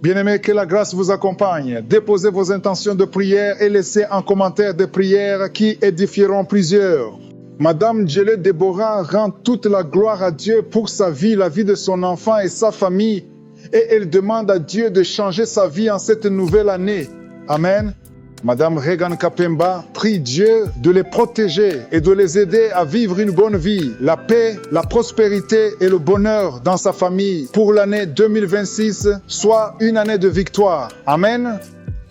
Bien-aimés, que la grâce vous accompagne. Déposez vos intentions de prière et laissez un commentaire de prière qui édifieront plusieurs. Madame Djele Deborah rend toute la gloire à Dieu pour sa vie, la vie de son enfant et sa famille. Et elle demande à Dieu de changer sa vie en cette nouvelle année. Amen. Madame Regan Kapemba prie Dieu de les protéger et de les aider à vivre une bonne vie, la paix, la prospérité et le bonheur dans sa famille pour l'année 2026, soit une année de victoire. Amen.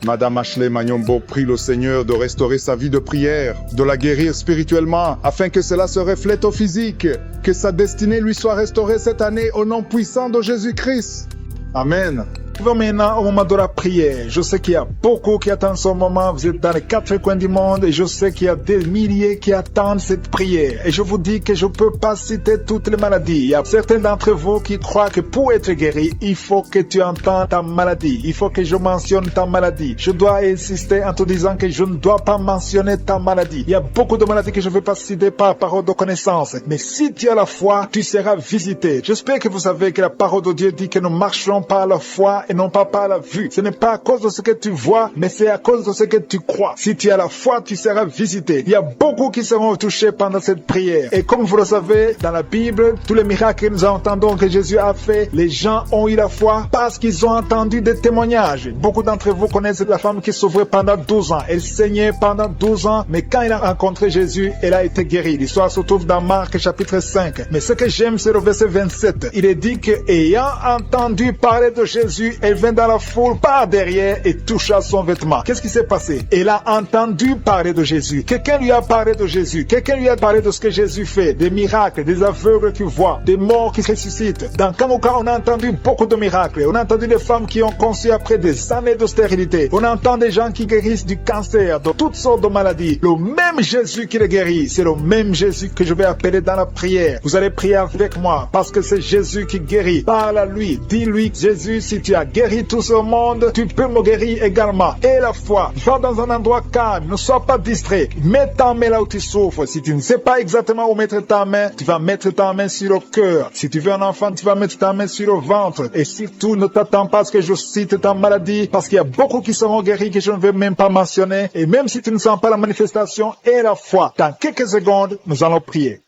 Madame Ashley Magnombo prie le Seigneur de restaurer sa vie de prière, de la guérir spirituellement, afin que cela se reflète au physique, que sa destinée lui soit restaurée cette année au nom puissant de Jésus-Christ. Amen. Maintenant, au moment de la prière, je sais qu'il y a beaucoup qui attendent ce moment. Vous êtes dans les 4 coins du monde et je sais qu'il y a des milliers qui attendent cette prière. Et je vous dis que je ne peux pas citer toutes les maladies. Il y a certains d'entre vous qui croient que pour être guéri, il faut que tu entends ta maladie. Il faut que je mentionne ta maladie. Je dois insister en te disant que je ne dois pas mentionner ta maladie. Il y a beaucoup de maladies que je ne veux pas citer par parole de connaissance. Mais si tu as la foi, tu seras visité. J'espère que vous savez que la parole de Dieu dit que nous marcherons par la foi et non pas par la vue. Ce n'est pas à cause de ce que tu vois, mais c'est à cause de ce que tu crois. Si tu as la foi, tu seras visité. Il y a beaucoup qui seront touchés pendant cette prière. Et comme vous le savez, dans la Bible, tous les miracles que nous entendons que Jésus a fait, les gens ont eu la foi parce qu'ils ont entendu des témoignages. Beaucoup d'entre vous connaissent la femme qui souffrait pendant 12 ans. Elle saignait pendant 12 ans, mais quand elle a rencontré Jésus, elle a été guérie. L'histoire se trouve dans Marc chapitre 5. Mais ce que j'aime, c'est le verset 27. Il est dit que, ayant entendu parler de Jésus, elle vint dans la foule par derrière et toucha son vêtement. Qu'est-ce qui s'est passé? Elle a entendu parler de Jésus. Quelqu'un lui a parlé de Jésus. Quelqu'un lui a parlé de ce que Jésus fait. Des miracles, des aveugles qui voient, des morts qui ressuscitent. Dans Kamoka, on a entendu beaucoup de miracles. On a entendu des femmes qui ont conçu après des années de stérilité. On entend des gens qui guérissent du cancer, de toutes sortes de maladies. Le même Jésus qui les guérit, c'est le même Jésus que je vais appeler dans la prière. Vous allez prier avec moi parce que c'est Jésus qui guérit. Parle à lui. Dis-lui, Jésus, si tu as guéri tout ce monde, tu peux me guérir également. Et la foi, va dans un endroit calme, ne sois pas distrait. Mets ta main là où tu souffres. Si tu ne sais pas exactement où mettre ta main, tu vas mettre ta main sur le cœur. Si tu veux un enfant, tu vas mettre ta main sur le ventre. Et surtout, ne t'attends pas à ce que je cite ta maladie, parce qu'il y a beaucoup qui seront guéris que je ne vais même pas mentionner. Et même si tu ne sens pas la manifestation et la foi, dans quelques secondes, nous allons prier.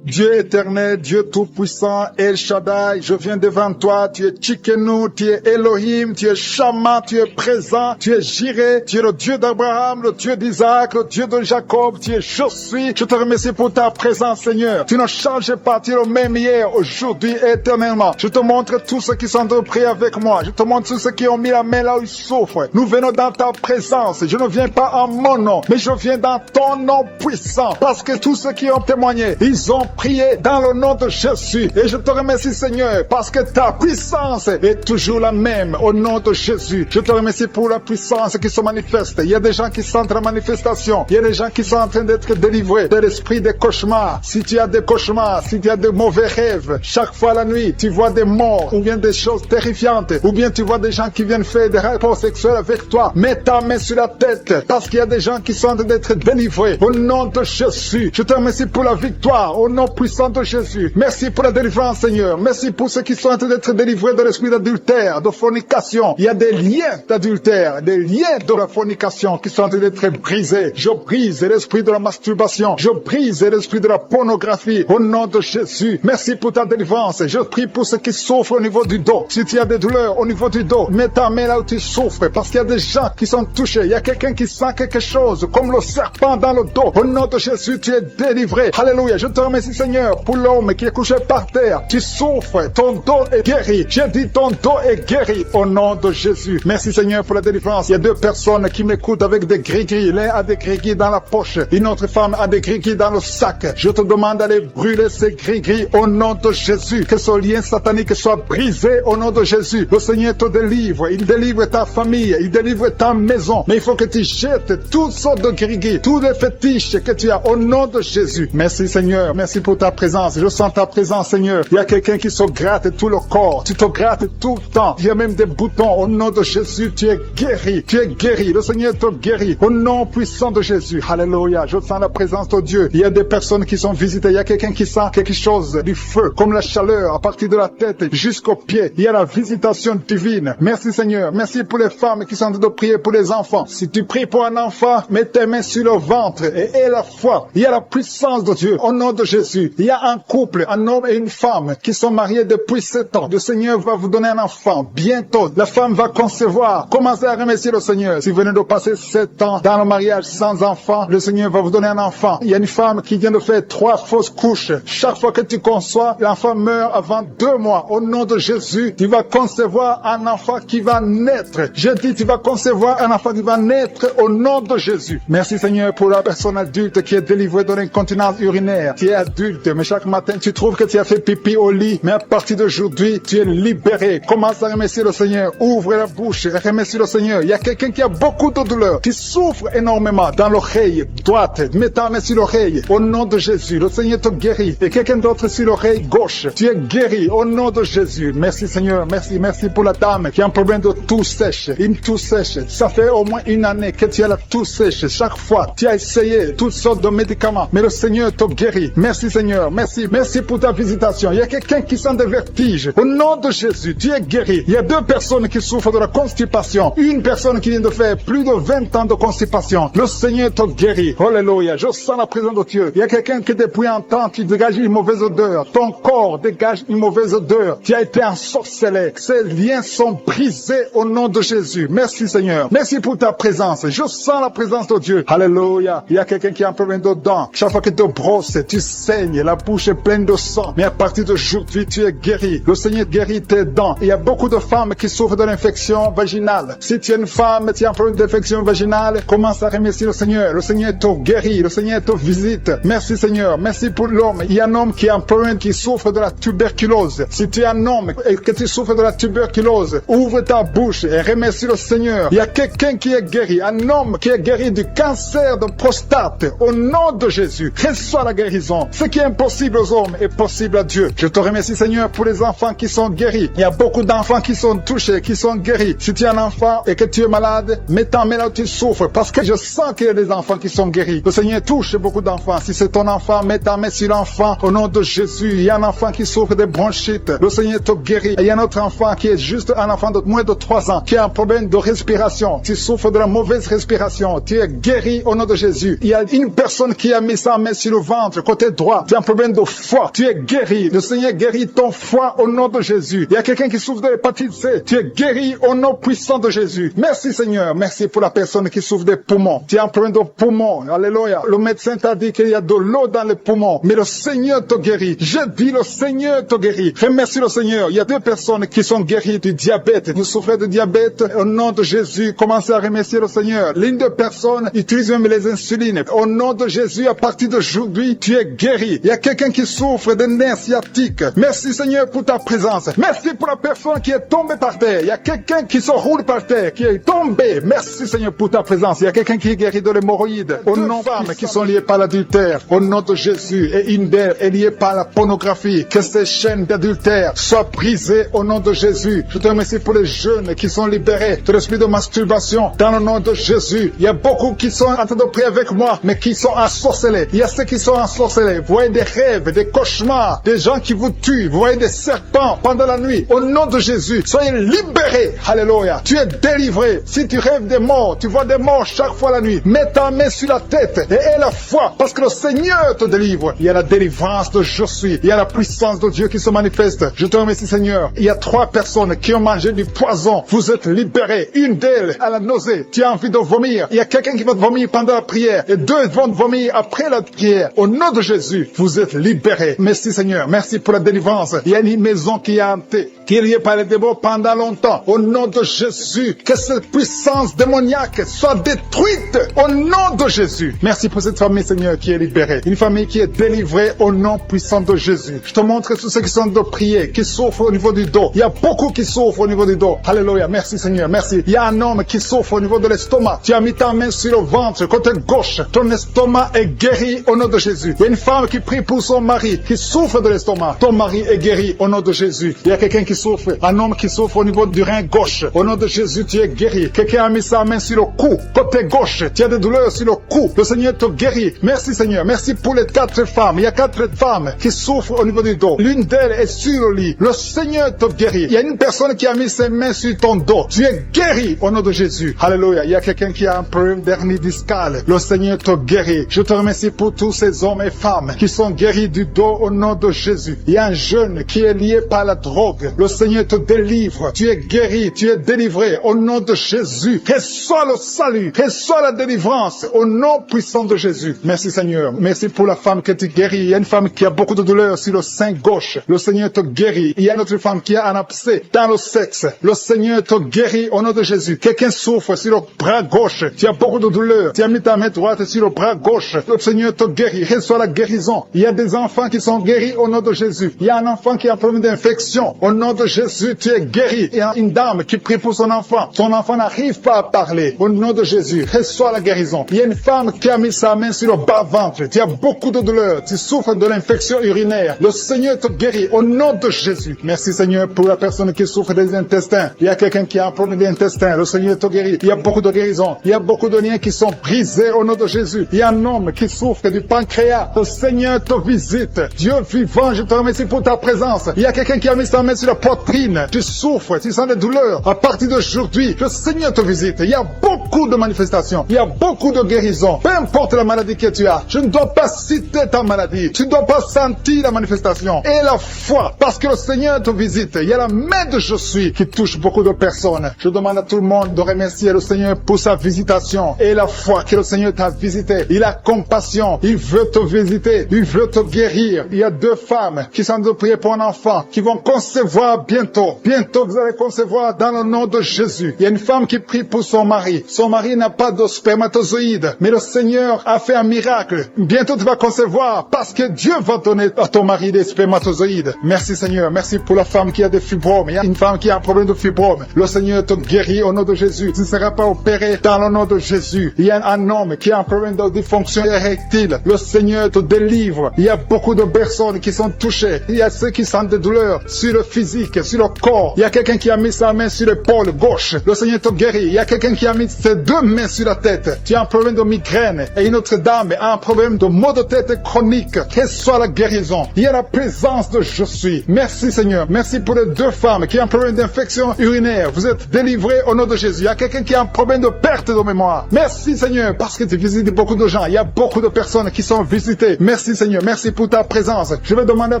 Dieu éternel, Dieu tout-puissant, El Shaddai, je viens devant toi, tu es Tchikenu, tu es Elohim, tu es Shama, tu es présent, tu es Jireh, tu es le Dieu d'Abraham, le Dieu d'Isaac, le Dieu de Jacob, tu es je suis. Je te remercie pour ta présence, Seigneur. Tu ne changes pas, tu es le même hier, aujourd'hui et éternellement. Je te montre tous ceux qui sont de prier avec moi. Je te montre tous ceux qui ont mis la main là où ils souffrent. Nous venons dans ta présence. Je ne viens pas en mon nom, mais je viens dans ton nom puissant. Parce que tous ceux qui ont témoigné, ils ont prier dans le nom de Jésus. Et je te remercie, Seigneur, parce que ta puissance est toujours la même au nom de Jésus. Je te remercie pour la puissance qui se manifeste. Il y a des gens qui sentent la manifestation. Il y a des gens qui sont en train d'être délivrés de l'esprit des cauchemars. Si tu as des cauchemars, si tu as de mauvais rêves, chaque fois la nuit, tu vois des morts ou bien des choses terrifiantes, ou bien tu vois des gens qui viennent faire des rapports sexuels avec toi, mets ta main sur la tête, parce qu'il y a des gens qui sont en train d'être délivrés au nom de Jésus. Je te remercie pour la victoire au nom puissant de Jésus. Merci pour la délivrance, Seigneur. Merci pour ceux qui sont en train d'être délivrés de l'esprit d'adultère, de fornication. Il y a des liens d'adultère, des liens de la fornication qui sont en train d'être brisés. Je brise l'esprit de la masturbation. Je brise l'esprit de la pornographie au nom de Jésus. Merci pour ta délivrance. Je prie pour ceux qui souffrent au niveau du dos. Si tu as des douleurs au niveau du dos, mets ta main là où tu souffres, parce qu'il y a des gens qui sont touchés. Il y a quelqu'un qui sent quelque chose, comme le serpent dans le dos. Au nom de Jésus, tu es délivré. Alléluia. Je te remercie, Seigneur, pour l'homme qui est couché par terre. Tu souffres, ton dos est guéri. J'ai dit ton dos est guéri au nom de Jésus. Merci, Seigneur, pour la délivrance. Il y a 2 personnes qui m'écoutent avec des gris-gris. L'un a des gris-gris dans la poche. Une autre femme a des gris-gris dans le sac. Je te demande d'aller brûler ces gris-gris au nom de Jésus. Que ce lien satanique soit brisé au nom de Jésus. Le Seigneur te délivre. Il délivre ta famille. Il délivre ta maison. Mais il faut que tu jettes toutes sortes de gris-gris, tous les fétiches que tu as au nom de Jésus. Merci, Seigneur. Merci pour pour ta présence. Je sens ta présence, Seigneur. Il y a quelqu'un qui se gratte tout le corps. Tu te grattes tout le temps. Il y a même des boutons. Au nom de Jésus, tu es guéri. Tu es guéri. Le Seigneur te guérit. Au nom puissant de Jésus. Alléluia. Je sens la présence de Dieu. Il y a des personnes qui sont visitées. Il y a quelqu'un qui sent quelque chose, du feu, comme la chaleur, à partir de la tête jusqu'aux pieds. Il y a la visitation divine. Merci, Seigneur. Merci pour les femmes qui sont en train de prier pour les enfants. Si tu pries pour un enfant, mets tes mains sur le ventre et aie la foi. Il y a la puissance de Dieu. Au nom de Jésus. Il y a un couple, un homme et une femme qui sont mariés depuis 7 ans. Le Seigneur va vous donner un enfant. Bientôt, la femme va concevoir. Commencez à remercier le Seigneur. Si vous venez de passer 7 ans dans le mariage sans enfant, le Seigneur va vous donner un enfant. Il y a une femme qui vient de faire 3 fausses couches. Chaque fois que tu conçois, l'enfant meurt avant 2 mois. Au nom de Jésus, tu vas concevoir un enfant qui va naître. Je dis, tu vas concevoir un enfant qui va naître au nom de Jésus. Merci, Seigneur, pour la personne adulte qui est délivrée de l'incontinence urinaire. Tu es adulte, mais chaque matin, tu trouves que tu as fait pipi au lit. Mais à partir d'aujourd'hui, tu es libéré. Commence à remercier le Seigneur. Ouvre la bouche et remercie le Seigneur. Il y a quelqu'un qui a beaucoup de douleur, qui souffre énormément dans l'oreille droite. Mets ta main sur l'oreille. Au nom de Jésus, le Seigneur te guérit. Et quelqu'un d'autre sur l'oreille gauche. Tu es guéri au nom de Jésus. Merci, Seigneur. Merci, merci pour la dame qui a un problème de toux sèche. Une toux sèche. Ça fait au moins 1 année que tu as la toux sèche. Chaque fois, tu as essayé toutes sortes de médicaments. Mais le Seigneur te guérit. Merci, Seigneur. Merci. Merci pour ta visitation. Il y a quelqu'un qui sent des vertiges. Au nom de Jésus, tu es guéri. Il y a 2 personnes qui souffrent de la constipation. Une personne qui vient de faire plus de 20 ans de constipation. Le Seigneur te guérit. Alléluia. Je sens la présence de Dieu. Il y a quelqu'un qui depuis un temps, tu dégages une mauvaise odeur. Ton corps dégage une mauvaise odeur. Tu as été ensorcelé. Ces liens sont brisés au nom de Jésus. Merci, Seigneur. Merci pour ta présence. Je sens la présence de Dieu. Alléluia. Il y a quelqu'un qui a un problème de dents. Chaque fois que tu te brosses, tu saignes. La bouche est pleine de sang. Mais à partir d'aujourd'hui, tu es guéri. Le Seigneur guérit tes dents. Il y a beaucoup de femmes qui souffrent de l'infection vaginale. Si tu es une femme, tu as un problème d'infection vaginale, commence à remercier le Seigneur. Le Seigneur te guérit. Le Seigneur te visite. Merci, Seigneur. Merci pour l'homme. Il y a un homme qui a un problème, qui souffre de la tuberculose. Si tu es un homme et que tu souffres de la tuberculose, ouvre ta bouche et remercie le Seigneur. Il y a quelqu'un qui est guéri. Un homme qui est guéri du cancer de prostate. Au nom de Jésus, reçois la guérison. Ce qui est impossible aux hommes est possible à Dieu. Je te remercie, Seigneur, pour les enfants qui sont guéris. Il y a beaucoup d'enfants qui sont touchés, qui sont guéris. Si tu es un enfant et que tu es malade, mets ta main là où tu souffres, parce que je sens qu'il y a des enfants qui sont guéris. Le Seigneur touche beaucoup d'enfants. Si c'est ton enfant, mets ta main sur l'enfant. Au nom de Jésus, il y a un enfant qui souffre de bronchite. Le Seigneur te guérit. Et il y a un autre enfant qui est juste un enfant de moins de 3 ans, qui a un problème de respiration. Tu souffres de la mauvaise respiration. Tu es guéri au nom de Jésus. Il y a une personne qui a mis sa main sur le ventre, côté droit. Tu as un problème de foie. Tu es guéri. Le Seigneur guérit ton foie au nom de Jésus. Il y a quelqu'un qui souffre de l'hépatite C. Tu es guéri au nom puissant de Jésus. Merci, Seigneur. Merci pour la personne qui souffre des poumons. Tu as un problème de poumons. Alléluia. Le médecin t'a dit qu'il y a de l'eau dans les poumons. Mais le Seigneur te guérit. Je dis le Seigneur te guérit. Remercie le Seigneur. Il y a 2 personnes qui sont guéries du diabète. Vous souffrez de diabète. Au nom de Jésus, commencez à remercier le Seigneur. L'une des personnes utilise même les insulines. Au nom de Jésus, à partir d'aujourd'hui, tu es guéri. Il y a quelqu'un qui souffre de nerfs sciatiques. Merci, Seigneur, pour ta présence. Merci pour la personne qui est tombée par terre. Il y a quelqu'un qui se roule par terre, qui est tombé. Merci, Seigneur, pour ta présence. Il y a quelqu'un qui est guéri de l'hémorroïde. Au nom de femmes qui sont liées par l'adultère. Au nom de Jésus. Et une d'elles est liée par la pornographie. Que ces chaînes d'adultère soient brisées au nom de Jésus. Je te remercie pour les jeunes qui sont libérés de l'esprit de masturbation. Dans le nom de Jésus. Il y a beaucoup qui sont en train de prier avec moi, mais qui sont ensorcelés. Il y a ceux qui sont ensorcelés. Vous voyez des rêves, des cauchemars, des gens qui vous tuent. Vous voyez des serpents pendant la nuit. Au nom de Jésus, soyez libérés. Alléluia. Tu es délivré. Si tu rêves des morts, tu vois des morts chaque fois la nuit. Mets ta main sur la tête et aie la foi, parce que le Seigneur te délivre. Il y a la délivrance de je suis. Il y a la puissance de Dieu qui se manifeste. Je te remercie, Seigneur. Il y a 3 personnes qui ont mangé du poison. Vous êtes libérés. Une d'elles a la nausée. Tu as envie de vomir. Il y a quelqu'un qui va te vomir pendant la prière. Et 2 vont te vomir après la prière. Au nom de Jésus, vous êtes libérés. Merci, Seigneur. Merci pour la délivrance. Il y a une maison qui est hantée, qui est liée par les démons pendant longtemps. Au nom de Jésus, que cette puissance démoniaque soit détruite. Au nom de Jésus. Merci pour cette famille, Seigneur, qui est libérée. Une famille qui est délivrée au nom puissant de Jésus. Je te montre tous ceux qui sont de prier, qui souffrent au niveau du dos. Il y a beaucoup qui souffrent au niveau du dos. Alléluia. Merci, Seigneur. Merci. Il y a un homme qui souffre au niveau de l'estomac. Tu as mis ta main sur le ventre, côté gauche. Ton estomac est guéri au nom de Jésus. Il y a une femme qui qui prie pour son mari, qui souffre de l'estomac. Ton mari est guéri au nom de Jésus. Il y a quelqu'un qui souffre, un homme qui souffre au niveau du rein gauche. Au nom de Jésus, tu es guéri. Quelqu'un a mis sa main sur le cou, côté gauche. Tu as des douleurs sur le cou. Le Seigneur te guérit. Merci Seigneur. Merci pour les 4 femmes. Il y a 4 femmes qui souffrent au niveau du dos. L'une d'elles est sur le lit. Le Seigneur te guérit. Il y a une personne qui a mis ses mains sur ton dos. Tu es guéri au nom de Jésus. Alléluia. Il y a quelqu'un qui a un problème d'hernie discale. Le Seigneur te guérit. Je te remercie pour tous ces hommes et femmes qui sont guéris du dos au nom de Jésus. Il y a un jeune qui est lié par la drogue. Le Seigneur te délivre. Tu es guéri. Tu es délivré au nom de Jésus. Reçois le salut. Reçois la délivrance au nom puissant de Jésus. Merci Seigneur. Merci pour la femme que tu guéris. Il y a une femme qui a beaucoup de douleurs sur le sein gauche. Le Seigneur te guérit. Il y a une autre femme qui a un abcès dans le sexe. Le Seigneur te guérit au nom de Jésus. Quelqu'un souffre sur le bras gauche. Tu as beaucoup de douleurs. Tu as mis ta main droite sur le bras gauche. Le Seigneur te guérit. Reçois la guérison. Il y a des enfants qui sont guéris au nom de Jésus. Il y a un enfant qui a un problème d'infection. Au nom de Jésus, tu es guéri. Il y a une dame qui prie pour son enfant. Son enfant n'arrive pas à parler. Au nom de Jésus, reçois la guérison. Il y a une femme qui a mis sa main sur le bas-ventre. Tu as beaucoup de douleurs. Tu souffres de l'infection urinaire. Le Seigneur te guérit au nom de Jésus. Merci Seigneur pour la personne qui souffre des intestins. Il y a quelqu'un qui a un problème d'intestin. Le Seigneur te guérit. Il y a beaucoup de guérisons. Il y a beaucoup de liens qui sont brisés au nom de Jésus. Il y a un homme qui souffre du pancréas. Le Seigneur te visite. Dieu vivant, je te remercie pour ta présence. Il y a quelqu'un qui a mis sa main sur la poitrine. Tu souffres, tu sens des douleurs. À partir d'aujourd'hui, le Seigneur te visite. Il y a beaucoup de manifestations. Il y a beaucoup de guérisons. Peu importe la maladie que tu as, je ne dois pas citer ta maladie. Tu ne dois pas sentir la manifestation. Et la foi, parce que le Seigneur te visite. Il y a la main de Je suis qui touche beaucoup de personnes. Je demande à tout le monde de remercier le Seigneur pour sa visitation. Et la foi que le Seigneur t'a visité. Il a compassion. Il veut te visiter. Il veut te guérir. Il y a 2 femmes qui sont en train de prier pour un enfant, qui vont concevoir bientôt. Bientôt, vous allez concevoir dans le nom de Jésus. Il y a une femme qui prie pour son mari. Son mari n'a pas de spermatozoïdes, mais le Seigneur a fait un miracle. Bientôt, tu vas concevoir parce que Dieu va donner à ton mari des spermatozoïdes. Merci Seigneur. Merci pour la femme qui a des fibromes. Il y a une femme qui a un problème de fibrome. Le Seigneur te guérit au nom de Jésus. Tu ne seras pas opéré dans le nom de Jésus. Il y a un homme qui a un problème de dysfonction érectile. Le Seigneur te délivre. Il y a beaucoup de personnes qui sont touchées. Il y a ceux qui sentent des douleurs sur le physique, sur le corps. Il y a quelqu'un qui a mis sa main sur l'épaule gauche. Le Seigneur te guérit. Il y a quelqu'un qui a mis ses 2 mains sur la tête. Tu as un problème de migraine. Et une autre dame a un problème de maux de tête chronique. Qu'elle soit la guérison. Il y a la présence de Je suis. Merci Seigneur. Merci pour les 2 femmes qui ont un problème d'infection urinaire. Vous êtes délivrés au nom de Jésus. Il y a quelqu'un qui a un problème de perte de mémoire. Merci Seigneur parce que tu visites beaucoup de gens. Il y a beaucoup de personnes qui sont visitées. Merci Seigneur. Merci pour ta présence. Je vais demander à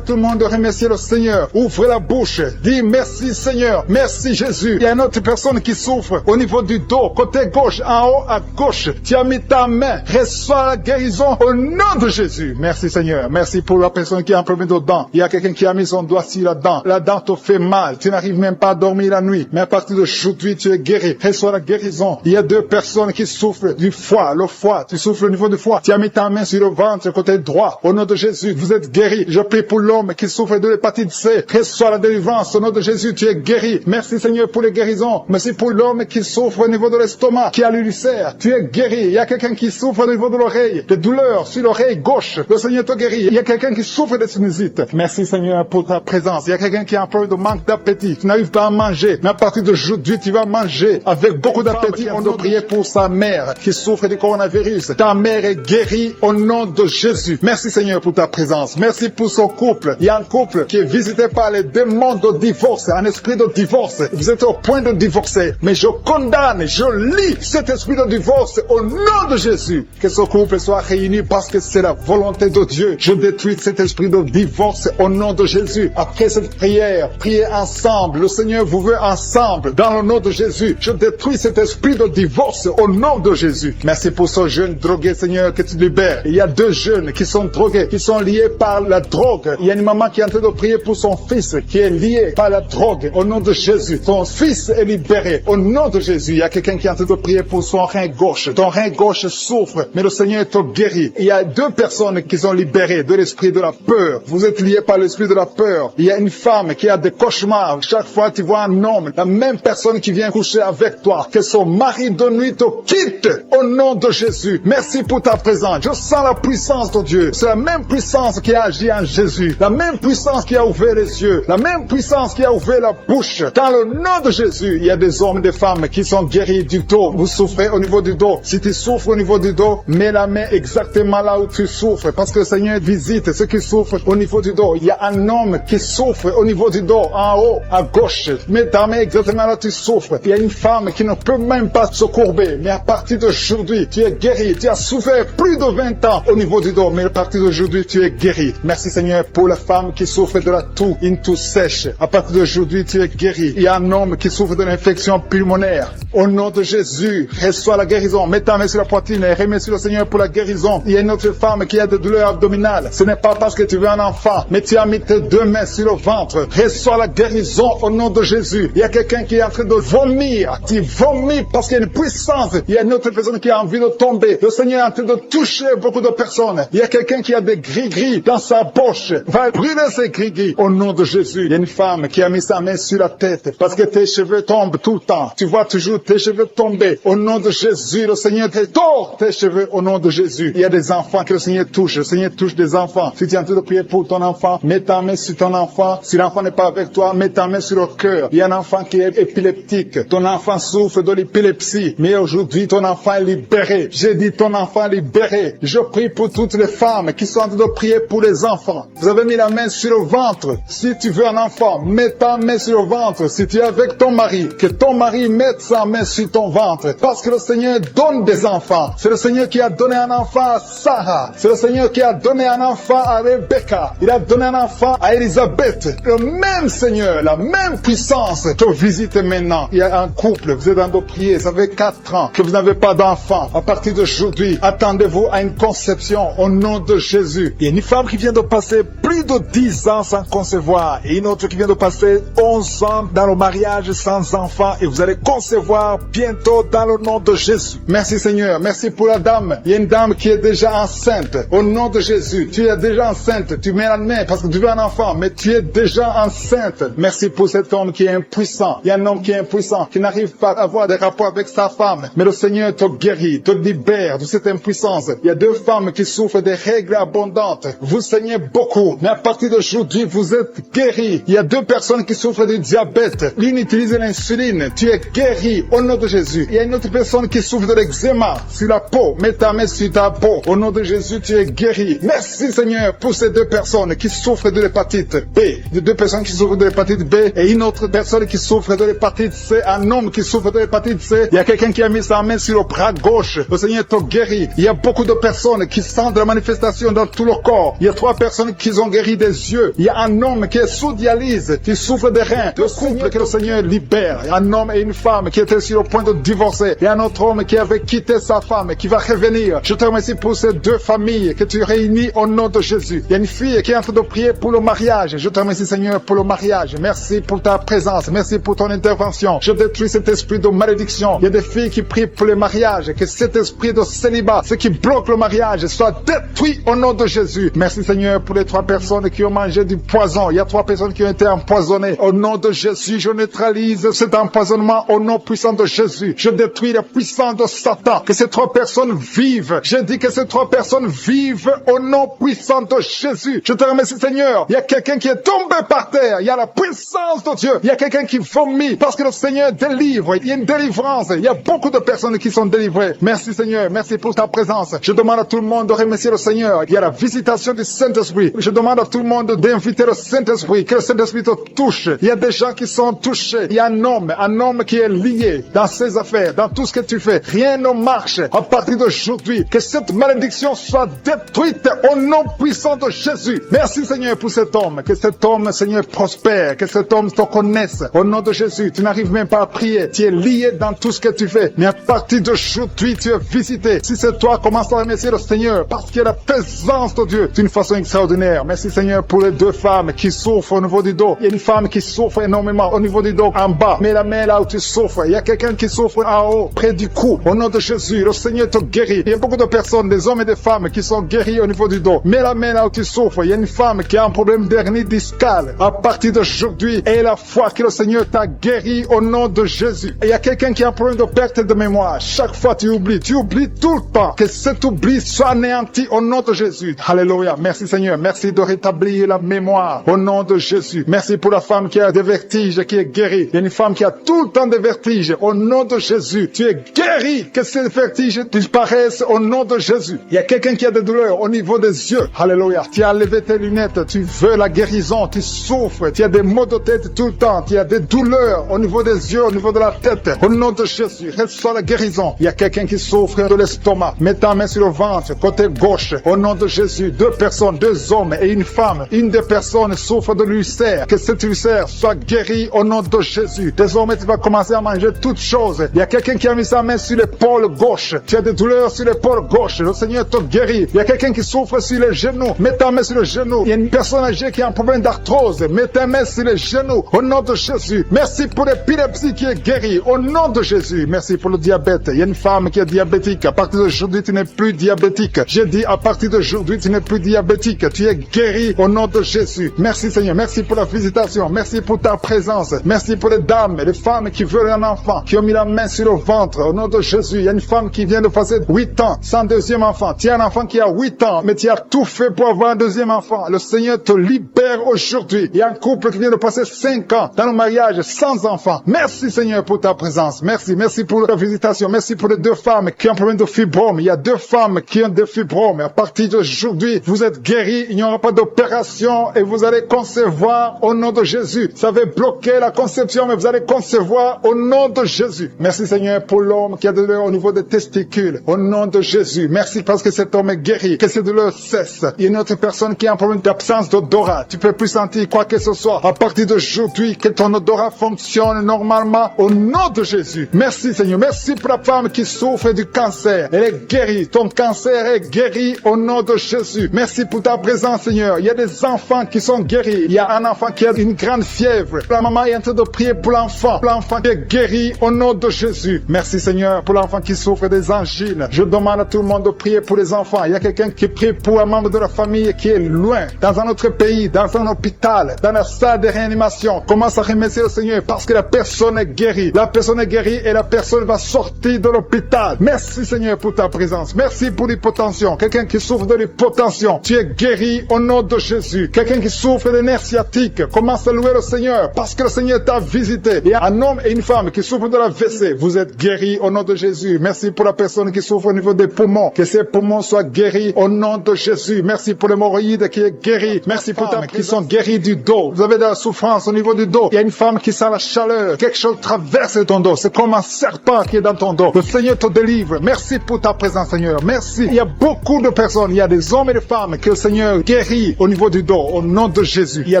tout le monde de remercier le Seigneur. Ouvrez la bouche. Dis merci Seigneur. Merci Jésus. Il y a une autre personne qui souffre au niveau du dos, côté gauche, en haut à gauche. Tu as mis ta main. Reçois la guérison au nom de Jésus. Merci Seigneur. Merci pour la personne qui a un problème de dents. Il y a quelqu'un qui a mis son doigt sur la dent. La dent te fait mal. Tu n'arrives même pas à dormir la nuit. Mais à partir d'aujourd'hui, tu es guéri. Reçois la guérison. Il y a 2 personnes qui souffrent du foie. Le foie. Tu souffres au niveau du foie. Tu as mis ta main sur le ventre, côté droit. Au nom de Jésus, vous êtes guéri. Je prie pour l'homme qui souffre de l'hépatite C. Reçois la délivrance. Au nom de Jésus, tu es guéri. Merci Seigneur pour les guérisons. Merci pour l'homme qui souffre au niveau de l'estomac, qui a l'ulcère. Tu es guéri. Il y a quelqu'un qui souffre au niveau de l'oreille. Des douleurs sur l'oreille gauche. Le Seigneur te guérit. Il y a quelqu'un qui souffre de sinusite. Merci Seigneur pour ta présence. Il y a quelqu'un qui a un problème de manque d'appétit. Tu n'arrives pas à manger. Mais à partir d'aujourd'hui, tu vas manger avec beaucoup d'appétit. On doit prier pour sa mère qui souffre du coronavirus. Ta mère est guérie au nom de Jésus. Merci Seigneur pour ta présence. Merci pour son couple. Il y a un couple qui est visité par les démons de divorce, un esprit de divorce. Vous êtes au point de divorcer. Mais je condamne, je lis cet esprit de divorce au nom de Jésus. Que ce couple soit réuni parce que c'est la volonté de Dieu. Je détruis cet esprit de divorce au nom de Jésus. Après cette prière, priez ensemble. Le Seigneur vous veut ensemble dans le nom de Jésus. Je détruis cet esprit de divorce au nom de Jésus. Merci pour ce jeune drogué, Seigneur, que tu libères. Il y a 2 jeunes qui sont drogués, qui sont liés par la drogue. Il y a une maman qui est en train de prier pour son fils qui est lié par la drogue. Au nom de Jésus, ton fils est libéré. Au nom de Jésus, il y a quelqu'un qui est en train de prier pour son rein gauche. Ton rein gauche souffre, mais le Seigneur te guérit. Il y a 2 personnes qui sont libérées de l'esprit de la peur. Vous êtes liés par l'esprit de la peur. Il y a une femme qui a des cauchemars. Chaque fois tu vois un homme, la même personne qui vient coucher avec toi, que son mari de nuit te quitte. Au nom de Jésus, merci pour ta présence. Je sens la puissance de Dieu. c'est la même puissance qui a agi en Jésus, la même puissance qui a ouvert les yeux, la même puissance qui a ouvert la bouche. Dans le nom de Jésus, il y a des hommes et des femmes qui sont guéris du dos. Vous souffrez au niveau du dos. Si tu souffres au niveau du dos, mets la main exactement là où tu souffres, parce que le Seigneur visite ceux qui souffrent au niveau du dos. Il y a un homme qui souffre au niveau du dos, en haut, à gauche. Mets ta main exactement là où tu souffres. Il y a une femme qui ne peut même pas se courber, mais à partir d'aujourd'hui, tu es guéri. Tu as souffert plus de 20 ans au niveau du dos, mais à partir d'aujourd'hui, tu es guéri. Merci Seigneur pour la femme qui souffre de la toux, une toux sèche. À partir d'aujourd'hui, tu es guéri. Il y a un homme qui souffre de l'infection pulmonaire. Au nom de Jésus, reçois la guérison. Mets ta main sur la poitrine et remercie le Seigneur pour la guérison. Il y a une autre femme qui a des douleurs abdominales. Ce n'est pas parce que tu veux un enfant, mais tu as mis tes deux mains sur le ventre. Reçois la guérison au nom de Jésus. Il y a quelqu'un qui est en train de vomir. Tu vomis parce qu'il y a une puissance. Il y a une autre personne qui a envie de tomber. Le Seigneur est en train de toucher beaucoup de personnes. Il y a quelqu'un qui a des gris-gris dans sa poche. Va brûler ces gris-gris au nom de Jésus. Il y a une femme qui a mis sa main sur la tête parce que tes cheveux tombent tout le temps. Tu vois toujours tes cheveux tomber. Au nom de Jésus, le Seigneur te tord tes cheveux au nom de Jésus. Il y a des enfants que le Seigneur touche. Le Seigneur touche des enfants. Si tu es en train de prier pour ton enfant, mets ta main sur ton enfant. Si l'enfant n'est pas avec toi, mets ta main sur le cœur. Il y a un enfant qui est épileptique. Ton enfant souffre de l'épilepsie. Mais aujourd'hui, ton enfant est libéré. J'ai dit ton enfant est libéré. Je prie pour toutes les femmes qui sont en train de prier pour les enfants. Vous avez mis la main sur le ventre. Si tu veux un enfant, mets ta main sur le ventre. Si tu es avec ton mari, que ton mari mette sa main sur ton ventre. Parce que le Seigneur donne des enfants. C'est le Seigneur qui a donné un enfant à Sarah. C'est le Seigneur qui a donné un enfant à Rebecca. Il a donné un enfant à Élisabeth. Le même Seigneur, la même puissance te visite maintenant. Il y a un couple, vous êtes en train de prier, ça fait 4 ans que vous n'avez pas d'enfant. À partir d'aujourd'hui, attendez-vous à une conception au nom de Jésus. Il y a une femme qui vient de passer plus de 10 ans sans concevoir et une autre qui vient de passer 11 ans dans le mariage sans enfant et vous allez concevoir bientôt dans le nom de Jésus. Merci Seigneur, merci pour la dame. Il y a une dame qui est déjà enceinte. Au nom de Jésus, tu es déjà enceinte. Tu mets la main parce que tu veux un enfant, mais tu es déjà enceinte. Merci pour cet homme qui est impuissant. Il y a un homme qui est impuissant, qui n'arrive pas à avoir des rapports avec sa femme. Mais le Seigneur te guérit, te libère de cette impuissance. Il y a 2 femmes qui souffrent des règles abondantes. Vous saignez beaucoup, mais à partir d'aujourd'hui, vous êtes guéris. Il y a 2 personnes qui souffrent du diabète. L'une utilise l'insuline. Tu es guéri au nom de Jésus. Il y a une autre personne qui souffre de l'eczéma sur la peau. Mets ta main sur ta peau. Au nom de Jésus, tu es guéri. Merci Seigneur pour ces 2 personnes qui souffrent de l'hépatite B. Les 2 personnes qui souffrent de l'hépatite B et une autre personne qui souffre de l'hépatite C. Un homme qui souffre de l'hépatite C. Il y a quelqu'un qui a mis sa main sur le bras gauche. Le Seigneur te guérit. Il y a beaucoup de personnes qui sentent la manifestation dans tout le corps. Il y a 3 personnes qui ont guéri des yeux. Il y a un homme qui est sous dialyse, qui souffre des reins. Le couple que le Seigneur libère. Un homme et une femme qui étaient sur le point de divorcer. Il y a un autre homme qui avait quitté sa femme et qui va revenir. Je te remercie pour ces 2 familles que tu réunis au nom de Jésus. Il y a une fille qui est en train de prier pour le mariage. Je te remercie Seigneur pour le mariage. Merci pour ta présence. Merci pour ton intervention. Je détruis cet esprit de malédiction. Il y a des filles qui prient pour le mariage. Que cet esprit de célibat, ce qui bloque le mariage, soit détruit au nom de Jésus. Merci Seigneur pour les 3 personnes qui ont mangé du poison. Il y a 3 personnes qui ont été empoisonnées. Au nom de Jésus, je neutralise cet empoisonnement au nom puissant de Jésus. Je détruis la puissance de Satan. Que ces 3 personnes vivent. Je dis que ces 3 personnes vivent au nom puissant de Jésus. Je te remercie Seigneur. Il y a quelqu'un qui est tombé par terre. Il y a la puissance de Dieu. Il y a quelqu'un qui vomit parce que le Seigneur délivre. Il y a une délivrance. Il y a beaucoup de personnes qui sont délivrées. Merci Seigneur. Merci pour ta présence. Je demande à tout le monde de remercier le Seigneur. Il y a la visitation du Saint-Esprit. Je demande à tout le monde d'inviter le Saint-Esprit. Que le Saint-Esprit te touche. Il y a des gens qui sont touchés. Il y a un homme qui est lié dans ses affaires, dans tout ce que tu fais. Rien ne marche. À partir d'aujourd'hui, que cette malédiction soit détruite au nom puissant de Jésus. Merci Seigneur pour cet homme. Que cet homme, Seigneur, prospère. Que cet homme te connaisse. Au nom de Jésus, tu n'arrives même pas à prier. Tu es lié dans tout ce que tu fais. Mais à partir d'aujourd'hui, tu es visité. Si c'est toi, commence à remercier le Seigneur. Parce qu'il y a la présence de Dieu d'une façon extraordinaire. Merci Seigneur pour les 2 femmes qui souffrent au niveau du dos. Il y a une femme qui souffre énormément au niveau du dos en bas. Mets la main là où tu souffres. Il y a quelqu'un qui souffre en haut, près du cou. Au nom de Jésus, le Seigneur te guérit. Il y a beaucoup de personnes, des hommes et des femmes qui sont guéris au niveau du dos. Mets la main là où tu souffres. Il y a une femme qui a un problème d'hernie discale. À partir d'aujourd'hui, aie la foi que le Seigneur t'a guéri au nom de Jésus. Et il y a quelqu'un qui a un problème de perte de mémoire. Chaque fois tu oublies tout le temps. Que cet oubli soit anéanti au nom de de Jésus. Alléluia. Merci Seigneur. Merci de rétablir la mémoire au nom de Jésus. Merci pour la femme qui a des vertiges, qui est guérie. Il y a une femme qui a tout le temps des vertiges. Au nom de Jésus, tu es guéri. Que ces vertiges disparaissent au nom de Jésus. Il y a quelqu'un qui a des douleurs au niveau des yeux. Alléluia. Tu as levé tes lunettes. Tu veux la guérison. Tu souffres. Tu as des maux de tête tout le temps. Tu as des douleurs au niveau des yeux, au niveau de la tête. Au nom de Jésus, reçois la guérison. Il y a quelqu'un qui souffre de l'estomac. Mets ta main sur le ventre, côté gauche. Au nom de Jésus, 2 personnes, 2 hommes et une femme. Une des personnes souffre de l'ulcère. Que cet ulcère soit guéri au nom de Jésus. Désormais, tu vas commencer à manger toutes choses. Il y a quelqu'un qui a mis sa main sur l'épaule gauche. Tu as des douleurs sur l'épaule gauche. Le Seigneur te guérit. Il y a quelqu'un qui souffre sur les genoux. Mets ta main sur le genou. Il y a une personne âgée qui a un problème d'arthrose. Mets ta main sur les genoux. Au nom de Jésus. Merci pour l'épilepsie qui est guérie. Au nom de Jésus. Merci pour le diabète. Il y a une femme qui est diabétique. À partir d'aujourd'hui, tu n'es plus diabétique. J'ai dit, à partir d'aujourd'hui, tu n'es plus diabétique. Tu es guéri au nom de Jésus. Merci Seigneur. Merci pour la visitation. Merci pour ta présence. Merci pour les dames, les femmes qui veulent un enfant, qui ont mis la main sur le ventre. Au nom de Jésus, il y a une femme qui vient de passer 8 ans sans deuxième enfant. Tu as un enfant qui a 8 ans, mais tu as tout fait pour avoir un deuxième enfant. Le Seigneur te libère aujourd'hui. Il y a un couple qui vient de passer 5 ans dans le mariage sans enfant. Merci Seigneur pour ta présence. Merci. Merci pour la visitation. Merci pour les 2 femmes qui ont un problème de fibrome. Il y a 2 femmes qui ont des fibromes. À partir d'aujourd'hui, vous êtes guéris. Il n'y aura pas d'opération et vous allez concevoir au nom de Jésus. Ça va bloquer la conception, mais vous allez concevoir au nom de Jésus. Merci Seigneur pour l'homme qui a des douleurs au niveau des testicules. Au nom de Jésus. Merci parce que cet homme est guéri. Que ces douleurs cessent. Il y a une autre personne qui a un problème d'absence d'odorat. Tu peux plus sentir quoi que ce soit. À partir d'aujourd'hui, que ton odorat fonctionne normalement au nom de Jésus. Merci Seigneur. Merci pour la femme qui souffre du cancer. Elle est guérie. Ton cancer est guéri au nom de Jésus. Merci pour ta présence Seigneur. Il y a des enfants qui sont guéris. Il y a un enfant qui a une grande fièvre. La maman est en train de prier pour l'enfant. L'enfant est guéri au nom de Jésus. Merci Seigneur pour l'enfant qui souffre des angines. Je demande à tout le monde de prier pour les enfants. Il y a quelqu'un qui prie pour un membre de la famille qui est loin, dans un autre pays, dans un hôpital, dans la salle de réanimation. Commence à remercier le Seigneur parce que la personne est guérie. La personne est guérie et la personne va sortir de l'hôpital. Merci Seigneur pour ta présence. Merci pour l'hypotension. Quelqu'un qui souffre de l'hypotension, tu es guéri au nom de Jésus. Quelqu'un qui souffre des nerfs sciatiques, commence à louer le Seigneur parce que le Seigneur t'a visité. Il y a un homme et une femme qui souffrent de la WC. Vous êtes guéris au nom de Jésus. Merci pour la personne qui souffre au niveau des poumons. Que ses poumons soient guéris au nom de Jésus. Merci pour l'hémorroïde qui est guérie. Merci pour ta qui sont guéris du dos. Vous avez de la souffrance au niveau du dos. Il y a une femme qui sent la chaleur. Quelque chose traverse ton dos. C'est comme un serpent qui est dans ton dos. Le Seigneur te délivre. Merci pour ta présence, Seigneur. Merci. Il y a beaucoup de personnes. Il y a des hommes et des femmes que le Seigneur guérit au niveau du dos. Au nom de Jésus. Il y a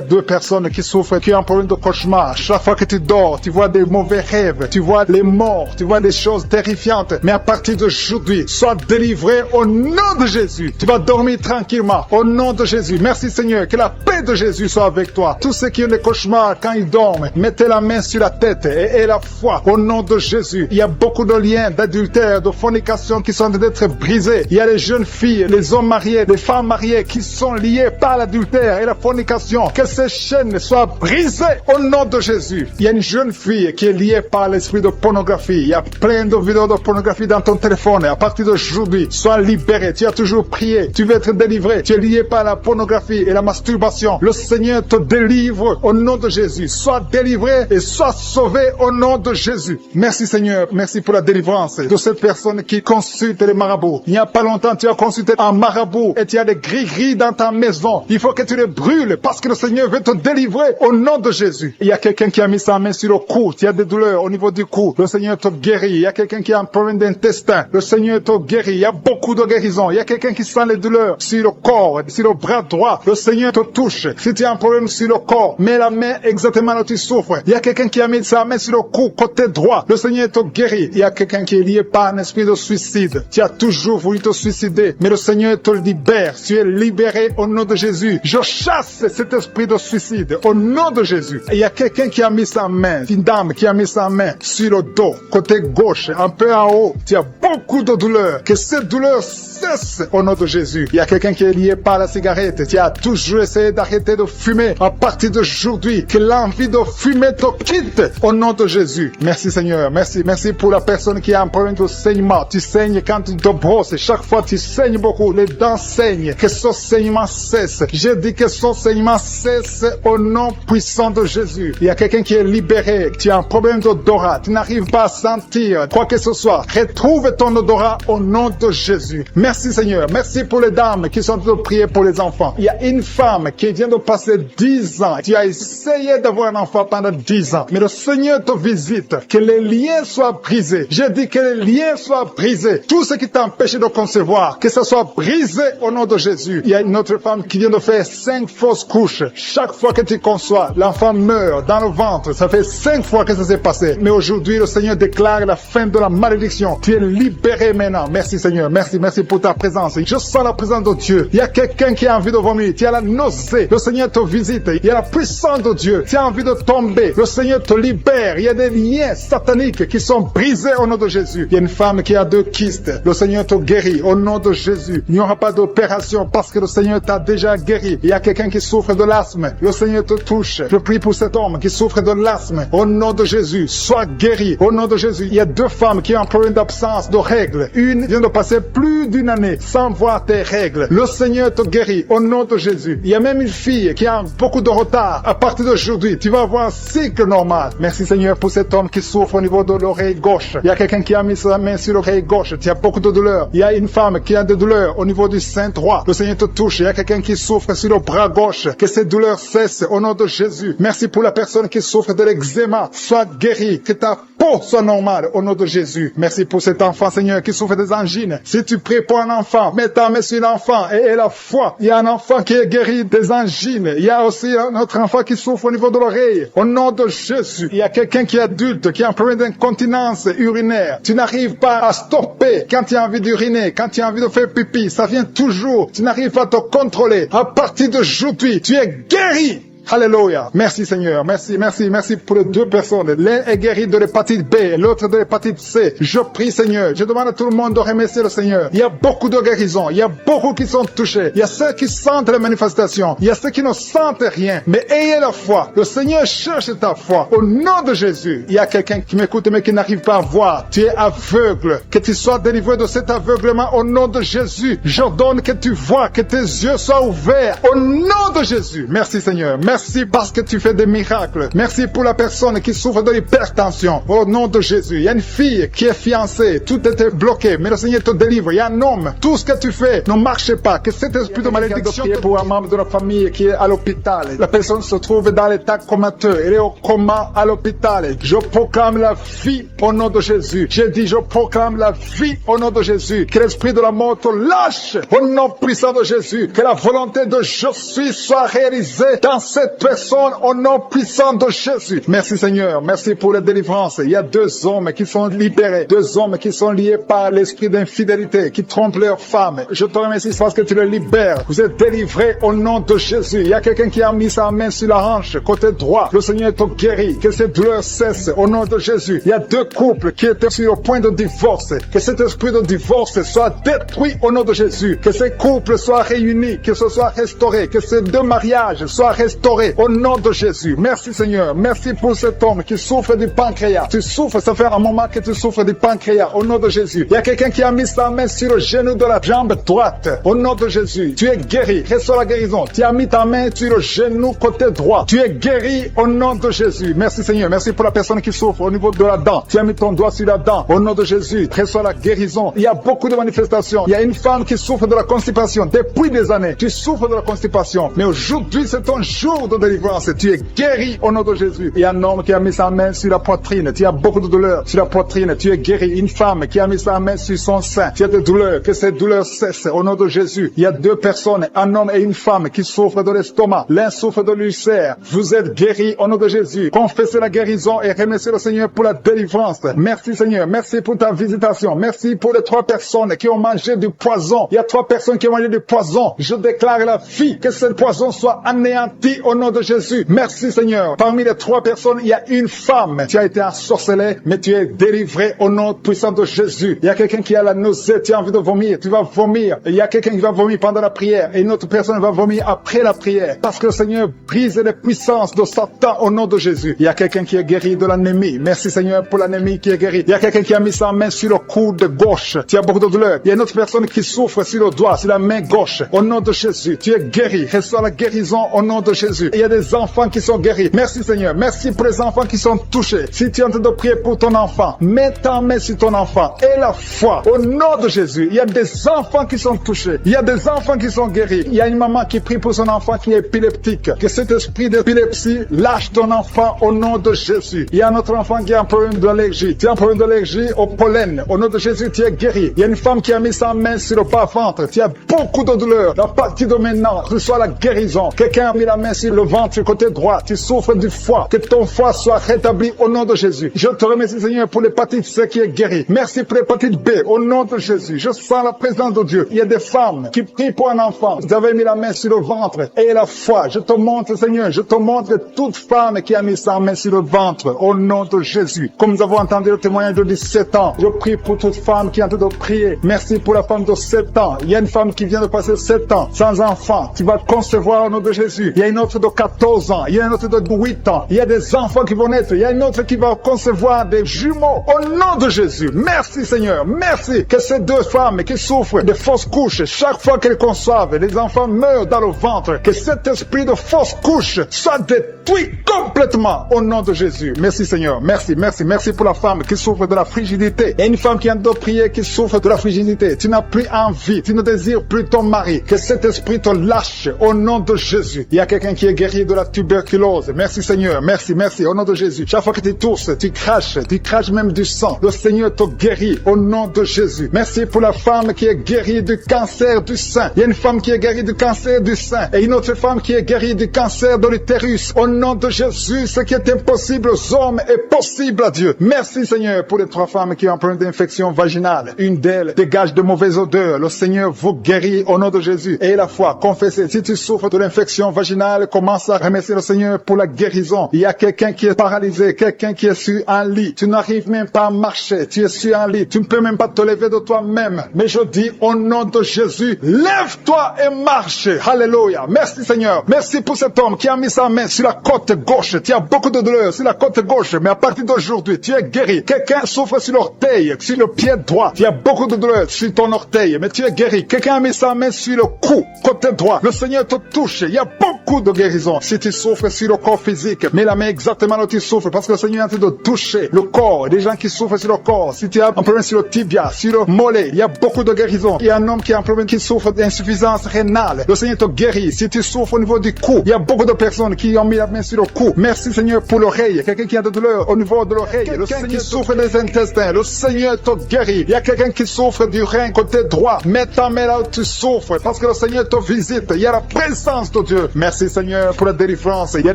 2 personnes qui souffrent, qui ont un problème de cauchemar. Chaque fois que tu dors, tu vois des mauvais rêves. Tu vois les morts. Tu vois des choses terrifiantes. Mais à partir d'aujourd'hui, sois délivré au nom de Jésus. Tu vas dormir tranquillement. Au nom de Jésus. Merci Seigneur. Que la paix de Jésus soit avec toi. Tous ceux qui ont des cauchemars quand ils dorment, mettez la main sur la tête et la foi. Au nom de Jésus. Il y a beaucoup de liens d'adultère, de fornication qui sont en train d'être brisés. Il y a les jeunes filles, les hommes mariés, les femmes mariées qui sont liés par l'adultère et la fornication. Que ces chaînes soient brisées au nom de Jésus. Il y a une jeune fille qui est liée par l'esprit de pornographie. Il y a plein de vidéos de pornographie dans ton téléphone. À partir d'aujourd'hui, sois libéré. Tu as toujours prié. Tu veux être délivré. Tu es lié par la pornographie et la masturbation. Le Seigneur te délivre au nom de Jésus. Sois délivré et sois sauvé au nom de Jésus. Merci Seigneur. Merci pour la délivrance de cette personne qui consulte les marabouts. Il n'y a pas longtemps, tu as consulté un marabout et tu as des gris-gris dans ta maison. Il faut que tu les brûles parce que le Seigneur veut te délivrer au nom de Jésus. Il y a quelqu'un qui a mis sa main sur le cou. Tu as des douleurs au niveau du cou. Le Seigneur te guérit. Il y a quelqu'un qui a un problème d'intestin. Le Seigneur te guérit. Il y a beaucoup de guérisons. Il y a quelqu'un qui sent les douleurs sur le corps, sur le bras droit. Le Seigneur te touche. Si tu as un problème sur le corps, mets la main exactement là où tu souffres. Il y a quelqu'un qui a mis sa main sur le cou, côté droit. Le Seigneur te guérit. Il y a quelqu'un qui est lié par un esprit de suicide. Tu as toujours voulu te suicider, mais le Seigneur te libère. Tu es libéré au nom de Jésus. Je chasse cet esprit de suicide au nom de Jésus. Et il y a quelqu'un qui a mis sa main, une dame qui a mis sa main sur le dos, côté gauche, un peu en haut. Tu as beaucoup de douleurs. Que cette douleur cesse au nom de Jésus. Il y a quelqu'un qui est lié par la cigarette. Tu as toujours essayé d'arrêter de fumer. À partir d'aujourd'hui, que l'envie de fumer te quitte au nom de Jésus. Merci Seigneur. Merci pour la personne qui a un problème de saignement. Tu saignes quand tu te brosses. Chaque fois tu saignes beaucoup. les dents saignent, que ce saignement cesse. Je dis que ce saignement cesse au nom puissant de Jésus. Il y a quelqu'un qui est libéré, tu as un problème d'odorat, tu n'arrives pas à sentir quoi que ce soit. Retrouve ton odorat au nom de Jésus. Merci Seigneur, merci pour les dames qui sont en train de prier pour les enfants. Il y a une femme qui vient de passer 10 ans, tu as essayé d'avoir un enfant pendant 10 ans, mais le Seigneur te visite, que les liens soient brisés. Je dis que les liens soient brisés. Tout ce qui t'a empêché de concevoir, que ça soit brisé au nom de Jésus. Il y a une autre femme qui vient de faire 5 fausses couches. Chaque fois que tu conçois, l'enfant meurt dans le ventre. Ça fait 5 fois que ça s'est passé. Mais aujourd'hui, le Seigneur déclare la fin de la malédiction. Tu es libéré maintenant. Merci Seigneur. Merci pour ta présence. Je sens la présence de Dieu. Il y a quelqu'un qui a envie de vomir. Tu as la nausée. Le Seigneur te visite. Il y a la puissance de Dieu. Tu as envie de tomber. Le Seigneur te libère. Il y a des liens sataniques qui sont brisés au nom de Jésus. Il y a une femme qui a 2 kystes. Le Seigneur te guérit au nom de Jésus. Il n'y aura pas d'opération parce que le Seigneur t'a déjà guéri. Il y a quelqu'un qui souffre de l'asthme. Le Seigneur te touche. Je prie pour cet homme qui souffre de l'asthme. Au nom de Jésus, sois guéri. Au nom de Jésus, il y a 2 femmes qui ont un problème d'absence de règles. Une vient de passer plus d'une année sans voir tes règles. Le Seigneur te guérit au nom de Jésus. Il y a même une fille qui a beaucoup de retard. À partir d'aujourd'hui, tu vas avoir un cycle normal. Merci Seigneur pour cet homme qui souffre au niveau de l'oreille gauche. Il y a quelqu'un qui a mis sa main sur l'oreille gauche. Tu as beaucoup de douleurs. Il y a une femme qui a des douleurs au niveau du sein droit. Le Seigneur te touche. Il y a quelqu'un qui souffre sur le bras gauche. Que ces douleurs cessent au nom de Jésus. Merci pour la personne qui souffre de l'eczéma. Sois guéri. Que ta peau soit normale au nom de Jésus. Merci pour cet enfant Seigneur qui souffre des angines. Si tu pries pour un enfant, mets ta main sur l'enfant et la foi. Il y a un enfant qui est guéri des angines. Il y a aussi un autre enfant qui souffre au niveau de l'oreille. Au nom de Jésus. Il y a quelqu'un qui est adulte, qui a un problème d'incontinence urinaire. Tu n'arrives pas à stopper quand tu as envie d'uriner, quand tu as envie de faire pipi. Ça vient toujours. Tu n'arrives pas à te contrôler. À partir d'aujourd'hui, tu es guéri. Alléluia. Merci Seigneur. Merci pour les 2 personnes. L'un est guéri de l'hépatite B, l'autre de l'hépatite C. Je prie Seigneur. Je demande à tout le monde de remercier le Seigneur. Il y a beaucoup de guérisons. Il y a beaucoup qui sont touchés. Il y a ceux qui sentent les manifestations. Il y a ceux qui ne sentent rien. Mais ayez la foi. Le Seigneur cherche ta foi. Au nom de Jésus. Il y a quelqu'un qui m'écoute mais qui n'arrive pas à voir. Tu es aveugle. Que tu sois délivré de cet aveuglement au nom de Jésus. J'ordonne que tu vois, que tes yeux soient ouverts. Au nom de Jésus. Merci Seigneur. Merci parce que tu fais des miracles. Merci pour la personne qui souffre de l'hypertension. Au nom de Jésus. Il y a une fille qui est fiancée. Tout était bloqué. Mais le Seigneur te délivre. Il y a un homme. Tout ce que tu fais ne marche pas. Que cet esprit de malédiction pour un membre de la famille qui est à l'hôpital. La personne se trouve dans l'état comateux. Elle est au coma à l'hôpital. Je proclame la vie au nom de Jésus. J'ai dit, je proclame la vie au nom de Jésus. Que l'esprit de la mort te lâche au nom puissant de Jésus. Que la volonté de je suis soit réalisée dans cette personne au nom puissant de Jésus. Merci Seigneur. Merci pour la délivrance. Il y a 2 hommes qui sont libérés. 2 hommes qui sont liés par l'esprit d'infidélité, qui trompent leurs femmes. Je te remercie parce que tu les libères. Vous êtes délivrés au nom de Jésus. Il y a quelqu'un qui a mis sa main sur la hanche, côté droit. Le Seigneur te guérit. Que ces douleurs cessent au nom de Jésus. Il y a 2 couples qui étaient sur le point de divorce. Que cet esprit de divorce soit détruit au nom de Jésus. Que ces couples soient réunis, que ce soit restauré. Que ces 2 mariages soient restaurés au nom de Jésus. Merci Seigneur. Merci pour cet homme qui souffre du pancréas. Tu souffres, ça fait un moment que tu souffres du pancréas. Au nom de Jésus. Il y a quelqu'un qui a mis sa main sur le genou de la jambe droite. Au nom de Jésus. Tu es guéri. Reçois la guérison. Tu as mis ta main sur le genou côté droit. Tu es guéri au nom de Jésus. Merci Seigneur. Merci pour la personne qui souffre au niveau de la dent. Tu as mis ton doigt sur la dent. Au nom de Jésus. Reçois la guérison. Il y a beaucoup de manifestations. Il y a une femme qui souffre de la constipation. Depuis des années, tu souffres de la constipation. Mais aujourd'hui, c'est ton jour de délivrance. Tu es guéri au nom de Jésus. Il y a un homme qui a mis sa main sur la poitrine. Tu as beaucoup de douleurs sur la poitrine. Tu es guéri. Une femme qui a mis sa main sur son sein. Tu as des douleurs. Que ces douleurs cessent au nom de Jésus. Il y a 2 personnes, un homme et une femme qui souffrent de l'estomac. L'un souffre de l'ulcère. Vous êtes guéris au nom de Jésus. Confessez la guérison et remerciez le Seigneur pour la délivrance. Merci Seigneur. Merci pour ta visitation. Merci pour les 3 personnes qui ont mangé du poison. Il y a 3 personnes qui ont mangé du poison. Je déclare la vie. Que ce poison soit anéanti au nom de Jésus. Merci Seigneur. Parmi les 3 personnes, il y a une femme. Tu as été ensorcelée, mais tu es délivré au nom puissant de Jésus. Il y a quelqu'un qui a la nausée, tu as envie de vomir, tu vas vomir. Il y a quelqu'un qui va vomir pendant la prière et une autre personne va vomir après la prière. Parce que le Seigneur brise les puissances de Satan au nom de Jésus. Il y a quelqu'un qui est guéri de l'anémie. Merci Seigneur pour l'anémie qui est guérie. Il y a quelqu'un qui a mis sa main sur le coude gauche. Tu as beaucoup de douleur. Il y a une autre personne qui souffre sur le doigt, sur la main gauche. Au nom de Jésus, tu es guéri. Reçois la guérison au nom de Jésus. Il y a des enfants qui sont guéris. Merci Seigneur. Merci pour les enfants qui sont touchés. Si tu es en train de prier pour ton enfant, mets ta main sur ton enfant et la foi au nom de Jésus. Il y a des enfants qui sont touchés. Il y a des enfants qui sont guéris. Il y a une maman qui prie pour son enfant qui est épileptique. Que cet esprit d'épilepsie lâche ton enfant au nom de Jésus. Il y a un autre enfant qui a un problème d'allergie. Tu as un problème d'allergie au pollen. Au nom de Jésus, tu es guéri. Il y a une femme qui a mis sa main sur le bas-ventre. Tu as beaucoup de douleur. À partir de maintenant, reçois la guérison. Quelqu'un a mis la main sur le ventre, côté droit. Tu souffres du foie. Que ton foie soit rétabli au nom de Jésus. Je te remercie, Seigneur, pour l'hépatite C qui est guérie. Merci pour l'hépatite B au nom de Jésus. Je sens la présence de Dieu. Il y a des femmes qui prient pour un enfant. Vous avez mis la main sur le ventre et la foi. Je te montre, Seigneur, je te montre toute femme qui a mis sa main sur le ventre au nom de Jésus. Comme nous avons entendu le témoignage de 17 ans, je prie pour toute femme qui est en train de prier. Merci pour la femme de 7 ans. Il y a une femme qui vient de passer 7 ans sans enfant. Tu vas concevoir au nom de Jésus. Il y a une autre de 14 ans. Il y a une autre de 8 ans. Il y a des enfants qui vont naître. Il y a une autre qui va concevoir des jumeaux au nom de Jésus. Merci Seigneur. Merci que ces 2 femmes qui souffrent de fausses couches, chaque fois qu'elles conçoivent, les enfants meurent dans le ventre. Que cet esprit de fausse couche soit détruit complètement au nom de Jésus. Merci Seigneur. Merci, merci, merci pour la femme qui souffre de la frigidité. Il y a une femme qui a de prier qui souffre de la frigidité. Tu n'as plus envie, tu ne désires plus ton mari. Que cet esprit te lâche au nom de Jésus. Il y a quelqu'un qui est guéri de la tuberculose. Merci Seigneur. Merci, merci au nom de Jésus. Chaque fois que tu tousses, tu craches même du sang. Le Seigneur te guérit au nom de Jésus. Merci pour la femme qui est guérie du cancer du sein. Il y a une femme qui est guérie du cancer du sein et une autre femme qui est guérie du cancer de l'utérus. Au nom de Jésus, ce qui est impossible aux hommes est possible à Dieu. Merci Seigneur pour les 3 femmes qui ont un problème d'infection vaginale. Une d'elles dégage de mauvaises odeurs. Le Seigneur vous guérit au nom de Jésus. Et la foi, confessez. Si tu souffres de l'infection vaginale, commence à remercier le Seigneur pour la guérison. Il y a quelqu'un qui est paralysé, quelqu'un qui est sur un lit. Tu n'arrives même pas à marcher. Tu es sur un lit. Tu ne peux même pas te lever de toi-même. Mais je dis au nom de Jésus, lève-toi et marche. Alléluia. Merci Seigneur. Merci pour cet homme qui a mis sa main sur la côte gauche. Tu as beaucoup de douleur sur la côte gauche, mais à partir d'aujourd'hui, tu es guéri. Quelqu'un souffre sur l'orteil, sur le pied droit. Tu as beaucoup de douleur sur ton orteil, mais tu es guéri. Quelqu'un a mis sa main sur le cou, côté droit. Le Seigneur te touche. Il y a beaucoup de guérison. Si tu souffres sur le corps physique, mets la main exactement là où tu souffres, parce que le Seigneur est en train de toucher le corps. Des gens qui souffrent sur le corps. Si tu as un problème sur le tibia, sur le mollet, il y a beaucoup de guérison. Il y a un homme qui a un problème qui souffre d'insuffisance rénale. Le Seigneur te guérit. Si tu souffres au niveau du cou, il y a beaucoup de personnes qui ont mis la main sur le cou. Merci Seigneur pour l'oreille. Quelqu'un qui a de douleur au niveau de l'oreille. Le Seigneur qui souffre des intestins. Le Seigneur te guérit. Il y a quelqu'un qui souffre du rein côté droit. Mets ta main là où tu souffres, parce que le Seigneur te visite. Il y a la présence de Dieu. Merci Seigneur pour la délivrance. Il y a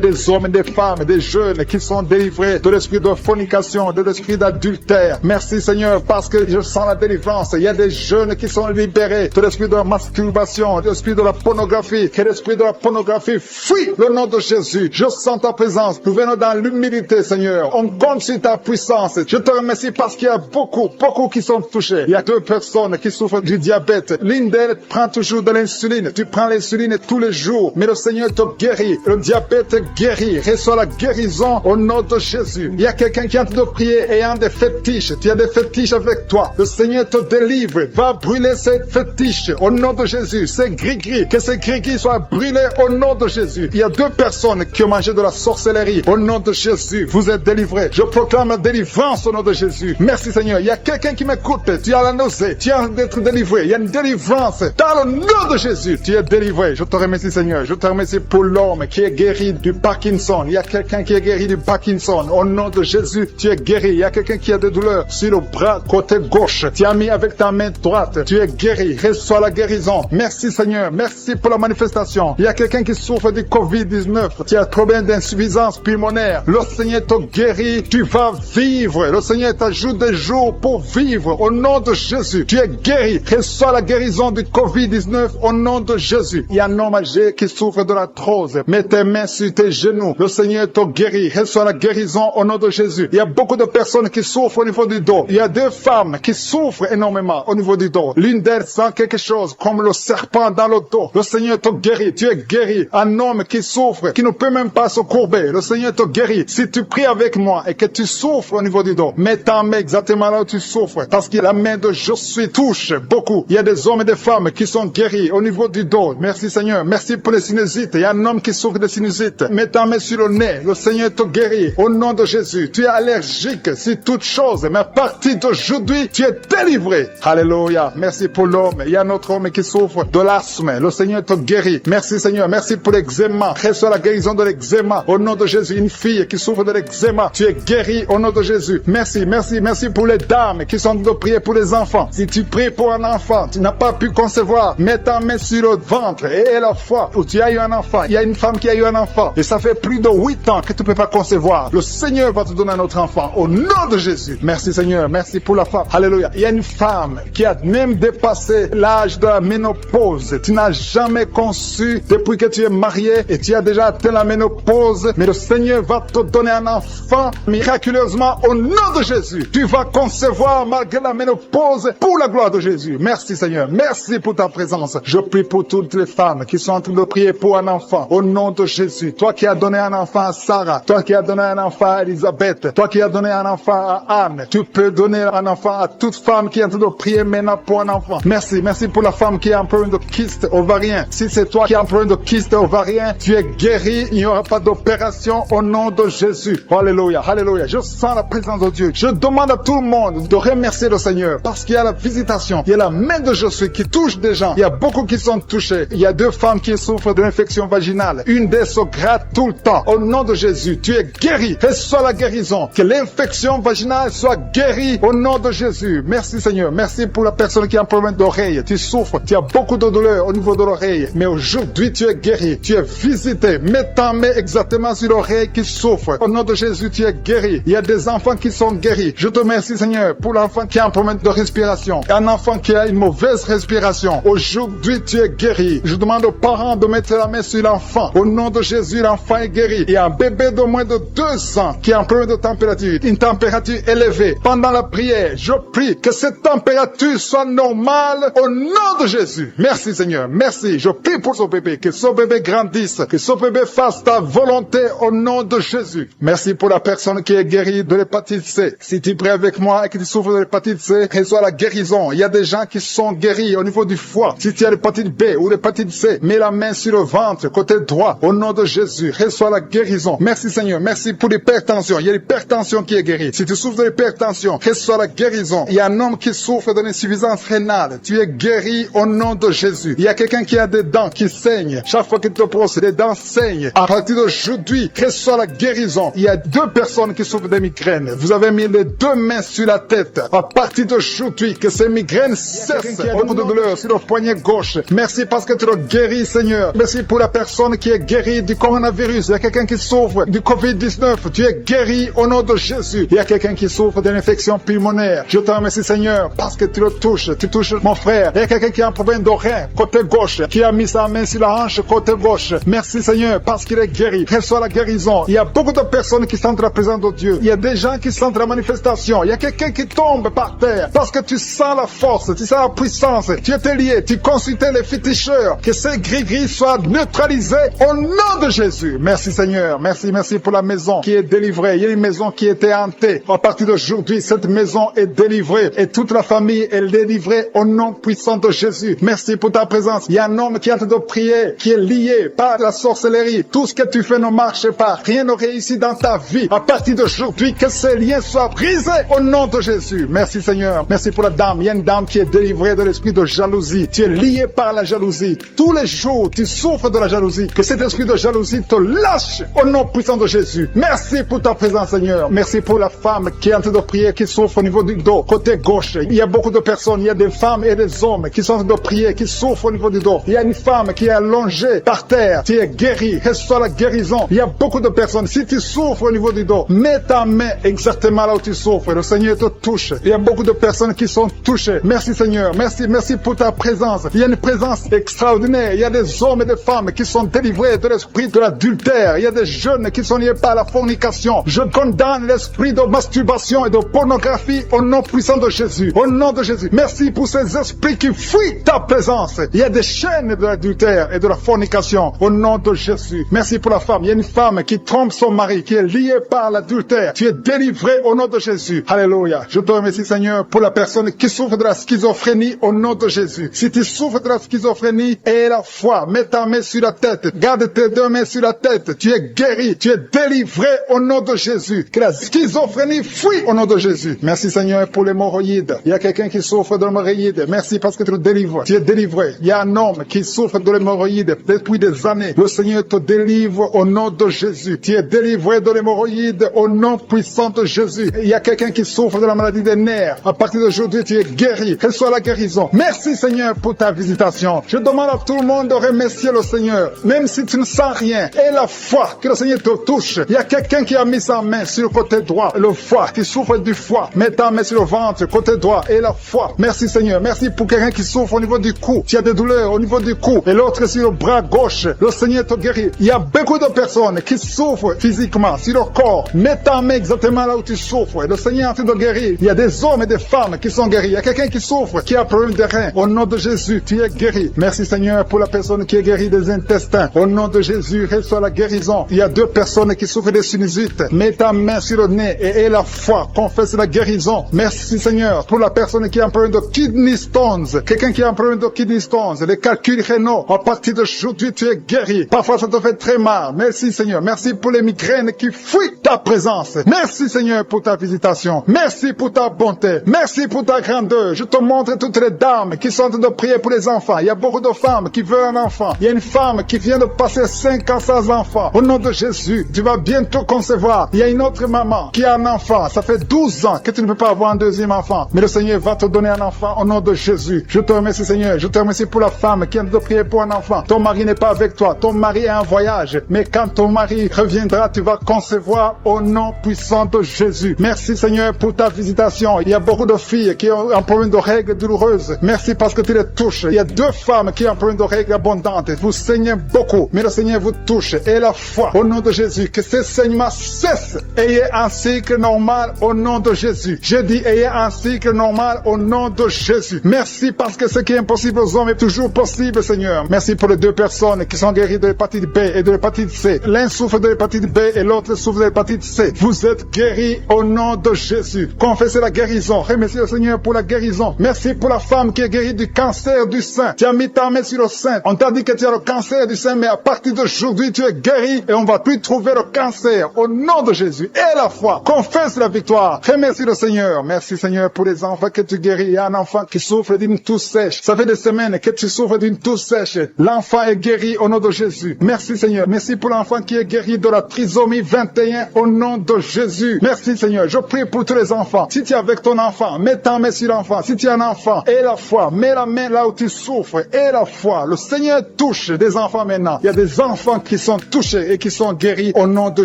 des hommes et des femmes, des jeunes qui sont délivrés de l'esprit de fornication, de l'esprit d'adultère. Merci Seigneur parce que je sens la délivrance. Il y a des jeunes qui sont libérés de l'esprit de la masturbation, de l'esprit de la pornographie. Que l'esprit de la pornographie fuit le nom de Jésus. Je sens ta présence. Nous venons dans l'humilité Seigneur. On compte sur ta puissance. Je te remercie parce qu'il y a beaucoup qui sont touchés. Il y a 2 personnes qui souffrent du diabète. L'une d'elles prend toujours de l'insuline. Tu prends l'insuline tous les jours, mais le Seigneur te guérit. Le diabète guérit. Reçois la guérison au nom de Jésus. Il y a quelqu'un qui est en train de prier ayant des fétiches. Tu as des fétiches avec toi. Le Seigneur te délivre. Va brûler ces fétiches au nom de Jésus. Ces gris-gris. Que ces gris-gris soient brûlés au nom de Jésus. Il y a 2 personnes qui ont mangé de la sorcellerie. Au nom de Jésus, vous êtes délivrés. Je proclame la délivrance au nom de Jésus. Merci Seigneur. Il y a quelqu'un qui m'écoute. Tu as la nausée. Tu as d'être délivré. Il y a une délivrance. Dans le nom de Jésus, tu es délivré. Je te remercie Seigneur. Je te remercie pour l'homme qui est guéri du Parkinson. Il y a quelqu'un qui est guéri du Parkinson. Au nom de Jésus, tu es guéri. Il y a quelqu'un qui a des douleurs sur le bras côté gauche. Tu as mis avec ta main droite. Tu es guéri. Reçois la guérison. Merci Seigneur. Merci pour la manifestation. Il y a quelqu'un qui souffre du Covid-19. Tu as un problème d'insuffisance pulmonaire. Le Seigneur te guérit. Tu vas vivre. Le Seigneur t'ajoute des jours pour vivre. Au nom de Jésus, tu es guéri. Reçois la guérison du Covid-19 au nom de Jésus. Il y a un homme âgé qui souffre de l'arthrose. ménopause. Mets tes mains sur tes genoux. Le Seigneur te guérit. Reçois la guérison au nom de Jésus. Il y a beaucoup de personnes qui souffrent au niveau du dos. Il y a 2 femmes qui souffrent énormément au niveau du dos. L'une d'elles sent quelque chose comme le serpent dans le dos. Le Seigneur te guérit. Tu es guéri. Un homme qui souffre, qui ne peut même pas se courber. Le Seigneur te guérit. Si tu pries avec moi et que tu souffres au niveau du dos, mets ta main exactement là où tu souffres. Parce que la main de je suis touche beaucoup. Il y a des hommes et des femmes qui sont guéris au niveau du dos. Merci Seigneur. Merci pour les sinusites. Il y a un homme qui souffre de sinusite. Mets ta main sur le nez. Le Seigneur te guérit. Au nom de Jésus. Tu es allergique sur toute chose. Mais à partir d'aujourd'hui, tu es délivré. Alléluia. Merci pour l'homme. Il y a un autre homme qui souffre de l'asthme. Le Seigneur te guérit. Merci Seigneur. Merci pour l'eczéma. Reçois la guérison de l'eczéma. Au nom de Jésus. Une fille qui souffre de l'eczéma. Tu es guéri au nom de Jésus. Merci, merci, merci pour les dames qui sont en train de prier pour les enfants. Si tu pries pour un enfant, tu n'as pas pu concevoir, mets ta main sur le ventre et la foi où tu as eu un enfant. Il y a une femme qui a eu un enfant et ça fait plus de 8 ans que tu ne peux pas concevoir. Le Seigneur va te donner un autre enfant au nom de Jésus. Merci Seigneur, merci pour la femme. Alléluia. Il y a une femme qui a même dépassé l'âge de la ménopause. Tu n'as jamais conçu depuis que tu es marié et tu as déjà atteint la ménopause. Mais le Seigneur va te donner un enfant miraculeusement au nom de Jésus. Tu vas concevoir malgré la ménopause pour la gloire de Jésus. Merci Seigneur. Merci pour ta présence. Je prie pour toutes les femmes qui sont en train de prier pour un enfant au nom de Jésus. Toi qui as donné un enfant à Sarah, toi qui as donné un enfant à Elisabeth, toi qui as donné un enfant à Anne, tu peux donner un enfant à toute femme qui est en train de prier maintenant pour un enfant. Merci, merci pour la femme qui a un problème de kyste ovarien. Si c'est toi qui as un problème de kyste ovarien, tu es guéri, il n'y aura pas d'opération au nom de Jésus. Alléluia, alléluia. Je sens la présence de Dieu. Je demande à tout le monde de remercier le Seigneur parce qu'il y a la visitation, il y a la main de Jésus qui touche des gens. Il y a beaucoup qui sont touchés. Il y a 2 femmes qui souffrent de l'infection vaginale. Une d'elles se gratte tout le temps. Au nom de Jésus, tu es guéri. Reçois la guérison. Que l'infection vaginale soit guérie au nom de Jésus. Merci Seigneur. Merci pour la personne qui a un problème d'oreille. Tu souffres. Tu as beaucoup de douleur au niveau de l'oreille. Mais aujourd'hui, tu es guéri. Tu es visité. Mets ta main exactement sur l'oreille qui souffre. Au nom de Jésus, tu es guéri. Il y a des enfants qui sont guéris. Je te remercie Seigneur pour l'enfant qui a un problème de respiration. Un enfant qui a une mauvaise respiration. Aujourd'hui, tu es guéri. Je demande aux parents de mettre la main sur l'enfant. Au nom de Jésus, l'enfant est guéri. Il y a un bébé de moins de 2 ans qui a un problème de température. Une température élevée. Pendant la prière, je prie que cette température soit normale au nom de Jésus. Merci Seigneur. Merci. Je prie pour ce bébé. Que ce bébé grandisse. Que ce bébé fasse ta volonté au nom de Jésus. Merci pour la personne qui est guérie de l'hépatite C. Si tu pries avec moi et que tu souffres de l'hépatite C, reçois la guérison. Il y a des gens qui sont guéris au niveau du foie. Si tu as l'hépatite B ou l'hépatite C, mets la main sur le ventre, côté droit, au nom de Jésus. Reçois la guérison. Merci Seigneur. Merci pour l'hypertension. Il y a l'hypertension qui est guérie. Si tu souffres de l'hypertension, reçois la guérison. Il y a un homme qui souffre de l'insuffisance rénale. Tu es guéri au nom de Jésus. Il y a quelqu'un qui a des dents qui saignent. Chaque fois qu'il te brosse, les dents saignent. À partir d'aujourd'hui, reçois la guérison. Il y a 2 personnes qui souffrent de migraines. Vous avez mis les 2 mains sur la tête. À partir d'aujourd'hui, que ces migraines cessent. Il y a beaucoup de douleur sur le poignet gauche. Merci parce que tu le guéris, Seigneur. Merci pour la personne qui est guérie du coronavirus. Il y a quelqu'un qui souffre du COVID-19. Tu es guéri au nom de Jésus. Il y a quelqu'un qui souffre d'une infection pulmonaire. Je te remercie, Seigneur, parce que tu le touches. Tu touches mon frère. Il y a quelqu'un qui a un problème de rein, côté gauche, qui a mis sa main sur la hanche, côté gauche. Merci, Seigneur, parce qu'il est guéri. Reçois la guérison. Il y a beaucoup de personnes qui sentent la présence de Dieu. Il y a des gens qui sentent la manifestation. Il y a quelqu'un qui tombe par terre parce que tu sens la force, tu sens la puissance. Tu étais lié, tu consultais les féticheurs. Que ces gris-gris soient neutralisés au nom de Jésus. Merci, Seigneur. Merci, merci pour la maison qui est délivrée. Il y a une maison qui était hantée. À partir d'aujourd'hui, cette maison est délivrée et toute la famille est délivrée au nom puissant de Jésus. Merci pour ta présence. Il y a un homme qui est en train de prier, qui est lié par la sorcellerie. Tout ce que tu fais ne marche pas. Rien ne réussit dans ta vie. À partir d'aujourd'hui, que ces liens soient brisés au nom de Jésus. Merci, Seigneur. Merci pour la dame. Il y a une dame qui est délivrée de l'esprit de jalousie. Tu es lié par la jalousie. Tous les jours, tu souffres de la jalousie. Que cet esprit de jalousie te lâche au nom puissant de Jésus. Merci pour ta présence, Seigneur. Merci pour la femme qui est en train de prier, qui souffre au niveau du dos, côté gauche. Il y a beaucoup de personnes, il y a des femmes et des hommes qui sont en train de prier, qui souffrent au niveau du dos. Il y a une femme qui est allongée par terre. Tu es guéri. Reçois la guérison. Il y a beaucoup de personnes. Si tu souffres au niveau du dos, mets ta main exactement là où tu souffres. Le Seigneur te touche. Il y a beaucoup de personnes qui sont touchées. Merci, Seigneur. Merci, merci pour ta présence. Il y a une présence extraordinaire. Il y a des hommes et des femmes qui sont délivrés de l'esprit de l'adultère. Il y a des jeunes qui sont liés par la fornication. Je condamne l'esprit de masturbation et de pornographie au nom puissant de Jésus. Au nom de Jésus. Merci pour ces esprits qui fuient ta présence. Il y a des chaînes de l'adultère et de la fornication. Au nom de Jésus. Merci pour la femme. Il y a une femme qui trompe son mari, qui est liée par l'adultère. Tu es délivré au nom de Jésus. Alléluia. Je te remercie, Seigneur, pour la personne qui souffre de la schizophrénie au nom de Jésus. Si tu souffres de la schizophrénie, aie la foi. Mets ta main sur la tête. Garde tes deux mains sur la tête. Tu es guéri. Tu es délivré au nom de Jésus. Que la schizophrénie fuit au nom de Jésus. Merci, Seigneur, pour l'hémorroïde. Il y a quelqu'un qui souffre de l'hémorroïde. Merci parce que tu le délivres. Tu es délivré. Il y a un homme qui souffre de l'hémorroïde depuis des années. Le Seigneur te délivre au nom de Jésus. Tu es délivré de l'hémorroïde au nom puissant de Jésus. Il y a quelqu'un qui souffre de la maladie des nerfs. À partir d'aujourd'hui, tu es guéri. Quelle soit la guérison. Merci, Seigneur, pour ta visitation. Je demande à tout le monde de remercier le Seigneur. Même si tu ne sens rien, aie la foi que le Seigneur te touche. Il y a quelqu'un qui a mis sa main sur le côté droit, le foie, qui souffre du foie. Mets ta main sur le ventre, côté droit, et la foi. Merci, Seigneur. Merci pour quelqu'un qui souffre au niveau du cou. Tu as des douleurs au niveau du cou. Et l'autre sur le bras gauche. Le Seigneur te guérit. Il y a beaucoup de personnes qui souffrent physiquement sur le corps. Mets ta main exactement là où tu souffres. Le Seigneur est en train de guérir. Il y a des hommes et des femmes qui sont guéris. Il y a quelqu'un qui souffre, qui a un problème de rein. Au nom de Jésus, tu es guéri. Merci, Seigneur, pour la personne qui est guérie des intestins. Au nom de Jésus, reçois la guérison. Il y a deux personnes qui souffrent des sinusites. Mets ta main sur le nez et aie la foi. Confesse la guérison. Merci, Seigneur, pour la personne qui a un problème de kidney stones. Quelqu'un qui a un problème de kidney stones. Les calculs rénaux. À partir d'aujourd'hui, tu es guéri. Parfois, ça te fait très mal. Merci, Seigneur. Merci pour les migraines qui fuient ta présence. Merci, Seigneur, pour ta visitation. Merci pour ta bonté. Merci pour ta grandeur. Je te montre toutes les dames qui sont en train de prier pour les enfants. Il y a beaucoup de femmes qui veulent un enfant. Il y a une femme qui vient de passer 5 ans sans enfant. Au nom de Jésus, tu vas bientôt concevoir. Il y a une autre maman qui a un enfant. Ça fait 12 ans que tu ne peux pas avoir un deuxième enfant. Mais le Seigneur va te donner un enfant au nom de Jésus. Je te remercie, Seigneur. Je te remercie pour la femme qui vient de prier pour un enfant. Ton mari n'est pas avec toi. Ton mari est en voyage. Mais quand ton mari reviendra, tu vas concevoir au nom puissant de Jésus. Merci, Seigneur, pour ta visitation. Il y a beaucoup de filles qui ont un problème de règles douloureuses. Merci parce que tu les touches. Il y a 2 femmes qui ont un problème de règles abondantes. Vous saignez beaucoup, mais le Seigneur vous touche. Et la foi, au nom de Jésus, que ces saignements cessent. Ayez un cycle normal au nom de Jésus. Je dis, ayez un cycle normal au nom de Jésus. Merci parce que ce qui est impossible aux hommes est toujours possible, Seigneur. Merci pour les 2 personnes qui sont guéries de l'hépatite B et de l'hépatite C. L'un souffre de l'hépatite B et l'autre souffre de l'hépatite C. Vous êtes guéris au nom de Jésus. Confessez la guérison. Remerciez le Seigneur pour la guérison. Merci pour la femme qui est guérie du cancer du sein. Tu as mis ta main sur le sein. On t'a dit que tu as le cancer du sein, mais à partir d'aujourd'hui, tu es guéri et on va plus trouver le cancer. Au nom de Jésus. Et la foi. Confesse la victoire. Remercie le Seigneur. Merci, Seigneur, pour les enfants que tu guéris. Il y a un enfant qui souffre d'une toux sèche. Ça fait des semaines que tu souffres d'une toux sèche. L'enfant est guéri au nom de Jésus. Merci, Seigneur. Merci pour l'enfant qui est guéri de la trisomie 21 au nom de Jésus. Merci, Seigneur. Je prie pour tous les enfants. Si tu es avec ton enfant, mets ta main sur l'enfant. Si tu es un enfant, aie la foi. Mets la main là où tu souffres. Aie la foi. Le Seigneur touche des enfants maintenant. Il y a des enfants qui sont touchés et qui sont guéris au nom de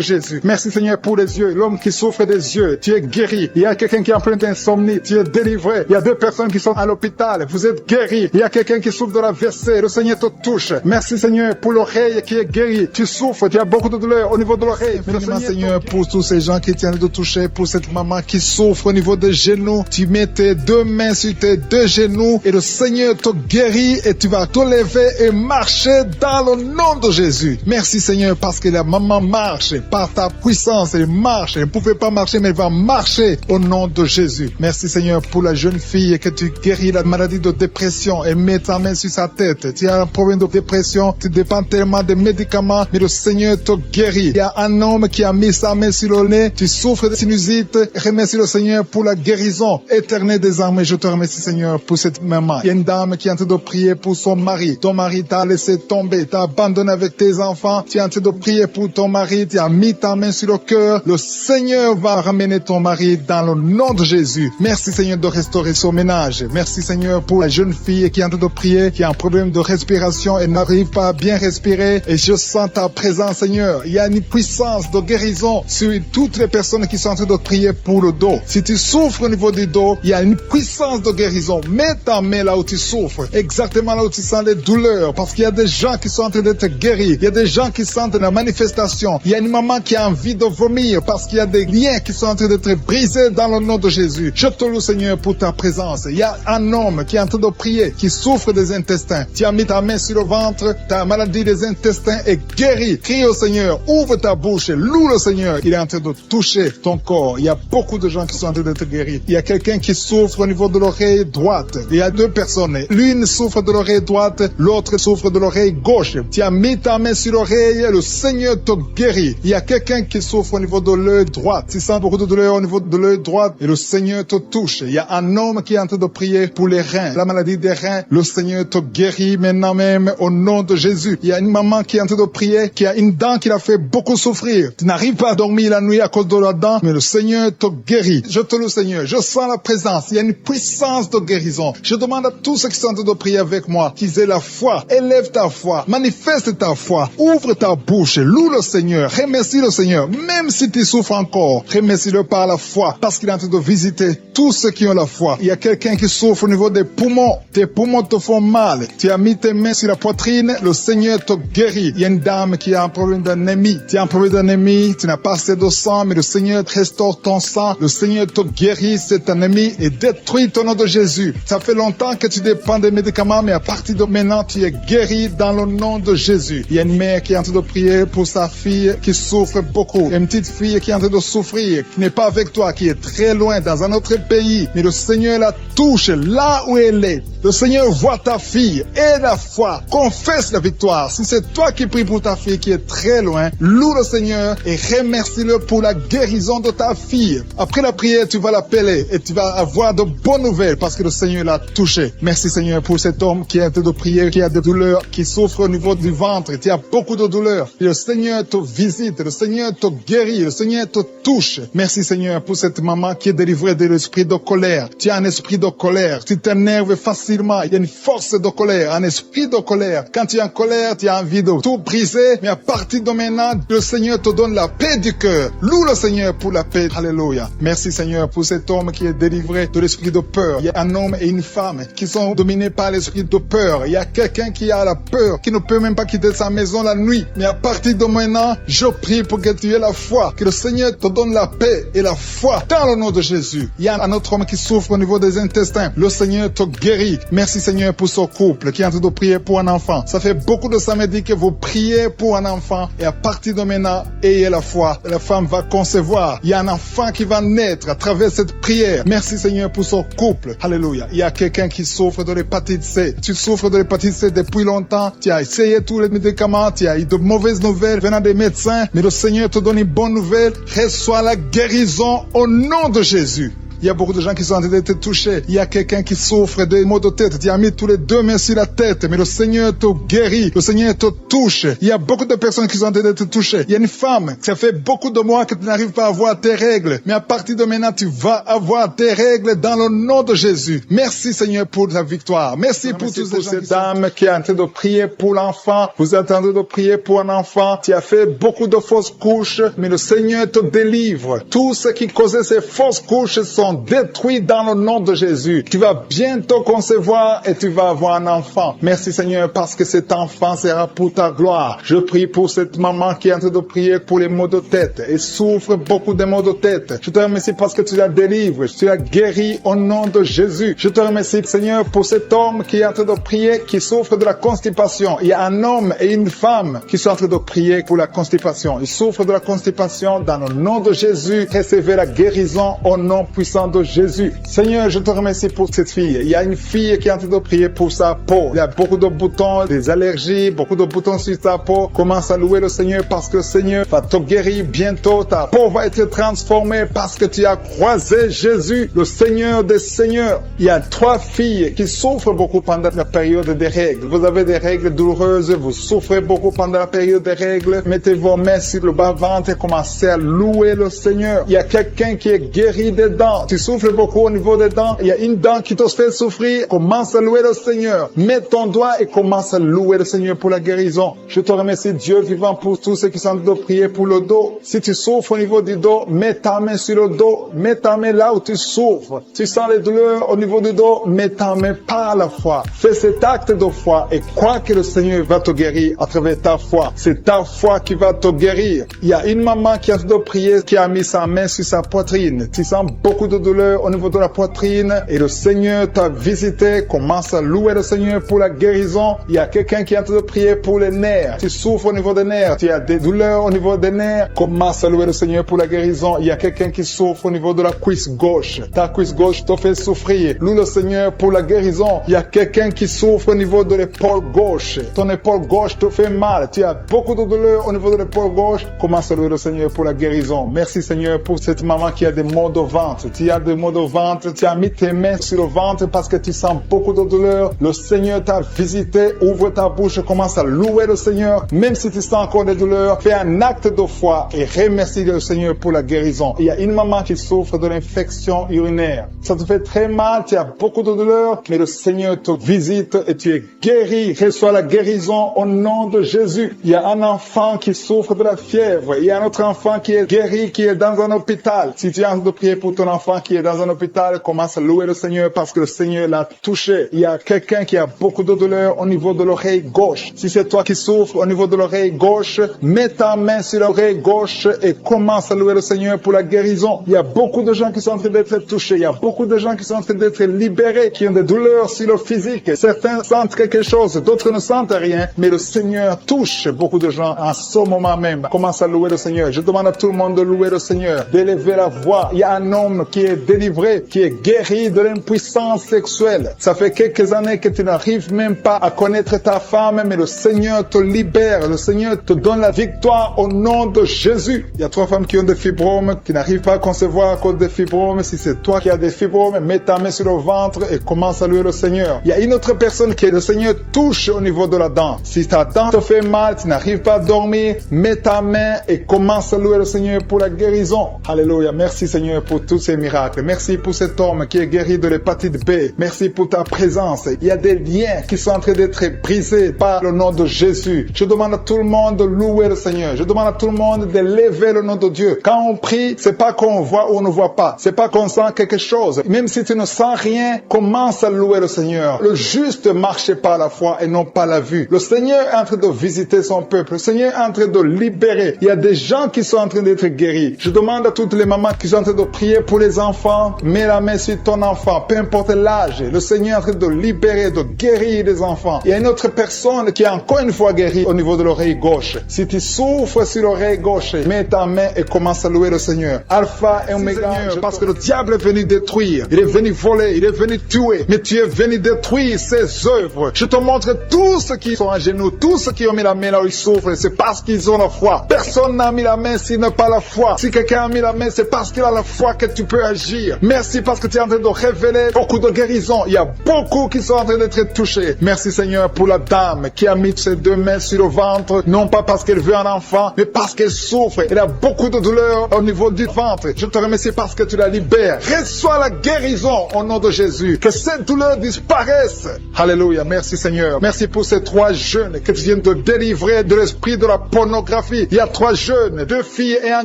Jésus. Merci, Seigneur, pour les yeux. L'homme qui souffre des yeux, tu es guéri. Il y a quelqu'un qui est en plein d'insomnie. Tu es délivré. Il y a 2 personnes qui sont à l'hôpital. Vous êtes guéris. Il y a quelqu'un qui souffre de la WC. Le Seigneur te touche. Merci, Seigneur, pour l'oreille qui est guérie. Tu souffres. Tu as beaucoup de douleur au niveau de l'oreille. Merci, Seigneur, pour tous ces gens qui tiennent de toucher, pour cette maman qui souffre au niveau des genoux. Tu mets tes 2 mains sur tes 2 genoux et le Seigneur te guérit et tu vas te lever et marcher dans le nom de Jésus. Merci, Seigneur, parce que la maman marche par ta puissance. Elle marche. Elle ne pouvait pas marcher, mais elle va marcher au nom de Jésus. Merci, Seigneur, pour la jeune fille que tu guéris la maladie de dépression et mets ta main sur sa tête. Tu as un problème de dépression, tu dépends tellement des médicaments, mais le Seigneur te guérit. Il y a un homme qui a mis sa main sur le nez, tu souffres de sinusite. Remercie le Seigneur pour la guérison éternelle des armées. Je te remercie, Seigneur, pour cette maman. Il y a une dame qui est en train de prier pour son mari. Ton mari t'a laissé tomber, t'a abandonné avec tes enfants. Tu es en train de prier pour ton mari, tu as mis ta main sur le cœur. Le Seigneur va ramener ton mari dans le nom de Jésus. Merci, Seigneur, de restaurer son ménage. Merci, Seigneur, pour la jeune fille qui est en train de prier, qui a un problème de respiration et n'arrive pas à bien respirer. Et je sens ta présence, Seigneur. Il y a une puissance de guérison sur toutes les personnes qui sont en train de prier pour le dos. Si tu souffres au niveau du dos, il y a une puissance de guérison. Mets ta main là où tu souffres, exactement là où tu sens les douleurs, parce qu'il y a des gens qui sont en train train d'être guéris. Il y a des gens qui sentent la manifestation. Il y a une maman qui a envie de vomir parce qu'il y a des liens qui sont en train d'être brisés dans le nom de Jésus. Je te loue, Seigneur, pour ta présence. Il y a un homme qui est en train de prier, qui souffre des intestins. Tu as mis ta main sur le ventre, ta maladie des intestins est guérie. Crie au Seigneur, ouvre ta bouche, loue le Seigneur. Il est en train de toucher ton corps. Il y a beaucoup de gens qui sont en train d'être guéris. Il y a quelqu'un qui souffre au niveau de l'oreille droite. Il y a deux personnes. L'une souffre de l'oreille droite, l'autre souffre de l'oreille gauche. Tu as mis ta main sur l'oreille, le Seigneur te guérit. Il y a quelqu'un qui souffre au niveau de l'œil droit. Tu sens beaucoup de douleur au niveau de l'œil droit et le Seigneur te touche. Il y a un homme qui est en train de prier pour les reins, la maladie des reins. Le Seigneur te guérit maintenant même au nom de Jésus. Il y a une maman qui est en train de prier, qui a une dent qui l'a fait beaucoup souffrir. Tu n'arrives pas à dormir la nuit à cause de la dent, mais le Seigneur te guérit. Je te loue, Seigneur. Je sens la présence. Il y a une puissance de guérison. Je demande à tous ceux qui sont en train de prier avec moi qu'ils aient la foi. Élève ta foi. Manifeste ta foi. Ouvre ta bouche. Loue le Seigneur. Remercie le Seigneur. Même si tu souffres encore, remercie-le par la foi parce qu'il est en train de visiter tous ceux qui ont la foi. Il y a quelqu'un qui souffre au niveau des poumons. Tes poumons te font mal. Tu as mis tes mains sur la poitrine. Le Seigneur te guérit. Il y a une dame qui a un problème d'anémie. Tu as un problème d'anémie. Tu n'as pas assez de sang, mais le Seigneur restaure ton sang. Le Seigneur te guérit cette anémie et détruit ton nom de Jésus. Ça fait longtemps que tu dépends des médicaments, mais à partir de maintenant, tu es guéri dans le nom de Jésus. Il y a une mère qui est en train de prier pour sa fille qui souffre beaucoup. Il y a une petite fille qui est en train de souffrir, qui n'est pas avec toi, qui est très loin, dans un autre pays. Mais le Seigneur la touche là où elle est. Le Seigneur voit ta fille et la foi. Confesse la victoire. Si c'est toi qui pries pour ta fille qui est très loin, loue le Seigneur et remercie-le pour la guérison de ta fille. Après la prière, tu vas l'appeler et tu vas avoir de bonnes nouvelles parce que le Seigneur l'a touché. Merci Seigneur pour cet homme qui est en train de prier, qui a des douleurs, qui souffre au niveau du ventre. Tu as beaucoup de douleurs. Et le Seigneur te visite, le Seigneur te guérit, le Seigneur te touche. Merci Seigneur pour cette maman qui est délivrée de l'esprit de colère. Tu as un esprit de colère. Tu t'énerves facilement. Il y a une force de colère, un esprit de colère. Quand tu es en colère, tu as envie de tout briser. Mais à partir de maintenant, le Seigneur te donne la paix du cœur. Loue le Seigneur pour la paix. Alléluia. Merci Seigneur pour cet homme qui est délivré de l'esprit de peur. Il y a un homme et une femme qui sont dominés par l'esprit de peur. Il y a quelqu'un qui a la peur, qui ne peut même pas quitter sa maison la nuit. Mais à partir de maintenant, je prie pour que tu aies la foi, que le Seigneur te donne la paix et la foi dans le nom de Jésus. Il y a un autre homme qui souffre au niveau des intestins. Le Seigneur te guérit. Merci Seigneur pour ce couple qui est en train de prier pour un enfant. Ça fait beaucoup de samedis que vous priez pour un enfant et à partir de maintenant, ayez la foi. La femme va concevoir. Il y a un enfant qui va naître à travers cette prière. Merci Seigneur pour ce couple. Alléluia. Il y a quelqu'un qui souffre de l'hépatite C. Tu souffres de l'hépatite C depuis longtemps. Tu as essayé tous les médicaments. Tu as eu de mauvaises nouvelles venant des médecins. Mais le Seigneur te donne une bonne nouvelle. Reçois la guérison au nom de Jésus. Il y a beaucoup de gens qui sont en train d'être touchés. Il y a quelqu'un qui souffre des maux de tête. Tu as mis tous les deux mains sur la tête, mais le Seigneur te guérit. Le Seigneur te touche. Il y a beaucoup de personnes qui sont en train d'être touchées. Il y a une femme, ça fait beaucoup de mois que tu n'arrives pas à avoir tes règles. Mais à partir de maintenant, tu vas avoir tes règles dans le nom de Jésus. Merci Seigneur pour ta victoire. Merci pour toutes ces dames qui sont en train de prier pour l'enfant. Vous êtes en train de prier pour un enfant. Tu as fait beaucoup de fausses couches, mais le Seigneur te délivre. Tout ce qui causait ces fausses couches sont détruits dans le nom de Jésus. Tu vas bientôt concevoir et tu vas avoir un enfant. Merci Seigneur parce que cet enfant sera pour ta gloire. Je prie pour cette maman qui est en train de prier pour les maux de tête et souffre beaucoup de maux de tête. Je te remercie parce que tu la délivres. Tu la guéris au nom de Jésus. Je te remercie Seigneur pour cet homme qui est en train de prier, qui souffre de la constipation. Il y a un homme et une femme qui sont en train de prier pour la constipation. Ils souffrent de la constipation dans le nom de Jésus. Recevez la guérison au nom puissant de Jésus. Seigneur, je te remercie pour cette fille. Il y a une fille qui est en train de prier pour sa peau. Il y a beaucoup de boutons, des allergies, beaucoup de boutons sur sa peau. Commence à louer le Seigneur parce que le Seigneur va te guérir bientôt. Ta peau va être transformée parce que tu as croisé Jésus, le Seigneur des Seigneurs. Il y a 3 filles qui souffrent beaucoup pendant la période des règles. Vous avez des règles douloureuses, vous souffrez beaucoup pendant la période des règles. Mettez vos mains sur le bas-ventre et commencez à louer le Seigneur. Il y a quelqu'un qui est guéri des dents. Tu souffres beaucoup au niveau des dents. Il y a une dent qui te fait souffrir. Commence à louer le Seigneur. Mets ton doigt et commence à louer le Seigneur pour la guérison. Je te remercie, Dieu vivant, pour tous ceux qui sont en train de prier pour le dos. Si tu souffres au niveau du dos, mets ta main sur le dos. Mets ta main là où tu souffres. Tu sens les douleurs au niveau du dos, mets ta main par la foi. Fais cet acte de foi et crois que le Seigneur va te guérir à travers ta foi. C'est ta foi qui va te guérir. Il y a une maman qui a de prier, qui a mis sa main sur sa poitrine. Tu sens beaucoup de douleur au niveau de la poitrine et le Seigneur t'a visité. Commence à louer le Seigneur pour la guérison. Il y a quelqu'un qui est en train de prier pour les nerfs. Tu souffres au niveau des nerfs. Tu as des douleurs au niveau des nerfs. Commence à louer le Seigneur pour la guérison. Il y a quelqu'un qui souffre au niveau de la cuisse gauche. Ta cuisse gauche te fait souffrir. Loue le Seigneur pour la guérison. Il y a quelqu'un qui souffre au niveau de l'épaule gauche. Ton épaule gauche te fait mal. Tu as beaucoup de douleur au niveau de l'épaule gauche. Commence à louer le Seigneur pour la guérison. Merci Seigneur pour cette maman qui a des maux de ventre. Tu as des maux de ventre. Tu as mis tes mains sur le ventre parce que tu sens beaucoup de douleur. Le Seigneur t'a visité. Ouvre ta bouche. Commence à louer le Seigneur. Même si tu sens encore des douleurs, fais un acte de foi et remercie le Seigneur pour la guérison. Il y a une maman qui souffre de l'infection urinaire. Ça te fait très mal. Tu as beaucoup de douleur, mais le Seigneur te visite et tu es guéri. Reçois la guérison au nom de Jésus. Il y a un enfant qui souffre de la fièvre. Il y a un autre enfant qui est guéri, qui est dans un hôpital. Si tu es en train de prier pour ton enfant qui est dans un hôpital, commence à louer le Seigneur parce que le Seigneur l'a touché. Il y a quelqu'un qui a beaucoup de douleur au niveau de l'oreille gauche. Si c'est toi qui souffres au niveau de l'oreille gauche, mets ta main sur l'oreille gauche et commence à louer le Seigneur pour la guérison. Il y a beaucoup de gens qui sont en train d'être touchés. Il y a beaucoup de gens qui sont en train d'être libérés, qui ont des douleurs sur le physique. Certains sentent quelque chose, d'autres ne sentent rien, mais le Seigneur touche beaucoup de gens en ce moment même. Commence à louer le Seigneur. Je demande à tout le monde de louer le Seigneur, d'élever la voix. Il y a un homme qui est délivré, qui est guéri de l'impuissance sexuelle. Ça fait quelques années que tu n'arrives même pas à connaître ta femme, mais le Seigneur te libère. Le Seigneur te donne la victoire au nom de Jésus. Il y a 3 femmes qui ont des fibromes, qui n'arrivent pas à concevoir à cause des fibromes. Si c'est toi qui as des fibromes, mets ta main sur le ventre et commence à louer le Seigneur. Il y a une autre personne qui le Seigneur touche au niveau de la dent. Si ta dent te fait mal, tu n'arrives pas à dormir, mets ta main et commence à louer le Seigneur pour la guérison. Alléluia. Merci Seigneur pour tous ces miracles. Merci pour cet homme qui est guéri de l'hépatite B. Merci pour ta présence. Il y a des liens qui sont en train d'être brisés par le nom de Jésus. Je demande à tout le monde de louer le Seigneur. Je demande à tout le monde de lever le nom de Dieu. Quand on prie, c'est pas qu'on voit ou on ne voit pas. C'est pas qu'on sent quelque chose. Même si tu ne sens rien, commence à louer le Seigneur. Le juste marche par la foi et non pas la vue. Le Seigneur est en train de visiter son peuple. Le Seigneur est en train de libérer. Il y a des gens qui sont en train d'être guéris. Je demande à toutes les mamans qui sont en train de prier pour les enfants. Mets la main sur ton enfant, peu importe l'âge. Le Seigneur est en train de libérer, de guérir les enfants. Il y a une autre personne qui est encore une fois guérie au niveau de l'oreille gauche. Si tu souffres sur l'oreille gauche, mets ta main et commence à louer le Seigneur. Alpha et Oméga, parce que le diable est venu détruire. Il est venu voler, il est venu tuer. Mais tu es venu détruire ses œuvres. Je te montre tous ceux qui sont à genoux, tous ceux qui ont mis la main là où ils souffrent. C'est parce qu'ils ont la foi. Personne n'a mis la main s'il n'a pas la foi. Si quelqu'un a mis la main, c'est parce qu'il a la foi que tu peux agir. Merci parce que tu es en train de révéler beaucoup de guérisons. Il y a beaucoup qui sont en train d'être touchés. Merci Seigneur pour la dame qui a mis ses 2 mains sur le ventre, non pas parce qu'elle veut un enfant, mais parce qu'elle souffre. Elle a beaucoup de douleur au niveau du ventre. Je te remercie parce que tu la libères. Reçois la guérison au nom de Jésus. Que cette douleur disparaisse. Alléluia. Merci Seigneur. Merci pour ces 3 jeunes que tu viens de délivrer de l'esprit de la pornographie. Il y a 3 jeunes, 2 filles et un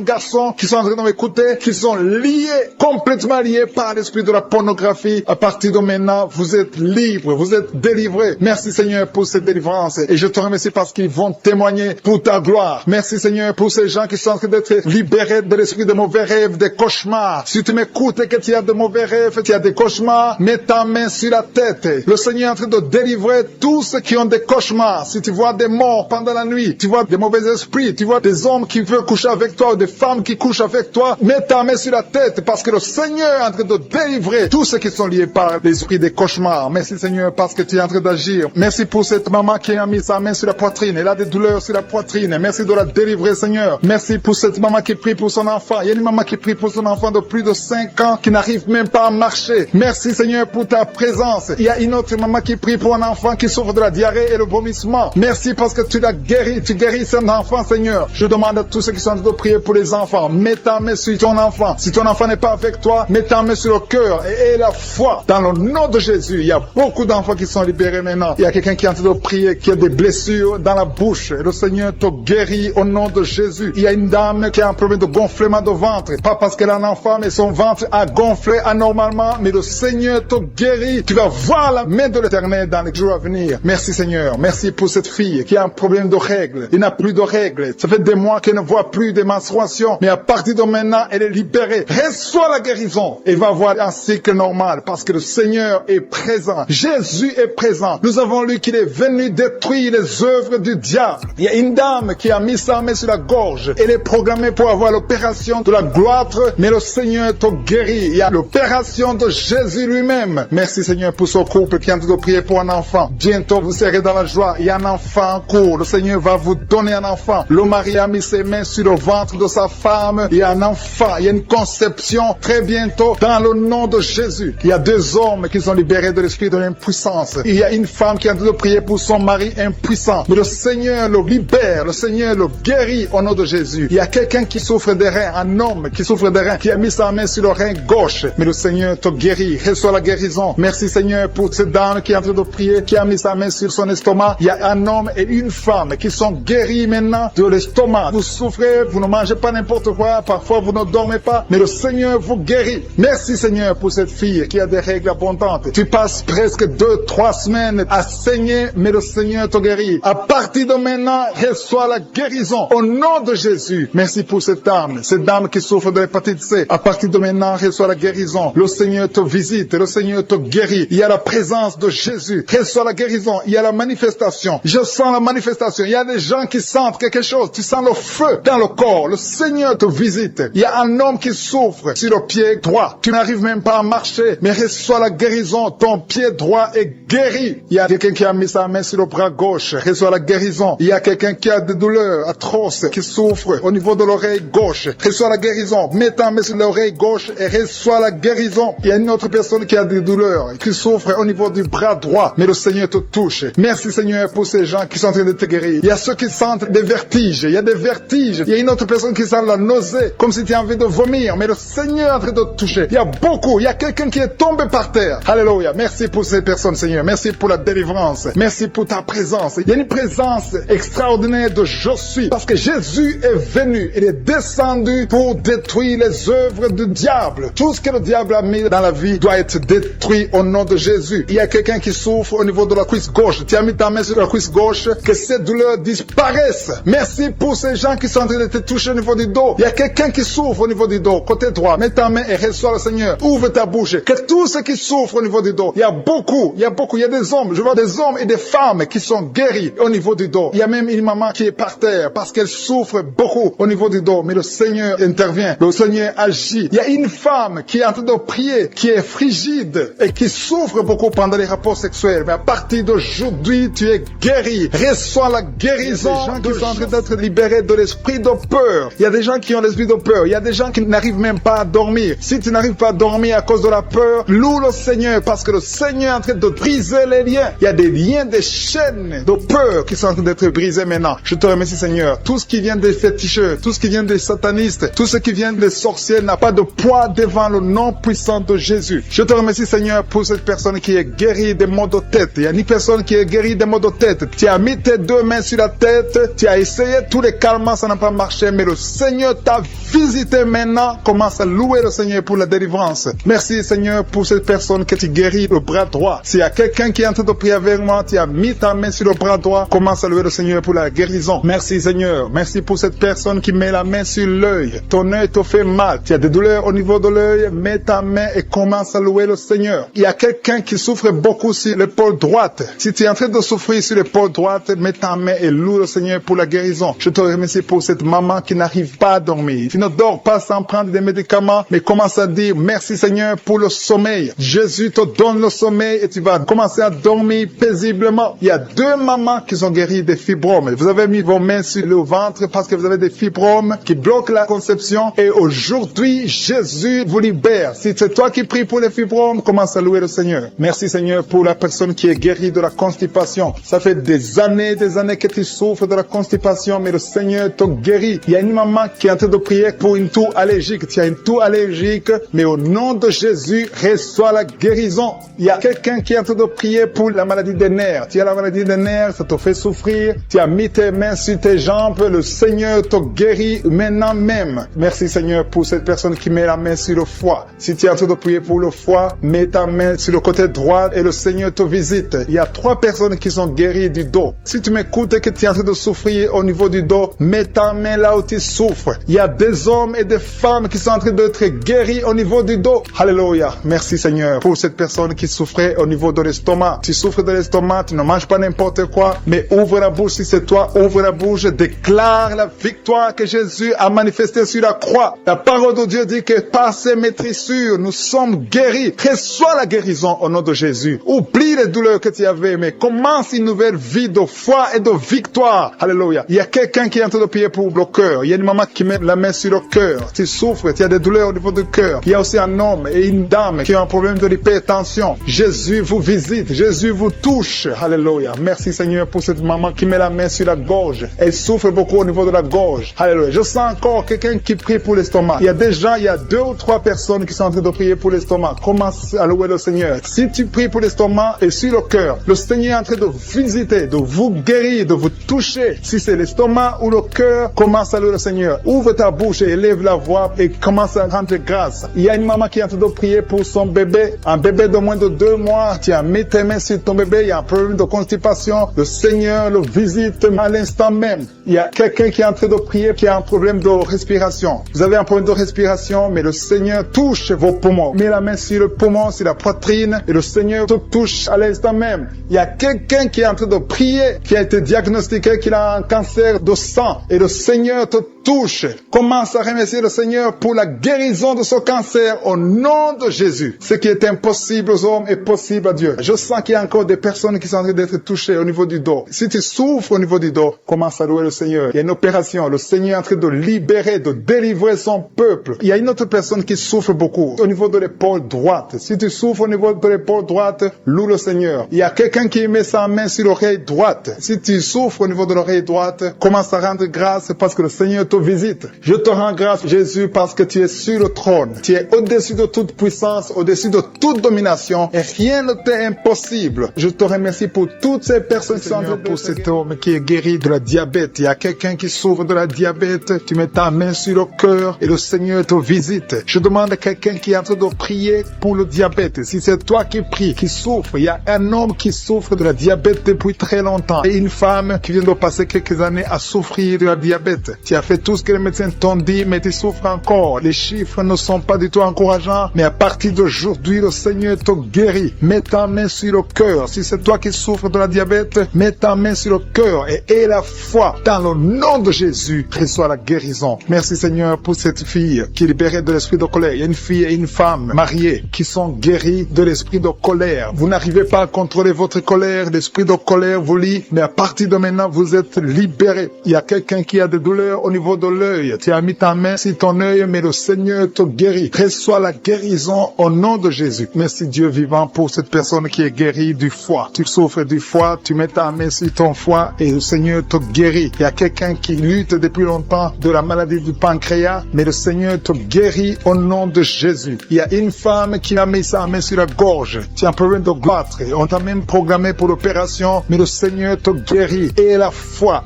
garçon qui sont en train de m'écouter, qui sont liés, complètement liés par l'esprit de la pornographie. À partir de maintenant, vous êtes libres, vous êtes délivrés. Merci Seigneur pour cette délivrance. Et je te remercie parce qu'ils vont témoigner pour ta gloire. Merci Seigneur pour ces gens qui sont en train d'être libérés de l'esprit de mauvais rêves, des cauchemars. Si tu m'écoutes et que tu as de mauvais rêves, tu as des cauchemars, mets ta main sur la tête. Le Seigneur est en train de délivrer tous ceux qui ont des cauchemars. Si tu vois des morts pendant la nuit, tu vois des mauvais esprits, tu vois des hommes qui veulent coucher avec toi ou des femmes qui couchent avec toi, mets ta main sur la tête parce que le Seigneur est en train de délivrer tous ceux qui sont liés par l'esprit des cauchemars. Merci Seigneur parce que tu es en train d'agir. Merci pour cette maman qui a mis sa main sur la poitrine. Elle a des douleurs sur la poitrine. Merci de la délivrer Seigneur. Merci pour cette maman qui prie pour son enfant. Il y a une maman qui prie pour son enfant de plus de 5 ans qui n'arrive même pas à marcher. Merci Seigneur pour ta présence. Il y a une autre maman qui prie pour un enfant qui souffre de la diarrhée et le vomissement. Merci parce que tu l'as guéri. Tu guéris cet enfant Seigneur. Je demande à tous ceux qui sont en train de prier pour les enfants. Mets ta main sur ton enfant. Si ton enfant n'est pas avec avec toi. Mets ta main sur le cœur et aie la foi. Dans le nom de Jésus, il y a beaucoup d'enfants qui sont libérés maintenant. Il y a quelqu'un qui est en train de prier, qui a des blessures dans la bouche. Et le Seigneur te guérit au nom de Jésus. Il y a une dame qui a un problème de gonflement de ventre. Pas parce qu'elle a un enfant, mais son ventre a gonflé anormalement. Mais le Seigneur te guérit. Tu vas voir la main de l'Éternel dans les jours à venir. Merci Seigneur. Merci pour cette fille qui a un problème de règles. Il n'a plus de règles. Ça fait des mois qu'elle ne voit plus de menstruation. Mais à partir de maintenant, elle est libérée. Reçois la guérison. Et va avoir un cycle normal parce que le Seigneur est présent. Jésus est présent. Nous avons lu qu'il est venu détruire les œuvres du diable. Il y a une dame qui a mis sa main sur la gorge. Elle est programmée pour avoir l'opération de la gloître, mais le Seigneur te guérit. Il y a l'opération de Jésus lui-même. Merci Seigneur pour ce couple qui est en train de prier pour un enfant. Bientôt vous serez dans la joie. Il y a un enfant en cours. Le Seigneur va vous donner un enfant. Le mari a mis ses mains sur le ventre de sa femme. Il y a un enfant. Il y a une conception très bientôt dans le nom de Jésus. Il y a 2 hommes qui sont libérés de l'esprit de l'impuissance. Il y a une femme qui est en train de prier pour son mari impuissant. Mais le Seigneur le libère. Le Seigneur le guérit au nom de Jésus. Il y a quelqu'un qui souffre des reins. Un homme qui souffre des reins. Qui a mis sa main sur le rein gauche. Mais le Seigneur te guérit. Reçois la guérison. Merci Seigneur pour cette dame qui est en train de prier. Qui a mis sa main sur son estomac. Il y a un homme et une femme qui sont guéris maintenant de l'estomac. Vous souffrez. Vous ne mangez pas n'importe quoi. Parfois vous ne dormez pas. Mais le Seigneur vous guérit. Merci Seigneur pour cette fille qui a des règles abondantes. Tu passes presque 2-3 semaines à saigner, mais le Seigneur te guérit. À partir de maintenant, reçois la guérison au nom de Jésus. Merci pour cette dame qui souffre de l'hépatite C. À partir de maintenant, reçois la guérison. Le Seigneur te visite, le Seigneur te guérit. Il y a la présence de Jésus. Reçois la guérison. Il y a la manifestation. Je sens la manifestation. Il y a des gens qui sentent quelque chose. Tu sens le feu dans le corps. Le Seigneur te visite. Il y a un homme qui souffre sur le pied droit. Tu n'arrives même pas à marcher, mais reçois la guérison. Ton pied droit est guéri. Il y a quelqu'un qui a mis sa main sur le bras gauche. Reçois la guérison. Il y a quelqu'un qui a des douleurs atroces, qui souffre au niveau de l'oreille gauche. Reçois la guérison. Mets ta main sur l'oreille gauche et reçois la guérison. Il y a une autre personne qui a des douleurs, qui souffre au niveau du bras droit, mais le Seigneur te touche. Merci Seigneur pour ces gens qui sont en train de te guérir. Il y a ceux qui sentent des vertiges. Il y a des vertiges. Il y a une autre personne qui sent la nausée, comme si tu as envie de vomir, mais le Seigneur est en train de te toucher. Il y a beaucoup. Il y a quelqu'un qui est tombé par terre. Alléluia. Merci pour ces personnes, Seigneur. Merci pour la délivrance. Merci pour ta présence. Il y a une présence extraordinaire de je suis. Parce que Jésus est venu. Il est descendu pour détruire les œuvres du diable. Tout ce que le diable a mis dans la vie doit être détruit au nom de Jésus. Il y a quelqu'un qui souffre au niveau de la cuisse gauche. Tu as mis ta main sur la cuisse gauche. Que ces douleurs disparaissent. Merci pour ces gens qui sont en train de te toucher au niveau du dos. Il y a quelqu'un qui souffre au niveau du dos. Côté droit. Mets ta main et reçois le Seigneur. Ouvre ta bouche. Que tous ceux qui souffrent au niveau du dos. Il y a beaucoup. Il y a des hommes. Je vois des hommes et des femmes qui sont guéris au niveau du dos. Il y a même une maman qui est par terre parce qu'elle souffre beaucoup au niveau du dos. Mais le Seigneur intervient. Le Seigneur agit. Il y a une femme qui est en train de prier, qui est frigide et qui souffre beaucoup pendant les rapports sexuels. Mais à partir d'aujourd'hui, tu es guéri. Reçois la guérison. Il y a des gens qui sont en train d'être libérés de l'esprit de peur. Il y a des gens qui ont l'esprit de peur. Il y a des gens qui n'arrivent même pas à dormir. Si tu n'arrives pas à dormir à cause de la peur, loue le Seigneur parce que le Seigneur est en train de briser les liens. Il y a des liens, des chaînes de peur qui sont en train d'être brisés maintenant. Je te remercie Seigneur. Tout ce qui vient des féticheurs, tout ce qui vient des satanistes, tout ce qui vient des sorciers n'a pas de poids devant le nom puissant de Jésus. Je te remercie Seigneur pour cette personne qui est guérie des maux de tête. Il y a une personne qui est guérie des maux de tête. Tu as mis tes 2 mains sur la tête, tu as essayé tous les calmants, ça n'a pas marché, mais le Seigneur t'a visité maintenant. Commence à louer le Seigneur pour la délivrance. Merci Seigneur pour cette personne que tu guéris le bras droit. S'il y a quelqu'un qui est en train de prier avec moi, tu as mis ta main sur le bras droit, commence à louer le Seigneur pour la guérison. Merci Seigneur. Merci pour cette personne qui met la main sur l'œil. Ton œil te fait mal. Tu as des douleurs au niveau de l'œil, mets ta main et commence à louer le Seigneur. Il y a quelqu'un qui souffre beaucoup sur l'épaule droite. Si tu es en train de souffrir sur l'épaule droite, mets ta main et loue le Seigneur pour la guérison. Je te remercie pour cette maman qui n'arrive pas à dormir. Tu ne dors pas sans prendre des médicaments, mais commence à dire merci Seigneur pour le sommeil. Jésus te donne le sommeil et tu vas commencer à dormir paisiblement. Il y a 2 mamans qui sont guéries des fibromes. Vous avez mis vos mains sur le ventre parce que vous avez des fibromes qui bloquent la conception et aujourd'hui Jésus vous libère. Si c'est toi qui pries pour les fibromes, commence à louer le Seigneur. Merci Seigneur pour la personne qui est guérie de la constipation. Ça fait des années que tu souffres de la constipation, mais le Seigneur te guérit. Il y a une maman qui est en train de prier pour une toux allergique. Tu as une toux allergique allergique, mais au nom de Jésus, reçois la guérison. Il y a quelqu'un qui est en train de prier pour la maladie des nerfs. Tu as la maladie des nerfs, ça te fait souffrir. Tu as mis tes mains sur tes jambes, le Seigneur te guérit maintenant même. Merci Seigneur pour cette personne qui met la main sur le foie. Si tu es en train de prier pour le foie, mets ta main sur le côté droit et le Seigneur te visite. Il y a 3 personnes qui sont guéries du dos. Si tu m'écoutes et que tu es en train de souffrir au niveau du dos, mets ta main là où tu souffres. Il y a des hommes et des femmes qui sont en train d'être guéris au niveau du dos. Alléluia. Merci Seigneur pour cette personne qui souffrait au niveau de l'estomac. Tu souffres de l'estomac, tu ne manges pas n'importe quoi, mais ouvre la bouche si c'est toi, ouvre la bouche, déclare la victoire que Jésus a manifestée sur la croix. La parole de Dieu dit que par ses maîtrissures, nous sommes guéris. Reçois la guérison au nom de Jésus. Oublie les douleurs que tu avais, mais commence une nouvelle vie de foi et de victoire. Alléluia. Il y a quelqu'un qui est en train de prier pour le cœur. Il y a une maman qui met la main sur le cœur. Tu souffres, tu as des douleurs au niveau du cœur. Il y a aussi un homme et une dame qui ont un problème de l'hypertension. Jésus vous visite, Jésus vous touche. Alléluia. Merci Seigneur pour cette maman qui met la main sur la gorge. Elle souffre beaucoup au niveau de la gorge. Alléluia. Je sens encore quelqu'un qui prie pour l'estomac. Il y a 2 ou 3 personnes qui sont en train de prier pour l'estomac. Commence à louer le Seigneur. Si tu pries pour l'estomac et sur le cœur, le Seigneur est en train de visiter, de vous guérir, de vous toucher. Si c'est l'estomac ou le cœur, commence à louer le Seigneur. Ouvre ta bouche et élève la voix et commence à rendre grâce. Il y a une maman qui est en train de prier pour son bébé, un bébé de moins de 2 mois. Tu as mis tes mains sur ton bébé, il y a un problème de constipation. Le Seigneur le visite à l'instant même. Il y a quelqu'un qui est en train de prier qui a un problème de respiration. Vous avez un problème de respiration, mais le Seigneur touche vos poumons. Mets la main sur le poumon, sur la poitrine, et le Seigneur te touche à l'instant même. Il y a quelqu'un qui est en train de prier, qui a été diagnostiqué qu'il a un cancer de sang, et le Seigneur te touche. Commence à remercier le Seigneur pour la guérison de ce cancer au nom de Jésus. Ce qui est impossible aux hommes est possible à Dieu. Je sens qu'il y a encore des personnes qui sont en train d'être touchées au niveau du dos. Si tu souffres au niveau du dos, commence à louer le Seigneur. Il y a une opération. Le Seigneur est en train de libérer, de délivrer son peuple. Il y a une autre personne qui souffre beaucoup au niveau de l'épaule droite. Si tu souffres au niveau de l'épaule droite, loue le Seigneur. Il y a quelqu'un qui met sa main sur l'oreille droite. Si tu souffres au niveau de l'oreille droite, commence à rendre grâce parce que le Seigneur te visite. Je te rends grâce, Jésus, parce que tu es sur le trône. Tu es au-dessus de toute puissance, au-dessus de toute domination, et rien ne t'est impossible. Je te remercie pour toutes ces personnes, Seigneur, pour cet homme qui est guéri de la diabète. Il y a quelqu'un qui souffre de la diabète. Tu mets ta main sur le cœur et le Seigneur te visite. Je demande à quelqu'un qui est en train de prier pour le diabète. Si c'est toi qui pries, qui souffre, il y a un homme qui souffre de la diabète depuis très longtemps et une femme qui vient de passer quelques années à souffrir de la diabète. Tu as fait tout ce que les médecins t'ont dit, mais tu souffres encore. Les chiffres ne sont pas du tout encourageants, mais à partir d'aujourd'hui, le Seigneur te guérit. Mets ta main sur le cœur. Si c'est toi qui souffres de la diabète, mets ta main sur le cœur et aie la foi. Dans le nom de Jésus, reçois la guérison. Merci Seigneur pour cette fille qui est libérée de l'esprit de colère. Il y a une fille et une femme mariées qui sont guéries de l'esprit de colère. Vous n'arrivez pas à contrôler votre colère. L'esprit de colère vous lie, mais à partir de maintenant, vous êtes libérés. Il y a quelqu'un qui a des douleurs au niveau de l'œil. Tu as mis ta main sur ton œil, mais le Seigneur te guérit. Reçois la guérison au nom de Jésus. Merci Dieu vivant pour cette personne qui est guérie du foie. Tu souffres du foie, tu mets ta main sur ton foie et le Seigneur te guérit. Il y a quelqu'un qui lutte depuis longtemps de la maladie du pancréas, mais le Seigneur te guérit au nom de Jésus. Il y a une femme qui a mis sa main sur la gorge. Tu as un problème de goitre. On t'a même programmé pour l'opération, mais le Seigneur te guérit. Et la foi,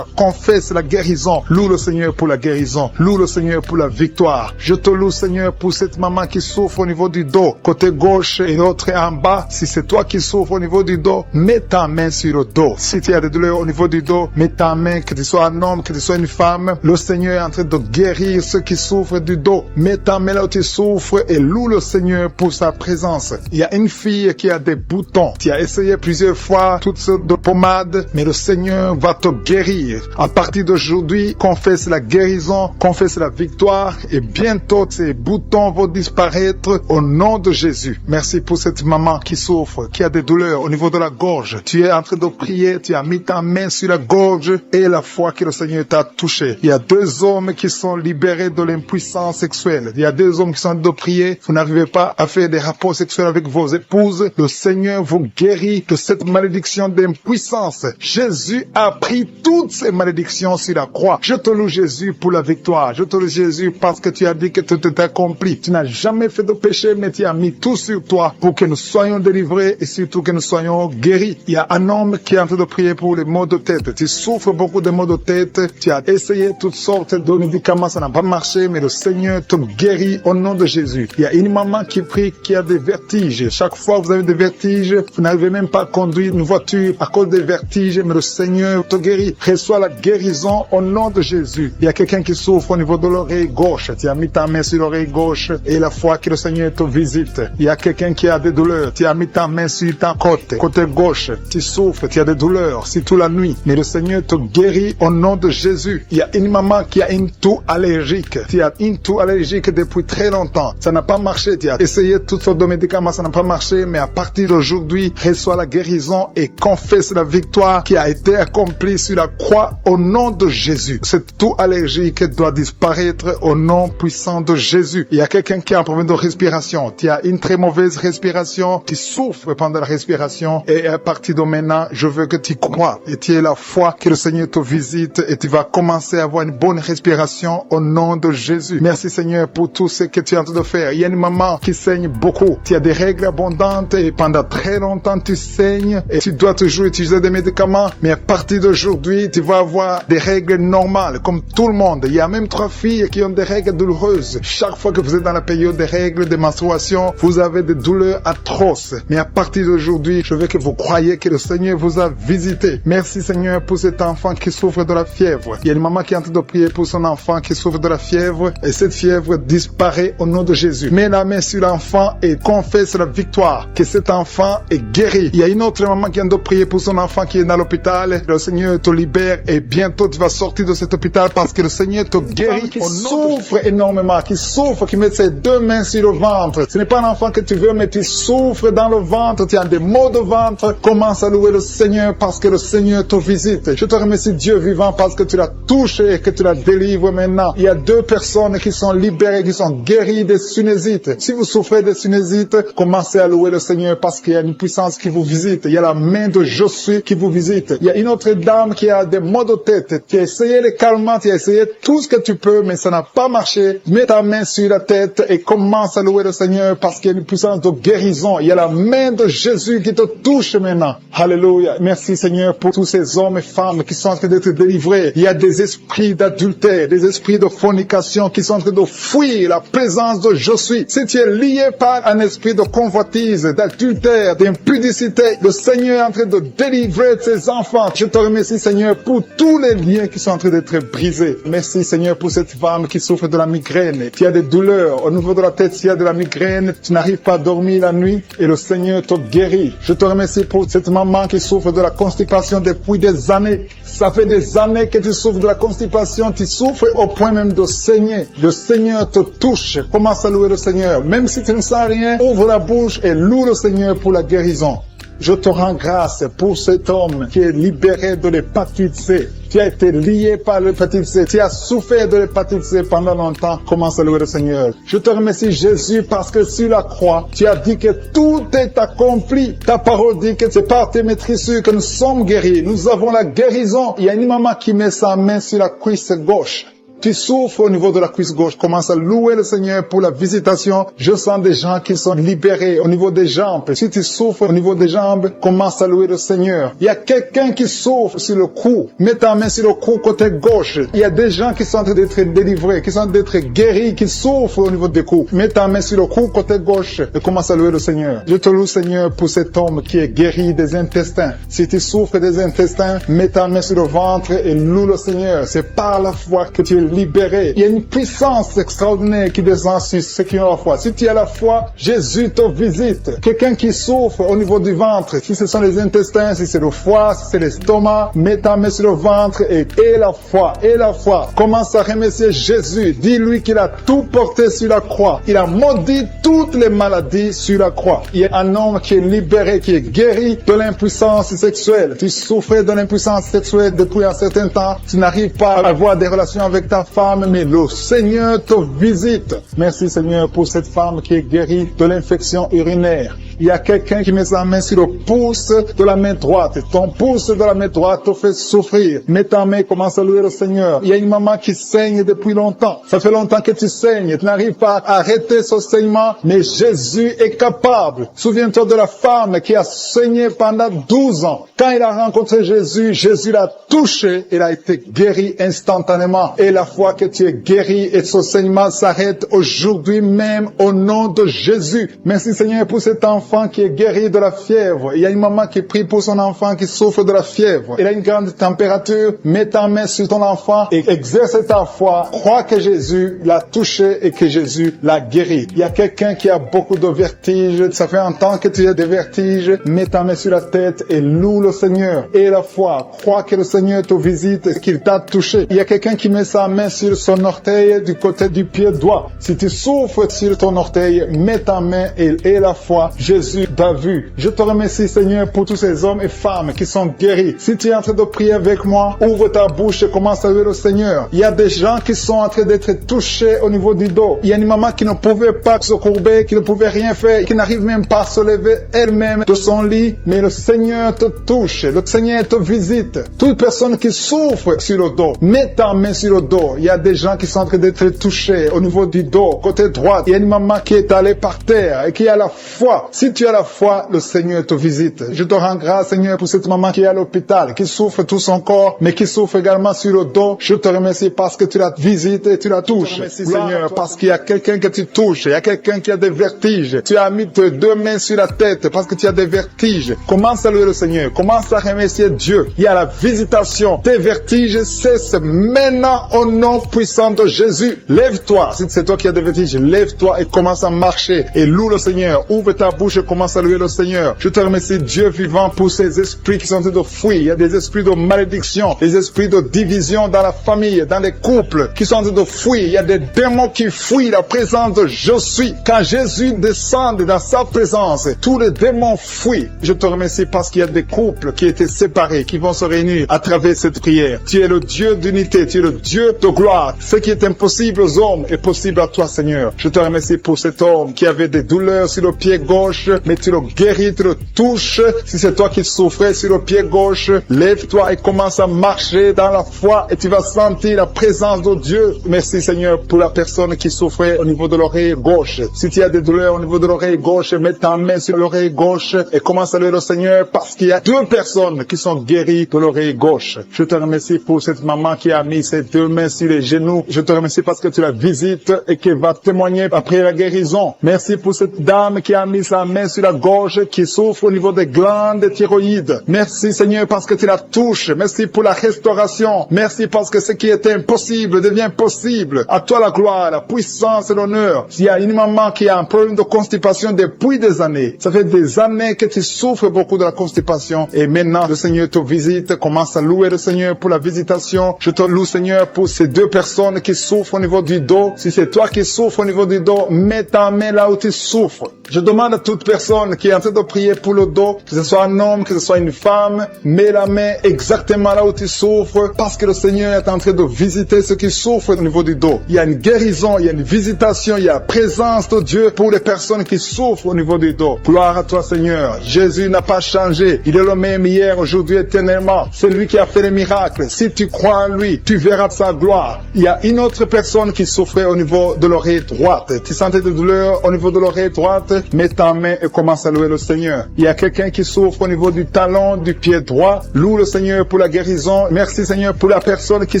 confesse la guérison. Loue le Seigneur pour la guérison. Loue le Seigneur pour la victoire. Je te loue Seigneur pour cette maman qui souffre au niveau du dos, côté gauche et l'autre en bas. Si c'est toi qui souffres au niveau du dos, mets ta main sur le dos. Si tu as des douleurs au niveau du dos, mets ta main, que tu sois un homme, que tu sois une femme. Le Seigneur est en train de guérir ceux qui souffrent du dos. Mets ta main là où tu souffres et loue le Seigneur pour sa présence. Il y a une fille qui a des boutons. Tu as essayé plusieurs fois toutes sortes de pommades, mais le Seigneur va te guérir. À partir d'aujourd'hui, confesse la guérison, confesse la victoire et bientôt ces boutons vont disparaître au nom de Jésus. Merci pour cette maman qui souffre, qui a des douleurs au niveau de la gorge. Tu es en train de prier, tu as mis ta main sur la gorge et la foi que le Seigneur t'a touché. Il y a 2 hommes qui sont libérés de l'impuissance sexuelle. Il y a 2 hommes qui sont en train de prier. Vous n'arrivez pas à faire des rapports sexuels avec vos épouses. Le Seigneur vous guérit de cette malédiction d'impuissance. Jésus a pris toutes ces malédictions sur la croix. Je te te loue Jésus pour la victoire. Je te loue Jésus parce que tu as dit que tout est accompli. Tu n'as jamais fait de péché, mais tu as mis tout sur toi pour que nous soyons délivrés et surtout que nous soyons guéris. Il y a un homme qui est en train de prier pour les maux de tête. Tu souffres beaucoup de maux de tête. Tu as essayé toutes sortes de médicaments, ça n'a pas marché, mais le Seigneur te guérit au nom de Jésus. Il y a une maman qui prie qui a des vertiges. Chaque fois que vous avez des vertiges, vous n'arrivez même pas à conduire une voiture à cause des vertiges, mais le Seigneur te guérit. Reçois la guérison au nom de Jésus. Il y a quelqu'un qui souffre au niveau de l'oreille gauche. Tu as mis ta main sur l'oreille gauche et la foi que le Seigneur te visite. Il y a quelqu'un qui a des douleurs. Tu as mis ta main sur ta côté gauche. Tu souffres, tu as des douleurs, c'est toute la nuit. Mais le Seigneur te guérit au nom de Jésus. Il y a une maman qui a une toux allergique. Tu as une toux allergique depuis très longtemps. Ça n'a pas marché. Tu as essayé toutes sortes de médicaments, ça n'a pas marché. Mais à partir d'aujourd'hui, reçois la guérison et confesse la victoire qui a été accomplie sur la croix au nom de Jésus. Cette toux allergique doit disparaître au nom puissant de Jésus. Il y a quelqu'un qui a un problème de respiration. Tu as une très mauvaise respiration. Tu souffres pendant la respiration. Et à partir de maintenant, je veux que tu crois et tu aies la foi que le Seigneur te visite et tu vas commencer à avoir une bonne respiration au nom de Jésus. Merci Seigneur pour tout ce que tu es en train de faire. Il y a une maman qui saigne beaucoup. Tu as des règles abondantes et pendant très longtemps tu saignes et tu dois toujours utiliser des médicaments. Mais à partir d'aujourd'hui, tu vas avoir des règles normales comme tout le monde. Il y a même 3 filles qui ont des règles douloureuses. Chaque fois que vous êtes dans la période des règles, des menstruations, vous avez des douleurs atroces. Mais à partir d'aujourd'hui, je veux que vous croyez que le Seigneur vous a visité. Merci Seigneur pour cet enfant qui souffre de la fièvre. Il y a une maman qui est en train de prier pour son enfant qui souffre de la fièvre et cette fièvre disparaît au nom de Jésus. Mets la main sur l'enfant et confesse la victoire, que cet enfant est guéri. Il y a une autre maman qui est en train de prier pour son enfant qui est dans l'hôpital. Le Seigneur te libère et bientôt tu vas sortir de cet hôpital parce que le Seigneur te guérit. Qui souffre énormément, qui souffre, qui met ses 2 mains sur le ventre. Ce n'est pas un enfant que tu veux, mais tu souffres dans le ventre, tu as des maux de ventre. Commence à louer le Seigneur parce que le Seigneur te visite. Je te remercie Dieu vivant parce que tu l'as touché et que tu la délivres maintenant. Il y a 2 personnes qui sont libérées, qui sont guéries des sinusites. Si vous souffrez des sinusites, commencez à louer le Seigneur parce qu'il y a une puissance qui vous visite. Il y a la main de Josué qui vous visite. Il y a une autre dame qui a des maux de tête. Tu as essayé les calmants, tu as essayé tout ce que tu peux, mais ça n'a pas marché. Mets ta main sur la tête et commence à louer le Seigneur parce qu'il y a une puissance de guérison. Il y a la main de Jésus qui te touche maintenant. Alléluia. Merci Seigneur pour tous ces hommes et femmes qui sont en train d'être délivrés. Il y a des esprits d'adultère, des esprits de fornication qui sont en train de fuir la présence de Josué. Si tu es lié par un esprit de convoitise, d'adultère, d'impudicité, le Seigneur est en train de délivrer ses enfants. Je te remercie Seigneur pour tous les liens qui sont en train d'être brisés. Merci Seigneur pour cette femme qui souffre de la migraine. Tu as des douleurs au niveau de la tête, s'il y a de la migraine, tu n'arrives pas à dormir la nuit et le Seigneur te guérit. Je te remercie pour cette maman qui souffre de la constipation depuis des années. Ça fait des années que tu souffres de la constipation, tu souffres au point même de saigner. Le Seigneur te touche. Commence à louer le Seigneur. Même si tu ne sens rien, ouvre la bouche et loue le Seigneur pour la guérison. Je te rends grâce pour cet homme qui est libéré de l'hépatite C. Tu as été lié par l'hépatite C. Tu as souffert de l'hépatite C pendant longtemps. Commence à louer le Seigneur. Je te remercie Jésus parce que sur la croix, tu as dit que tout est accompli. Ta parole dit que c'est par tes maîtrisures que nous sommes guéris. Nous avons la guérison. Il y a une maman qui met sa main sur la cuisse gauche. Tu souffres au niveau de la cuisse gauche. Commence à louer le Seigneur pour la visitation. Je sens des gens qui sont libérés au niveau des jambes. Si tu souffres au niveau des jambes, commence à louer le Seigneur. Il y a quelqu'un qui souffre sur le cou. Mets ta main sur le cou côté gauche. Il y a des gens qui sont en train d'être délivrés, qui sont en train d'être guéris, qui souffrent au niveau des coups. Mets ta main sur le cou côté gauche et commence à louer le Seigneur. Je te loue Seigneur pour cet homme qui est guéri des intestins. Si tu souffres des intestins, mets ta main sur le ventre et loue le Seigneur. C'est par la foi que tu es libéré. Il y a une puissance extraordinaire qui descend sur ceux qui ont la foi. Si tu as la foi, Jésus te visite. Quelqu'un qui souffre au niveau du ventre, si ce sont les intestins, si c'est le foie, si c'est l'estomac, mets ta main sur le ventre et la foi, et la foi. Commence à remercier Jésus. Dis-lui qu'il a tout porté sur la croix. Il a maudit toutes les maladies sur la croix. Il y a un homme qui est libéré, qui est guéri de l'impuissance sexuelle. Tu souffrais de l'impuissance sexuelle depuis un certain temps. Tu n'arrives pas à avoir des relations avec ta ta femme, mais le Seigneur te visite. Merci Seigneur pour cette femme qui est guérie de l'infection urinaire. Il y a quelqu'un qui met sa main sur le pouce de la main droite. Ton pouce de la main droite te fait souffrir. Mets ta main, commence à louer le Seigneur. Il y a une maman qui saigne depuis longtemps. Ça fait longtemps que tu saignes. Tu n'arrives pas à arrêter ce saignement, mais Jésus est capable. Souviens-toi de la femme qui a saigné pendant 12 ans. Quand il a rencontré Jésus, Jésus l'a touché. Il a été guéri instantanément. Et la fois que tu es guéri et ce saignement s'arrête aujourd'hui même au nom de Jésus. Merci Seigneur pour cet enfant qui est guéri de la fièvre. Il y a une maman qui prie pour son enfant qui souffre de la fièvre. Il a une grande température. Mets ta main sur ton enfant et exerce ta foi. Crois que Jésus l'a touché et que Jésus l'a guéri. Il y a quelqu'un qui a beaucoup de vertiges. Ça fait un temps que tu as des vertiges. Mets ta main sur la tête et loue le Seigneur. Et la foi. Crois que le Seigneur te visite et qu'il t'a touché. Il y a quelqu'un qui met sa main sur son orteil du côté du pied droit. Si tu souffres sur ton orteil, mets ta main et la foi. Jésus t'a vu. Je te remercie Seigneur pour tous ces hommes et femmes qui sont guéris. Si tu es en train de prier avec moi, ouvre ta bouche et commence à louer le Seigneur. Il y a des gens qui sont en train d'être touchés au niveau du dos. Il y a une maman qui ne pouvait pas se courber, qui ne pouvait rien faire, qui n'arrive même pas à se lever elle-même de son lit. Mais le Seigneur te touche. Le Seigneur te visite. Toute personne qui souffre sur le dos, mets ta main sur le dos. Il y a des gens qui sont en train d'être touchés au niveau du dos, côté droit. Il y a une maman qui est allée par terre et qui a la foi. Si tu as la foi, le Seigneur te visite. Je te rends grâce, Seigneur, pour cette maman qui est à l'hôpital, qui souffre tout son corps, mais qui souffre également sur le dos. Je te remercie parce que tu la visites et tu la touches. Merci, Seigneur, parce qu'il y a quelqu'un que tu touches. Il y a quelqu'un qui a des vertiges. Tu as mis tes deux mains sur la tête parce que tu as des vertiges. Commence à louer le Seigneur. Commence à remercier Dieu. Il y a la visitation. Tes vertiges cessent maintenant au nom puissant de Jésus. Lève-toi. Si c'est toi qui as des vertiges, lève-toi et commence à marcher. Et loue le Seigneur. Ouvre ta bouche et commence à louer le Seigneur. Je te remercie, Dieu vivant, pour ces esprits qui sont en train de fuir. Il y a des esprits de malédiction, des esprits de division dans la famille, dans les couples qui sont en train de fuir. Il y a des démons qui fuient la présence de Je suis. Quand Jésus descend dans sa présence, tous les démons fuient. Je te remercie parce qu'il y a des couples qui étaient séparés, qui vont se réunir à travers cette prière. Tu es le Dieu d'unité, tu es le Dieu de gloire. Ce qui est impossible aux hommes est possible à toi, Seigneur. Je te remercie pour cet homme qui avait des douleurs sur le pied gauche, mais tu le guéris, tu le touches. Si c'est toi qui souffrais sur le pied gauche, lève-toi et commence à marcher dans la foi et tu vas sentir la présence de Dieu. Merci Seigneur pour la personne qui souffrait au niveau de l'oreille gauche. Si tu as des douleurs au niveau de l'oreille gauche, mets ta main sur l'oreille gauche et commence à louer le Seigneur parce qu'il y a deux personnes qui sont guéries de l'oreille gauche. Je te remercie pour cette maman qui a mis ses deux mains sur les genoux. Je te remercie parce que tu la visites et qu'elle va témoigner après la guérison. Merci pour cette dame qui a mis sa main sur la gorge, qui souffre au niveau des glandes thyroïdes. Merci Seigneur parce que tu la touches. Merci pour la restauration. Merci parce que ce qui était impossible devient possible. À toi la gloire, la puissance et l'honneur. S'il y a une maman qui a un problème de constipation depuis des années, ça fait des années que tu souffres beaucoup de la constipation et maintenant le Seigneur te visite. Commence à louer le Seigneur pour la visitation. Je te loue Seigneur pour ces deux personnes qui souffrent au niveau du dos. Si c'est toi qui souffres au niveau du dos, mets ta main là où tu souffres. Je demande à toute personne qui est en train de prier pour le dos, que ce soit un homme, que ce soit une femme, mets la main exactement là où tu souffres parce que le Seigneur est en train de visiter ceux qui souffrent au niveau du dos. Il y a une guérison, il y a une visitation, il y a la présence de Dieu pour les personnes qui souffrent au niveau du dos. Gloire à toi Seigneur. Jésus n'a pas changé. Il est le même hier, aujourd'hui, éternellement. C'est lui qui a fait les miracles. Si tu crois en lui, tu verras sa gloire. Il y a une autre personne qui souffrait au niveau de l'oreille droite. Tu sentais des douleurs au niveau de l'oreille droite? Mets ta main et commence à louer le Seigneur. Il y a quelqu'un qui souffre au niveau du talon du pied droit. Loue le Seigneur pour la guérison. Merci Seigneur pour la personne qui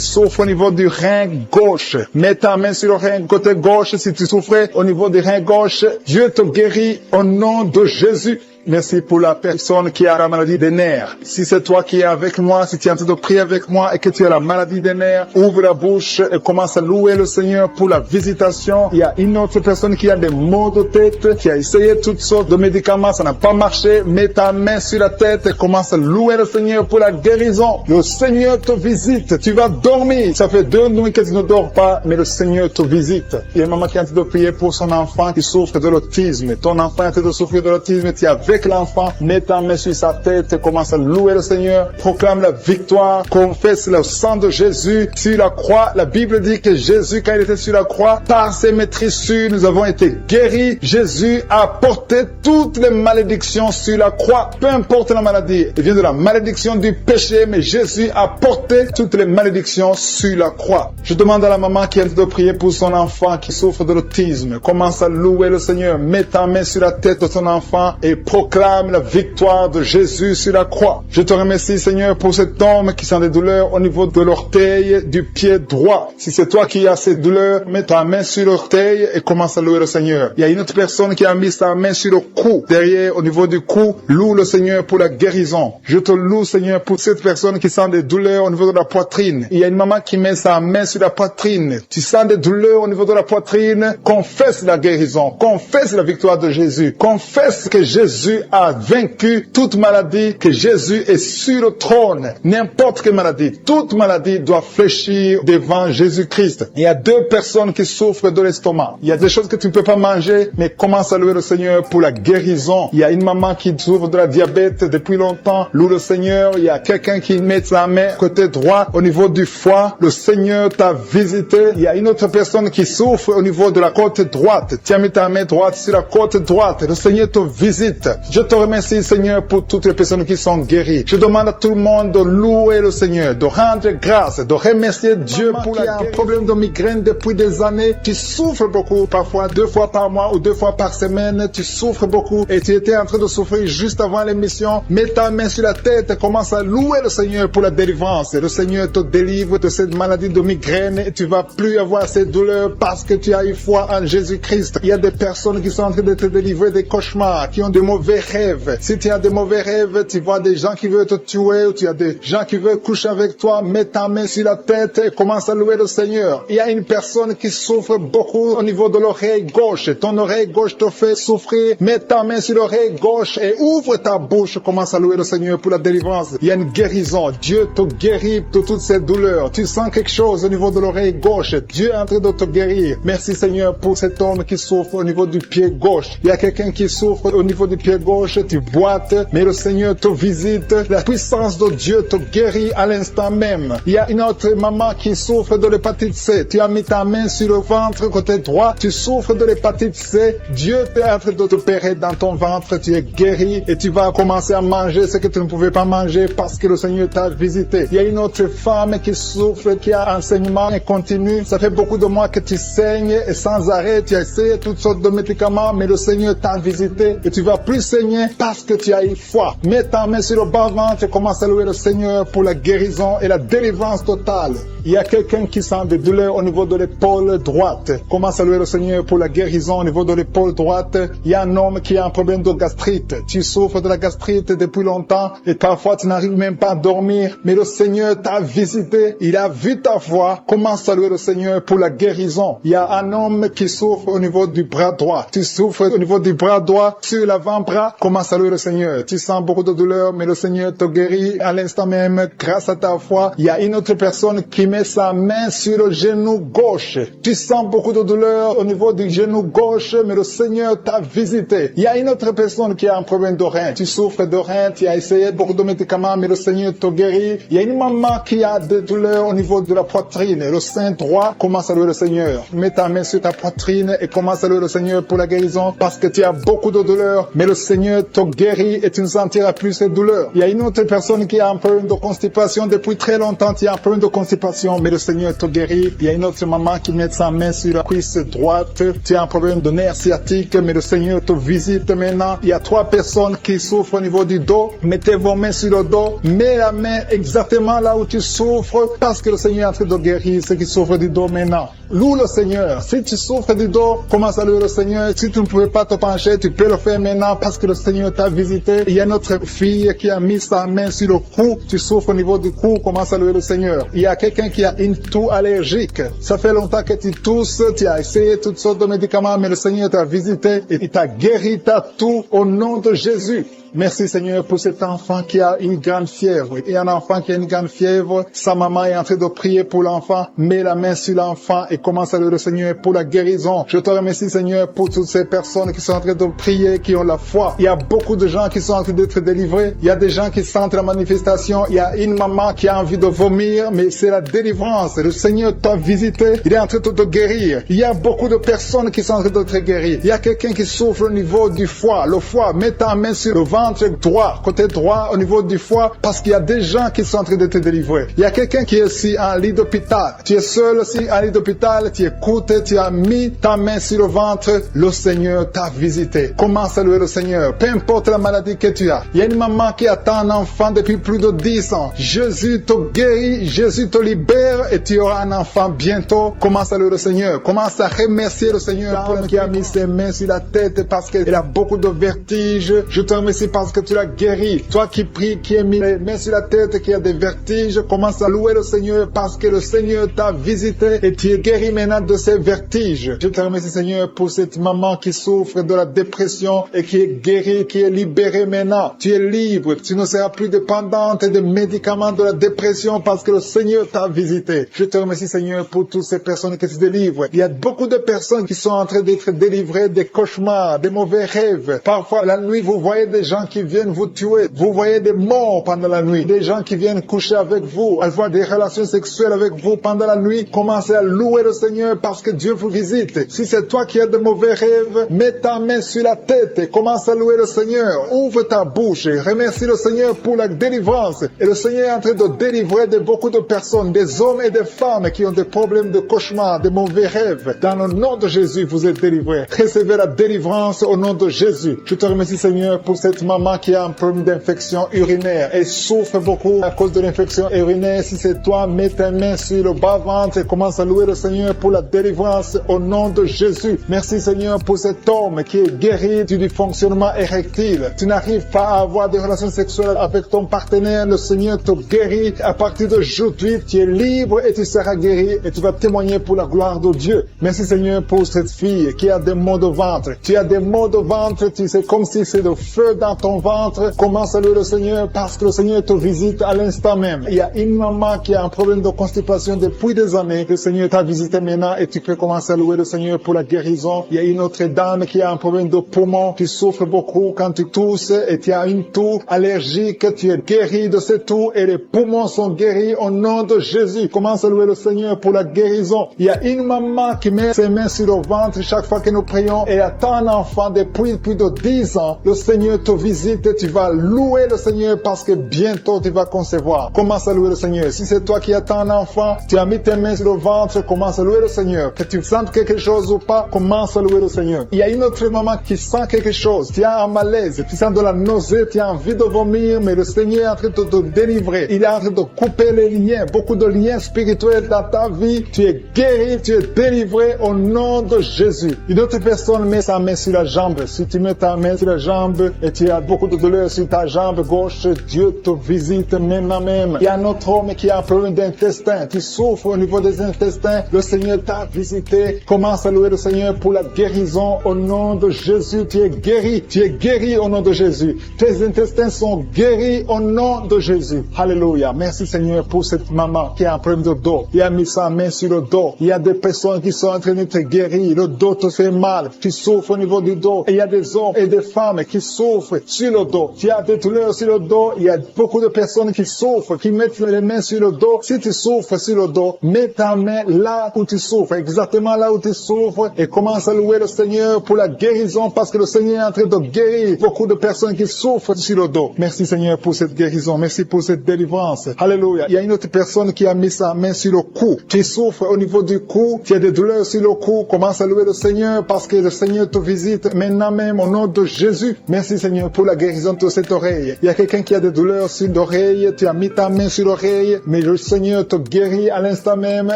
souffre au niveau du rein gauche. Mets ta main sur le rein côté gauche si tu souffrais au niveau du rein gauche. Dieu te guérit au nom de Jésus. Merci pour la personne qui a la maladie des nerfs. Si c'est toi qui es avec moi, si tu es en train de prier avec moi et que tu as la maladie des nerfs, ouvre la bouche et commence à louer le Seigneur pour la visitation. Il y a une autre personne qui a des maux de tête, qui a essayé toutes sortes de médicaments, ça n'a pas marché. Mets ta main sur la tête et commence à louer le Seigneur pour la guérison. Le Seigneur te visite. Tu vas dormir. Ça fait 2 nuits que tu ne dors pas, mais le Seigneur te visite. Il y a une maman qui est en train de prier pour son enfant qui souffre de l'autisme. Ton enfant est en train de souffrir de l'autisme. Tu as vécu avec l'enfant, mets ta main sur sa tête et commence à louer le Seigneur, proclame la victoire, confesse le sang de Jésus sur la croix. La Bible dit que Jésus, quand il était sur la croix, par ses maîtrissures, nous avons été guéris. Jésus a porté toutes les malédictions sur la croix, peu importe la maladie. Il vient de la malédiction du péché, mais Jésus a porté toutes les malédictions sur la croix. Je demande à la maman qui est de prier pour son enfant qui souffre de l'autisme. Commence à louer le Seigneur. Mets ta main sur la tête de ton enfant et proclame la victoire de Jésus sur la croix. Je te remercie, Seigneur, pour cet homme qui sent des douleurs au niveau de l'orteil du pied droit. Si c'est toi qui as ces douleurs, mets ta main sur l'orteil et commence à louer le Seigneur. Il y a une autre personne qui a mis sa main sur le cou, derrière, au niveau du cou. Loue le Seigneur pour la guérison. Je te loue, Seigneur, pour cette personne qui sent des douleurs au niveau de la poitrine. Il y a une maman qui met sa main sur la poitrine. Tu sens des douleurs au niveau de la poitrine. Confesse la guérison. Confesse la victoire de Jésus. Confesse que Jésus a vaincu toute maladie, que Jésus est sur le trône. N'importe quelle maladie, toute maladie doit fléchir devant Jésus-Christ. Il y a deux personnes qui souffrent de l'estomac. Il y a des choses que tu ne peux pas manger, mais commence à louer le Seigneur pour la guérison. Il y a une maman qui souffre de la diabète depuis longtemps. Loue le Seigneur. Il y a quelqu'un qui met sa main côté droit au niveau du foie. Le Seigneur t'a visité. Il y a une autre personne qui souffre au niveau de la côte droite. Tu as mis ta main droite sur la côte droite. Le Seigneur te visite. Je te remercie, Seigneur, pour toutes les personnes qui sont guéries. Je demande à tout le monde de louer le Seigneur, de rendre grâce, de remercier Dieu pour la guérison. Tu as un problème de migraine depuis des années. Tu souffres beaucoup, parfois 2 fois par mois ou 2 fois par semaine. Tu souffres beaucoup et tu étais en train de souffrir juste avant l'émission. Mets ta main sur la tête et commence à louer le Seigneur pour la délivrance. Le Seigneur te délivre de cette maladie de migraine et tu vas plus avoir ces douleurs parce que tu as eu foi en Jésus-Christ. Il y a des personnes qui sont en train de te délivrer des cauchemars, qui ont de mauvais rêves. Si tu as de mauvais rêves, tu vois des gens qui veulent te tuer ou tu as des gens qui veulent coucher avec toi, mets ta main sur la tête et commence à louer le Seigneur. Il y a une personne qui souffre beaucoup au niveau de l'oreille gauche. Ton oreille gauche te fait souffrir. Mets ta main sur l'oreille gauche et ouvre ta bouche. Commence à louer le Seigneur pour la délivrance. Il y a une guérison. Dieu te guérit de toutes ces douleurs. Tu sens quelque chose au niveau de l'oreille gauche. Dieu est en train de te guérir. Merci Seigneur pour cet homme qui souffre au niveau du pied gauche. Il y a quelqu'un qui souffre au niveau du pied gauche. Tu boites, mais le Seigneur te visite. La puissance de Dieu te guérit à l'instant même. Il y a une autre maman qui souffre de l'hépatite C. Tu as mis ta main sur le ventre côté droit. Tu souffres de l'hépatite C. Dieu est en train de t'opérer dans ton ventre. Tu es guéri et tu vas commencer à manger ce que tu ne pouvais pas manger parce que le Seigneur t'a visité. Il y a une autre femme qui souffre, qui a un saignement continu. Ça fait beaucoup de mois que tu saignes et sans arrêt, tu as essayé toutes sortes de médicaments, mais le Seigneur t'a visité et tu vas plus saigner parce que tu as eu foi. Mets ta main sur le bas-ventre et commence à louer le Seigneur pour la guérison et la délivrance totale. Il y a quelqu'un qui sent des douleurs au niveau de l'épaule droite. Commence à louer le Seigneur pour la guérison au niveau de l'épaule droite. Il y a un homme qui a un problème de gastrite. Tu souffres de la gastrite depuis longtemps et parfois tu n'arrives même pas à dormir. Mais le Seigneur t'a visité. Il a vu ta foi. Commence à louer le Seigneur pour la guérison. Il y a un homme qui souffre au niveau du bras droit. Tu souffres au niveau du bras droit, sur l'avant-bras. Commence à louer le Seigneur. Tu sens beaucoup de douleur, mais le Seigneur te guérit à l'instant même grâce à ta foi. Il y a une autre personne qui met sa main sur le genou gauche. Tu sens beaucoup de douleur au niveau du genou gauche, mais le Seigneur t'a visité. Il y a une autre personne qui a un problème de rein. Tu souffres de rein, tu as essayé beaucoup de médicaments, mais le Seigneur te guérit. Il y a une maman qui a des douleurs au niveau de la poitrine. Le sein droit, commence à louer le Seigneur. Mets ta main sur ta poitrine et commence à louer le Seigneur pour la guérison parce que tu as beaucoup de douleurs, mais le Seigneur te guérit et tu ne sentiras plus ces douleurs. Il y a une autre personne qui a un problème de constipation depuis très longtemps. Tu as un problème de constipation, mais le Seigneur te guérit. Il y a une autre maman qui met sa main sur la cuisse droite. Tu as un problème de nerf sciatique, mais le Seigneur te visite maintenant. Il y a 3 personnes qui souffrent au niveau du dos. Mettez vos mains sur le dos. Mets la main exactement là où tu souffres parce que le Seigneur est en train de guérir ceux qui souffrent du dos maintenant. Loue le Seigneur. Si tu souffres du dos, commence à louer le Seigneur. Si tu ne pouvais pas te pencher, tu peux le faire maintenant parce que le Seigneur t'a visité. Il y a notre fille qui a mis sa main sur le cou. Tu souffres au niveau du cou, commence à louer le Seigneur. Il y a quelqu'un qui a une toux allergique. Ça fait longtemps que tu tousses, tu as essayé toutes sortes de médicaments, mais le Seigneur t'a visité et il t'a guéri ta toux au nom de Jésus. Merci Seigneur pour cet enfant qui a une grande fièvre. Et un enfant qui a une grande fièvre, sa maman est en train de prier pour l'enfant. Mets la main sur l'enfant et commence à louer le Seigneur pour la guérison. Je te remercie Seigneur pour toutes ces personnes qui sont en train de prier, qui ont la foi. Il y a beaucoup de gens qui sont en train d'être délivrés. Il y a des gens qui sentent la manifestation. Il y a une maman qui a envie de vomir, mais c'est la délivrance. Le Seigneur t'a visité. Il est en train de te guérir. Il y a beaucoup de personnes qui sont en train de te guérir. Il y a quelqu'un qui souffre au niveau du foie. Le foie, mets ta main sur le ventre droit, côté droit, au niveau du foie, parce qu'il y a des gens qui sont en train de te délivrer. Il y a quelqu'un qui est ici en lit d'hôpital. Tu es seul aussi en lit d'hôpital. Tu écoutes, tu as mis ta main sur le ventre. Le Seigneur t'a visité. Commence à louer le Seigneur. Peu importe la maladie que tu as. Il y a une maman qui attend un enfant depuis plus de 10 ans. Jésus te guérit, Jésus te libère et tu auras un enfant bientôt. Commence à louer le Seigneur. Commence à remercier le Seigneur pour qui a mis ses mains sur la tête parce qu'elle a beaucoup de vertiges. Je te remercie parce que tu l'as guéri. Toi qui pries, qui a mis les mains sur la tête, qui a des vertiges, commence à louer le Seigneur parce que le Seigneur t'a visité et tu es guéri maintenant de ces vertiges. Je te remercie Seigneur pour cette maman qui souffre de la dépression et qui est guérie, qui est libérée maintenant. Tu es libre. Tu ne seras plus dépendante des médicaments de la dépression parce que le Seigneur t'a visité. Je te remercie Seigneur pour toutes ces personnes qui se délivrent. Il y a beaucoup de personnes qui sont en train d'être délivrées des cauchemars, des mauvais rêves. Parfois la nuit, vous voyez des gens qui viennent vous tuer. Vous voyez des morts pendant la nuit. Des gens qui viennent coucher avec vous, avoir des relations sexuelles avec vous pendant la nuit. Commencez à louer le Seigneur parce que Dieu vous visite. Si c'est toi qui as de mauvais rêves, mets ta main sur la tête et commence à louer le Seigneur. Ouvre ta bouche et remercie le Seigneur pour la délivrance. Et le Seigneur est en train de délivrer de beaucoup de personnes, des hommes et des femmes qui ont des problèmes de cauchemar, de mauvais rêves. Dans le nom de Jésus, vous êtes délivrés. Recevez la délivrance au nom de Jésus. Je te remercie Seigneur pour cette maman qui a un problème d'infection urinaire. Elle souffre beaucoup à cause de l'infection urinaire. Si c'est toi, mets ta main sur le bas-ventre et commence à louer le Seigneur pour la délivrance au nom de Jésus. Merci Seigneur pour cet homme qui est guéri du dysfonctionnement érectile. Tu n'arrives pas à avoir des relations sexuelles avec ton partenaire. Le Seigneur te guérit. À partir d'aujourd'hui, tu es libre et tu seras guéri et tu vas témoigner pour la gloire de Dieu. Merci Seigneur pour cette fille qui a des maux de ventre. Tu as des maux de ventre, tu sais, comme si c'est le feu dans ton ventre. Commence à louer le Seigneur parce que le Seigneur te visite à l'instant même. Il y a une maman qui a un problème de constipation depuis des années. Le Seigneur t'a visité maintenant et tu peux commencer à louer le Seigneur pour la guérison. Il y a une autre dame qui a un problème de poumon. Tu souffres beaucoup quand tu tousses et tu as une toux allergique. Tu es guéri de cette toux et les poumons sont guéris au nom de Jésus. Commence à louer le Seigneur pour la guérison. Il y a une maman qui met ses mains sur le ventre chaque fois que nous prions et attend un enfant depuis plus de 10 ans. Le Seigneur te visite et tu vas louer le Seigneur parce que bientôt tu vas concevoir. Commence à louer le Seigneur. Si c'est toi qui attends un enfant, tu as mis tes mains sur le ventre, commence à louer le Seigneur. Que tu sentes quelque chose ou pas, commence à louer le Seigneur. Il y a une autre maman qui sent quelque chose. Tu as un malaise, tu sens de la nausée, tu as envie de vomir, mais le Seigneur est en train de te délivrer. Il est en train de couper les liens, beaucoup de liens spirituels dans ta vie. Tu es guéri, tu es délivré au nom de Jésus. Une autre personne met sa main sur la jambe. Si tu mets ta main sur la jambe et tu as beaucoup de douleur sur ta jambe gauche, Dieu te visite maintenant même. Il y a un autre homme qui a un problème d'intestin. Tu souffres au niveau des intestins. Le Seigneur t'a visité. Commence à louer le Seigneur pour la guérison au nom de Jésus. Tu es guéri. Tu es guéri au nom de Jésus. Tes intestins sont guéris au nom de Jésus. Alléluia. Merci Seigneur pour cette maman qui a un problème de dos. Il a mis sa main sur le dos. Il y a des personnes qui sont en train d'être guéries. Le dos te fait mal. Tu souffres au niveau du dos. Et il y a des hommes et des femmes qui souffrent sur le dos. Tu as des douleurs sur le dos. Il y a beaucoup de personnes qui souffrent, qui mettent les mains sur le dos. Si tu souffres sur le dos, mets ta main là où tu souffres, exactement là où tu souffres, et commence à louer le Seigneur pour la guérison parce que le Seigneur est en train de guérir beaucoup de personnes qui souffrent sur le dos. Merci Seigneur pour cette guérison. Merci pour cette délivrance. Alléluia. Il y a une autre personne qui a mis sa main sur le cou. Tu souffres au niveau du cou. Tu as des douleurs sur le cou. Commence à louer le Seigneur parce que le Seigneur te visite maintenant même au nom de Jésus. Merci Seigneur pour la guérison de cette oreille. Il y a quelqu'un qui a des douleurs sur l'oreille. Tu as mis ta main sur l'oreille, mais le Seigneur te guérit à l'instant même.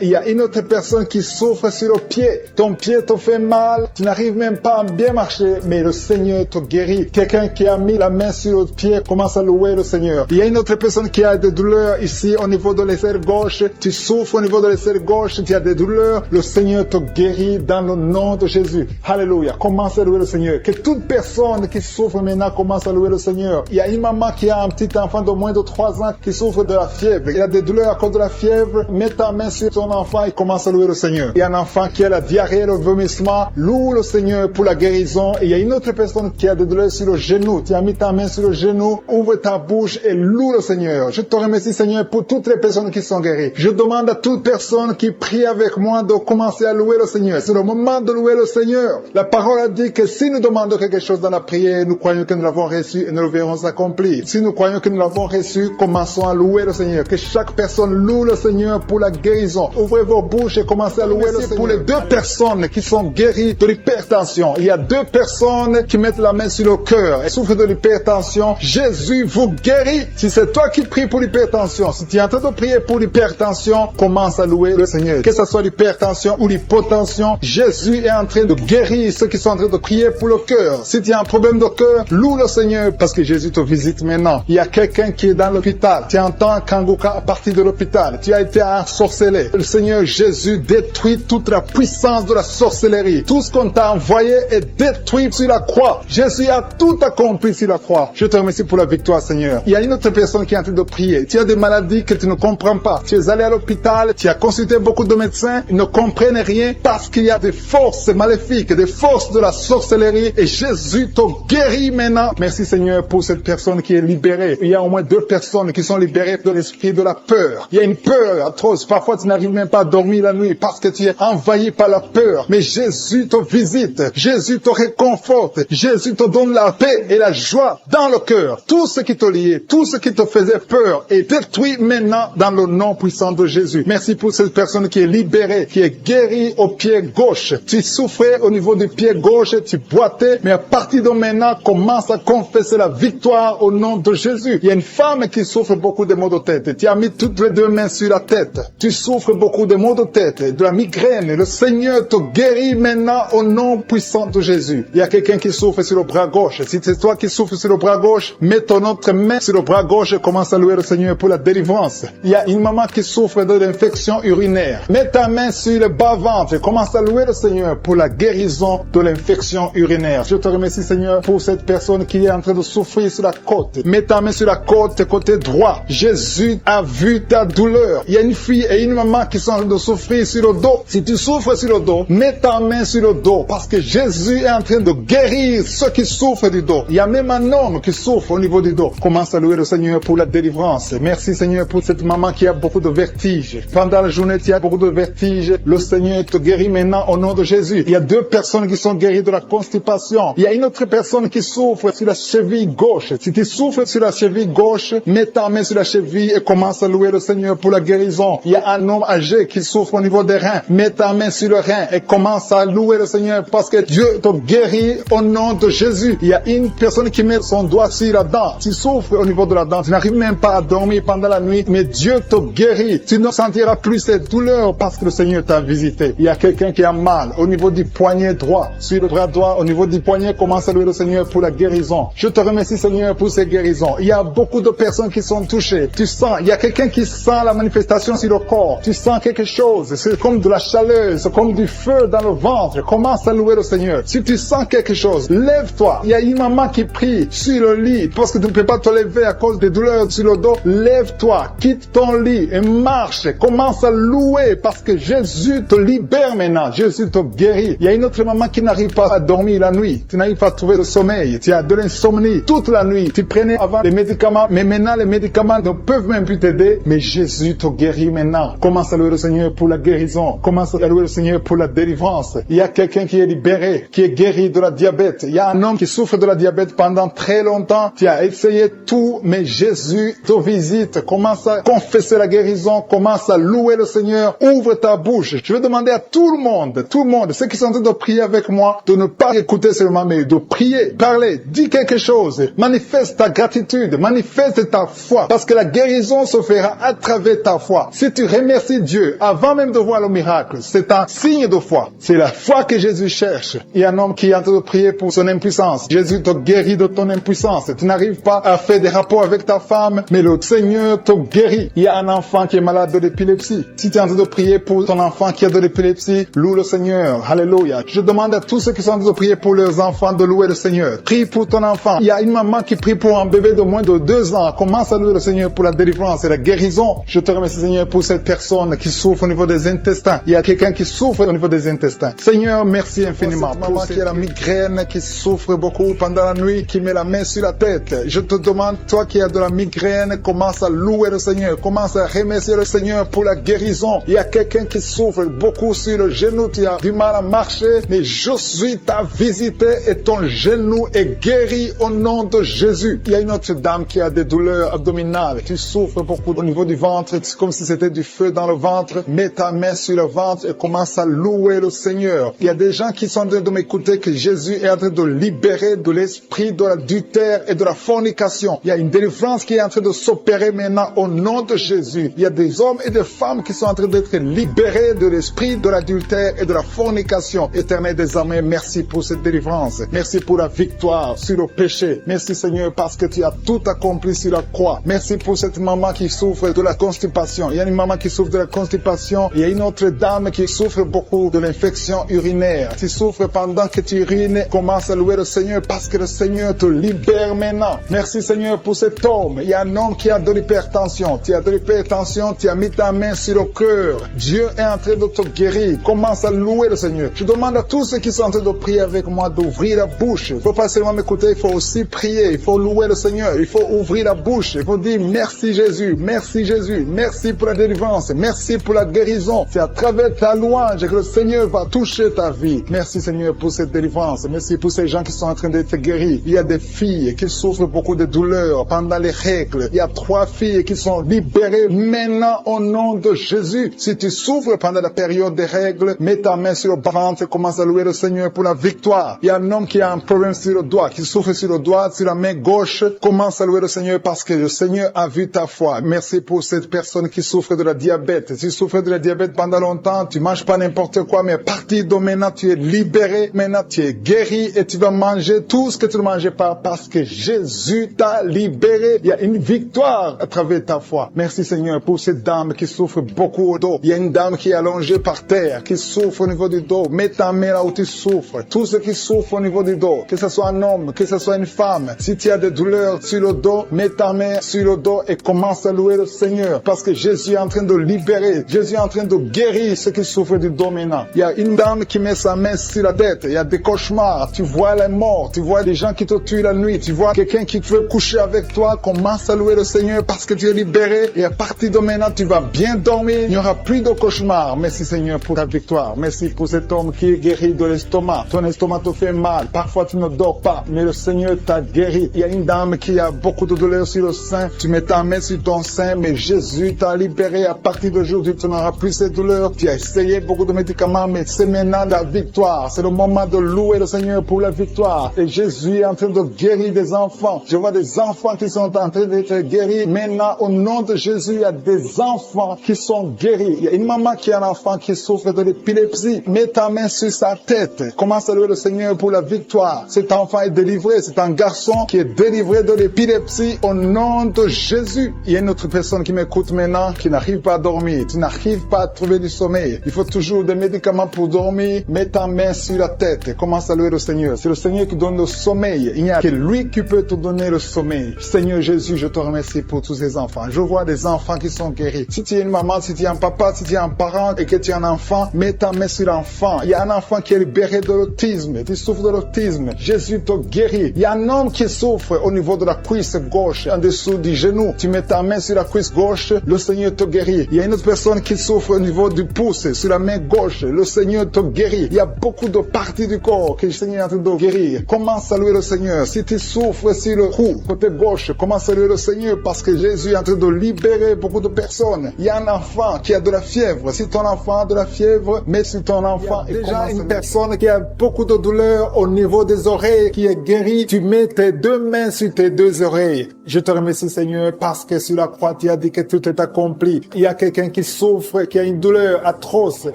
Il y a une autre personne qui souffre sur le pied. Ton pied te fait mal. Tu n'arrives même pas à bien marcher, mais le Seigneur te guérit. Quelqu'un qui a mis la main sur le pied commence à louer le Seigneur. Il y a une autre personne qui a des douleurs ici au niveau de l'aisselle gauche. Tu souffres au niveau de l'aisselle gauche. Tu as des douleurs. Le Seigneur te guérit dans le nom de Jésus. Alléluia. Commence à louer le Seigneur. Que toute personne qui souffre maintenant commence à louer le Seigneur. Il y a une maman qui a un petit enfant de moins de 3 ans qui souffre de la fièvre. Il a des douleurs à cause de la fièvre. Mets ta main sur ton enfant et commence à louer le Seigneur. Il y a un enfant qui a la diarrhée, le vomissement. Loue le Seigneur pour la guérison. Et il y a une autre personne qui a des douleurs sur le genou. Tu as mis ta main sur le genou. Ouvre ta bouche et loue le Seigneur. Je te remercie, Seigneur, pour toutes les personnes qui sont guéries. Je demande à toute personne qui prie avec moi de commencer à louer le Seigneur. C'est le moment de louer le Seigneur. La parole a dit que si nous demandons quelque chose dans la prière, nous croyons que nous l'avons reçu et nous le verrons s'accomplir. Si nous croyons que nous l'avons reçu, commençons à louer le Seigneur. Que chaque personne loue le Seigneur pour la guérison. Ouvrez vos bouches et commencez à louer le Seigneur. Pour les 2 personnes qui sont guéries de l'hypertension, il y a 2 personnes qui mettent la main sur le cœur et souffrent de l'hypertension. Jésus vous guérit. Si c'est toi qui pries pour l'hypertension, si tu es en train de prier pour l'hypertension, commence à louer le Seigneur. Que ce soit l'hypertension ou l'hypotension, Jésus est en train de guérir ceux qui sont en train de prier pour le cœur. Si tu as un problème de cœur, loue le Seigneur parce que Jésus te visite maintenant. Il y a quelqu'un qui est dans l'hôpital. Tu entends Kanguka à partir de l'hôpital. Tu as été ensorcelé. Le Seigneur Jésus détruit toute la puissance de la sorcellerie. Tout ce qu'on t'a envoyé est détruit sur la croix. Jésus a tout accompli sur la croix. Je te remercie pour la victoire, Seigneur. Il y a une autre personne qui est en train de prier. Tu as des maladies que tu ne comprends pas. Tu es allé à l'hôpital, tu as consulté beaucoup de médecins, ils ne comprennent rien parce qu'il y a des forces maléfiques, des forces de la sorcellerie et Jésus te guérit maintenant. Merci, Seigneur, pour cette personne qui est libérée. Il y a au moins 2 personnes qui sont libérées de l'esprit de la peur. Il y a une peur atroce. Parfois, tu n'arrives même pas à dormir la nuit parce que tu es envahi par la peur. Mais Jésus te visite. Jésus te réconforte. Jésus te donne la paix et la joie dans le cœur. Tout ce qui te liait, tout ce qui te faisait peur est détruit maintenant dans le nom puissant de Jésus. Merci pour cette personne qui est libérée, qui est guérie au pied gauche. Tu souffrais au niveau du pied gauche, tu boitais, mais à partir de maintenant, commence à confesser la victoire au nom de Jésus. Il y a une femme qui souffre beaucoup de maux de tête. Tu as mis toutes les 2 mains sur la tête. Tu souffres beaucoup de maux de tête, de la migraine. Le Seigneur te guérit maintenant au nom puissant de Jésus. Il y a quelqu'un qui souffre sur le bras gauche. Si c'est toi qui souffres sur le bras gauche, mets ton autre main sur le bras gauche et commence à louer le Seigneur pour la délivrance. Il y a une maman qui souffre de l'infection urinaire. Mets ta main sur le bas-ventre et commence à louer le Seigneur pour la guérison de l'infection urinaire. Je te remercie, Seigneur, pour cette personne qui est en train de souffrir sur la côte. Mets ta main sur la côte, côté droit. Jésus a vu ta douleur. Il y a une fille et une maman qui sont en train de souffrir sur le dos. Si tu souffres sur le dos, mets ta main sur le dos parce que Jésus est en train de guérir ceux qui souffrent du dos. Il y a même un homme qui souffre au niveau du dos. Commence à louer le Seigneur pour la délivrance. Merci, Seigneur, pour cette maman qui a beaucoup de vertiges. Pendant la journée, tu as beaucoup de vertiges. Le Seigneur te guérit maintenant au nom de Jésus. Il y a 2 personnes qui sont guéries de la constipation. Il y a une autre personne qui souffre sur la cheville gauche. Si tu souffres sur la cheville gauche, mets ta main sur la cheville et commence à louer le Seigneur pour la guérison. Il y a un homme âgé qui souffre au niveau des reins. Mets ta main sur le rein et commence à louer le Seigneur parce que Dieu te guérit au nom de Jésus. Il y a une personne qui met son doigt sur la dent. Tu souffres au niveau de la dent. Tu n'arrives même pas à dormir pendant la nuit, mais Dieu te guérit. Tu ne sentiras plus cette douleur parce que le Seigneur t'a visité. Il y a quelqu'un qui a mal au niveau du poignet droit, sur le bras droit, au niveau du poignet, commence à louer le Seigneur pour la guérison. Je te remercie, Seigneur, pour ces guérisons. Il y a beaucoup de personnes qui sont touchées. Tu sens, il y a quelqu'un qui sent la manifestation sur le corps. Tu sens quelque chose. C'est comme de la chaleur, c'est comme du feu dans le ventre. Commence à louer le Seigneur. Si tu sens quelque chose, lève-toi. Il y a une maman qui prie sur le lit parce que tu ne peux pas te lever à cause des douleurs sur le dos. Lève-toi, quitte ton lit et marche. Commence à louer parce que Jésus te libère maintenant. Jésus te guérit. Il y a une autre maman qui n'arrive pas à dormir la nuit. Tu n'arrives pas à trouver le sommeil. Tu as de l'insomnie toute la nuit. Tu prenais avant les médicaments, mais maintenant les médicaments ne peuvent même plus t'aider. Mais Jésus te guérit maintenant. Commence à louer le Seigneur pour la guérison. Commence à louer le Seigneur pour la délivrance. Il y a quelqu'un qui est libéré, qui est guéri de la diabète. Il y a un homme qui souffre de la diabète pendant très longtemps. Tu as essayé tout, mais Jésus te visite. Commence à confesser la guérison. Commence à louer le Seigneur. Ouvre ta bouche. Je vais demander à tout le monde, ceux qui sont en train de prier avec moi, de ne pas écouter seulement, mais de prier, parler, dis quelque chose. Manifeste ta gratitude, manifeste ta foi, parce que la guérison se fera à travers ta foi. Si tu remercies Dieu avant même de voir le miracle, c'est un signe de foi. C'est la foi que Jésus cherche. Il y a un homme qui est en train de prier pour son impuissance. Jésus te guérit de ton impuissance. Tu n'arrives pas à faire des rapports avec ta femme, mais le Seigneur te guérit. Il y a un enfant qui est malade de l'épilepsie. Si tu es en train de prier pour ton enfant qui a de l'épilepsie, loue le Seigneur. Alléluia. Je demande à tous ceux qui sont en train de prier pour leurs enfants de louer le Seigneur. Prie pour pour ton enfant. Il y a une maman qui prie pour un bébé de moins de 2 ans. Commence à louer le Seigneur pour la délivrance et la guérison. Je te remercie, Seigneur, pour cette personne qui souffre au niveau des intestins. Il y a quelqu'un qui souffre au niveau des intestins. Seigneur, merci infiniment. Pour cette maman qui a la migraine, qui souffre beaucoup pendant la nuit, qui met la main sur la tête. Je te demande, toi qui as de la migraine, commence à louer le Seigneur. Commence à remercier le Seigneur pour la guérison. Il y a quelqu'un qui souffre beaucoup sur le genou. Tu as du mal à marcher, mais je suis ta visité et ton genou est guéri au nom de Jésus. Il y a une autre dame qui a des douleurs abdominales. Tu souffres beaucoup au niveau du ventre. C'est comme si c'était du feu dans le ventre. Mets ta main sur le ventre et commence à louer le Seigneur. Il y a des gens qui sont en train de m'écouter que Jésus est en train de libérer de l'esprit de l'adultère et de la fornication. Il y a une délivrance qui est en train de s'opérer maintenant au nom de Jésus. Il y a des hommes et des femmes qui sont en train d'être libérés de l'esprit de l'adultère et de la fornication. Éternel des armées, merci pour cette délivrance. Merci pour la victoire sur le péché. Merci Seigneur parce que tu as tout accompli sur la croix. Merci pour cette maman qui souffre de la constipation. Il y a une maman qui souffre de la constipation. Il y a une autre dame qui souffre beaucoup de l'infection urinaire. Tu souffres pendant que tu urines. Commence à louer le Seigneur parce que le Seigneur te libère maintenant. Merci Seigneur pour cet homme. Il y a un homme qui a de l'hypertension. Tu as de l'hypertension. Tu as mis ta main sur le cœur. Dieu est en train de te guérir. Commence à louer le Seigneur. Je demande à tous ceux qui sont en train de prier avec moi d'ouvrir la bouche. Il ne faut pas seulement m'écouter, il faut aussi prier. Il faut louer le Seigneur. Il faut ouvrir la bouche. Il faut dire merci Jésus, merci Jésus, merci pour la délivrance, merci pour la guérison. C'est à travers ta louange que le Seigneur va toucher ta vie. Merci Seigneur pour cette délivrance. Merci pour ces gens qui sont en train d'être guéris. Il y a des filles qui souffrent beaucoup de douleurs pendant les règles. Il y a 3 filles qui sont libérées maintenant au nom de Jésus. Si tu souffres pendant la période des règles, mets ta main sur le ventre et commence à louer le Seigneur pour la victoire. Il y a un homme qui a un problème sur le doigt, qui souffre sur le doigt, sur la main gauche. Commence à louer le Seigneur parce que le Seigneur a vu ta foi. Merci pour cette personne qui souffre de la diabète. Si tu souffres de la diabète pendant longtemps, tu manges pas n'importe quoi, mais à partir de maintenant, tu es libéré. Maintenant, tu es guéri et tu vas manger tout ce que tu ne mangeais pas parce que Jésus t'a libéré. Il y a une victoire à travers ta foi. Merci Seigneur pour cette dame qui souffre beaucoup au dos. Il y a une dame qui est allongée par terre, qui souffre au niveau du dos. Mets ta main là où tu souffres. Tous ceux qui souffrent au niveau du dos, que ce soit un homme, que ce soit une femme, si tu as des douleurs sur le dos, mets ta main sur le dos et commence à louer le Seigneur parce que Jésus est en train de libérer. Jésus est en train de guérir ceux qui souffrent du dos maintenant. Il y a une dame qui met sa main sur la tête. Il y a des cauchemars. Tu vois les morts. Tu vois des gens qui te tuent la nuit. Tu vois quelqu'un qui veut coucher avec toi. Commence à louer le Seigneur parce que tu es libéré. Et à partir de maintenant, tu vas bien dormir. Il n'y aura plus de cauchemars. Merci Seigneur pour ta victoire. Merci pour cet homme qui est guéri de l'estomac. Ton estomac te fait mal. Parfois, tu ne dors pas. Mais le Seigneur t'a guéri. Il y a une dame qui a beaucoup de douleurs sur le sein. Tu mets ta main sur ton sein. Mais Jésus t'a libéré. À partir d'aujourd'hui, tu n'auras plus ces douleurs. Tu as essayé beaucoup de médicaments. Mais c'est maintenant la victoire. C'est le moment de louer le Seigneur pour la victoire. Et Jésus est en train de guérir des enfants. Je vois des enfants qui sont en train d'être guéris. Maintenant, au nom de Jésus, il y a des enfants qui sont guéris. Il y a une maman qui a un enfant qui souffre de l'épilepsie. Mets ta main sur sa tête. Commence à louer le Seigneur pour la victoire. Cet enfant est délivré. C'est un garçon qui est délivré de l'épilepsie au nom de Jésus. Il y a une autre personne qui m'écoute maintenant qui n'arrive pas à dormir. Tu n'arrives pas à trouver du sommeil. Il faut toujours des médicaments pour dormir. Mets ta main sur la tête et commence à louer le Seigneur. C'est le Seigneur qui donne le sommeil. Il n'y a que lui qui peut te donner le sommeil. Seigneur Jésus, je te remercie pour tous ces enfants. Je vois des enfants qui sont guéris. Si tu es une maman, si tu es un papa, si tu es un parent et que tu es un enfant, mets ta main sur l'enfant. Il y a un enfant qui est libéré de l'autisme. Tu souffres de l'autisme. Jésus te guérit. Il y a un homme qui souffre au niveau de la cuisse gauche, en dessous du genou. Tu mets ta main sur la cuisse gauche, le Seigneur te guérit. Il y a une autre personne qui souffre au niveau du pouce, sur la main gauche, le Seigneur te guérit. Il y a beaucoup de parties du corps que le Seigneur est en train de guérir. Commence à louer le Seigneur. Si tu souffres sur le cou, côté gauche, commence à louer le Seigneur parce que Jésus est en train de libérer beaucoup de personnes. Il y a un enfant qui a de la fièvre. Si ton enfant a de la fièvre, mets sur ton enfant. Il y a déjà une personne qui a beaucoup de douleur au niveau des oreilles qui est guérie. Tu mets tes 2 mains sur tes 2 oreilles. Je te remercie Seigneur parce que sur la croix tu as dit que tout est accompli. Il y a quelqu'un qui souffre, qui a une douleur atroce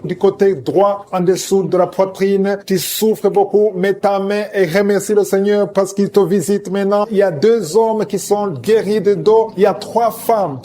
du côté droit en dessous de la poitrine. Tu souffres beaucoup. Mets ta main et remercie le Seigneur parce qu'il te visite maintenant. Il y a 2 hommes qui sont guéris de dos. Il y a 3 femmes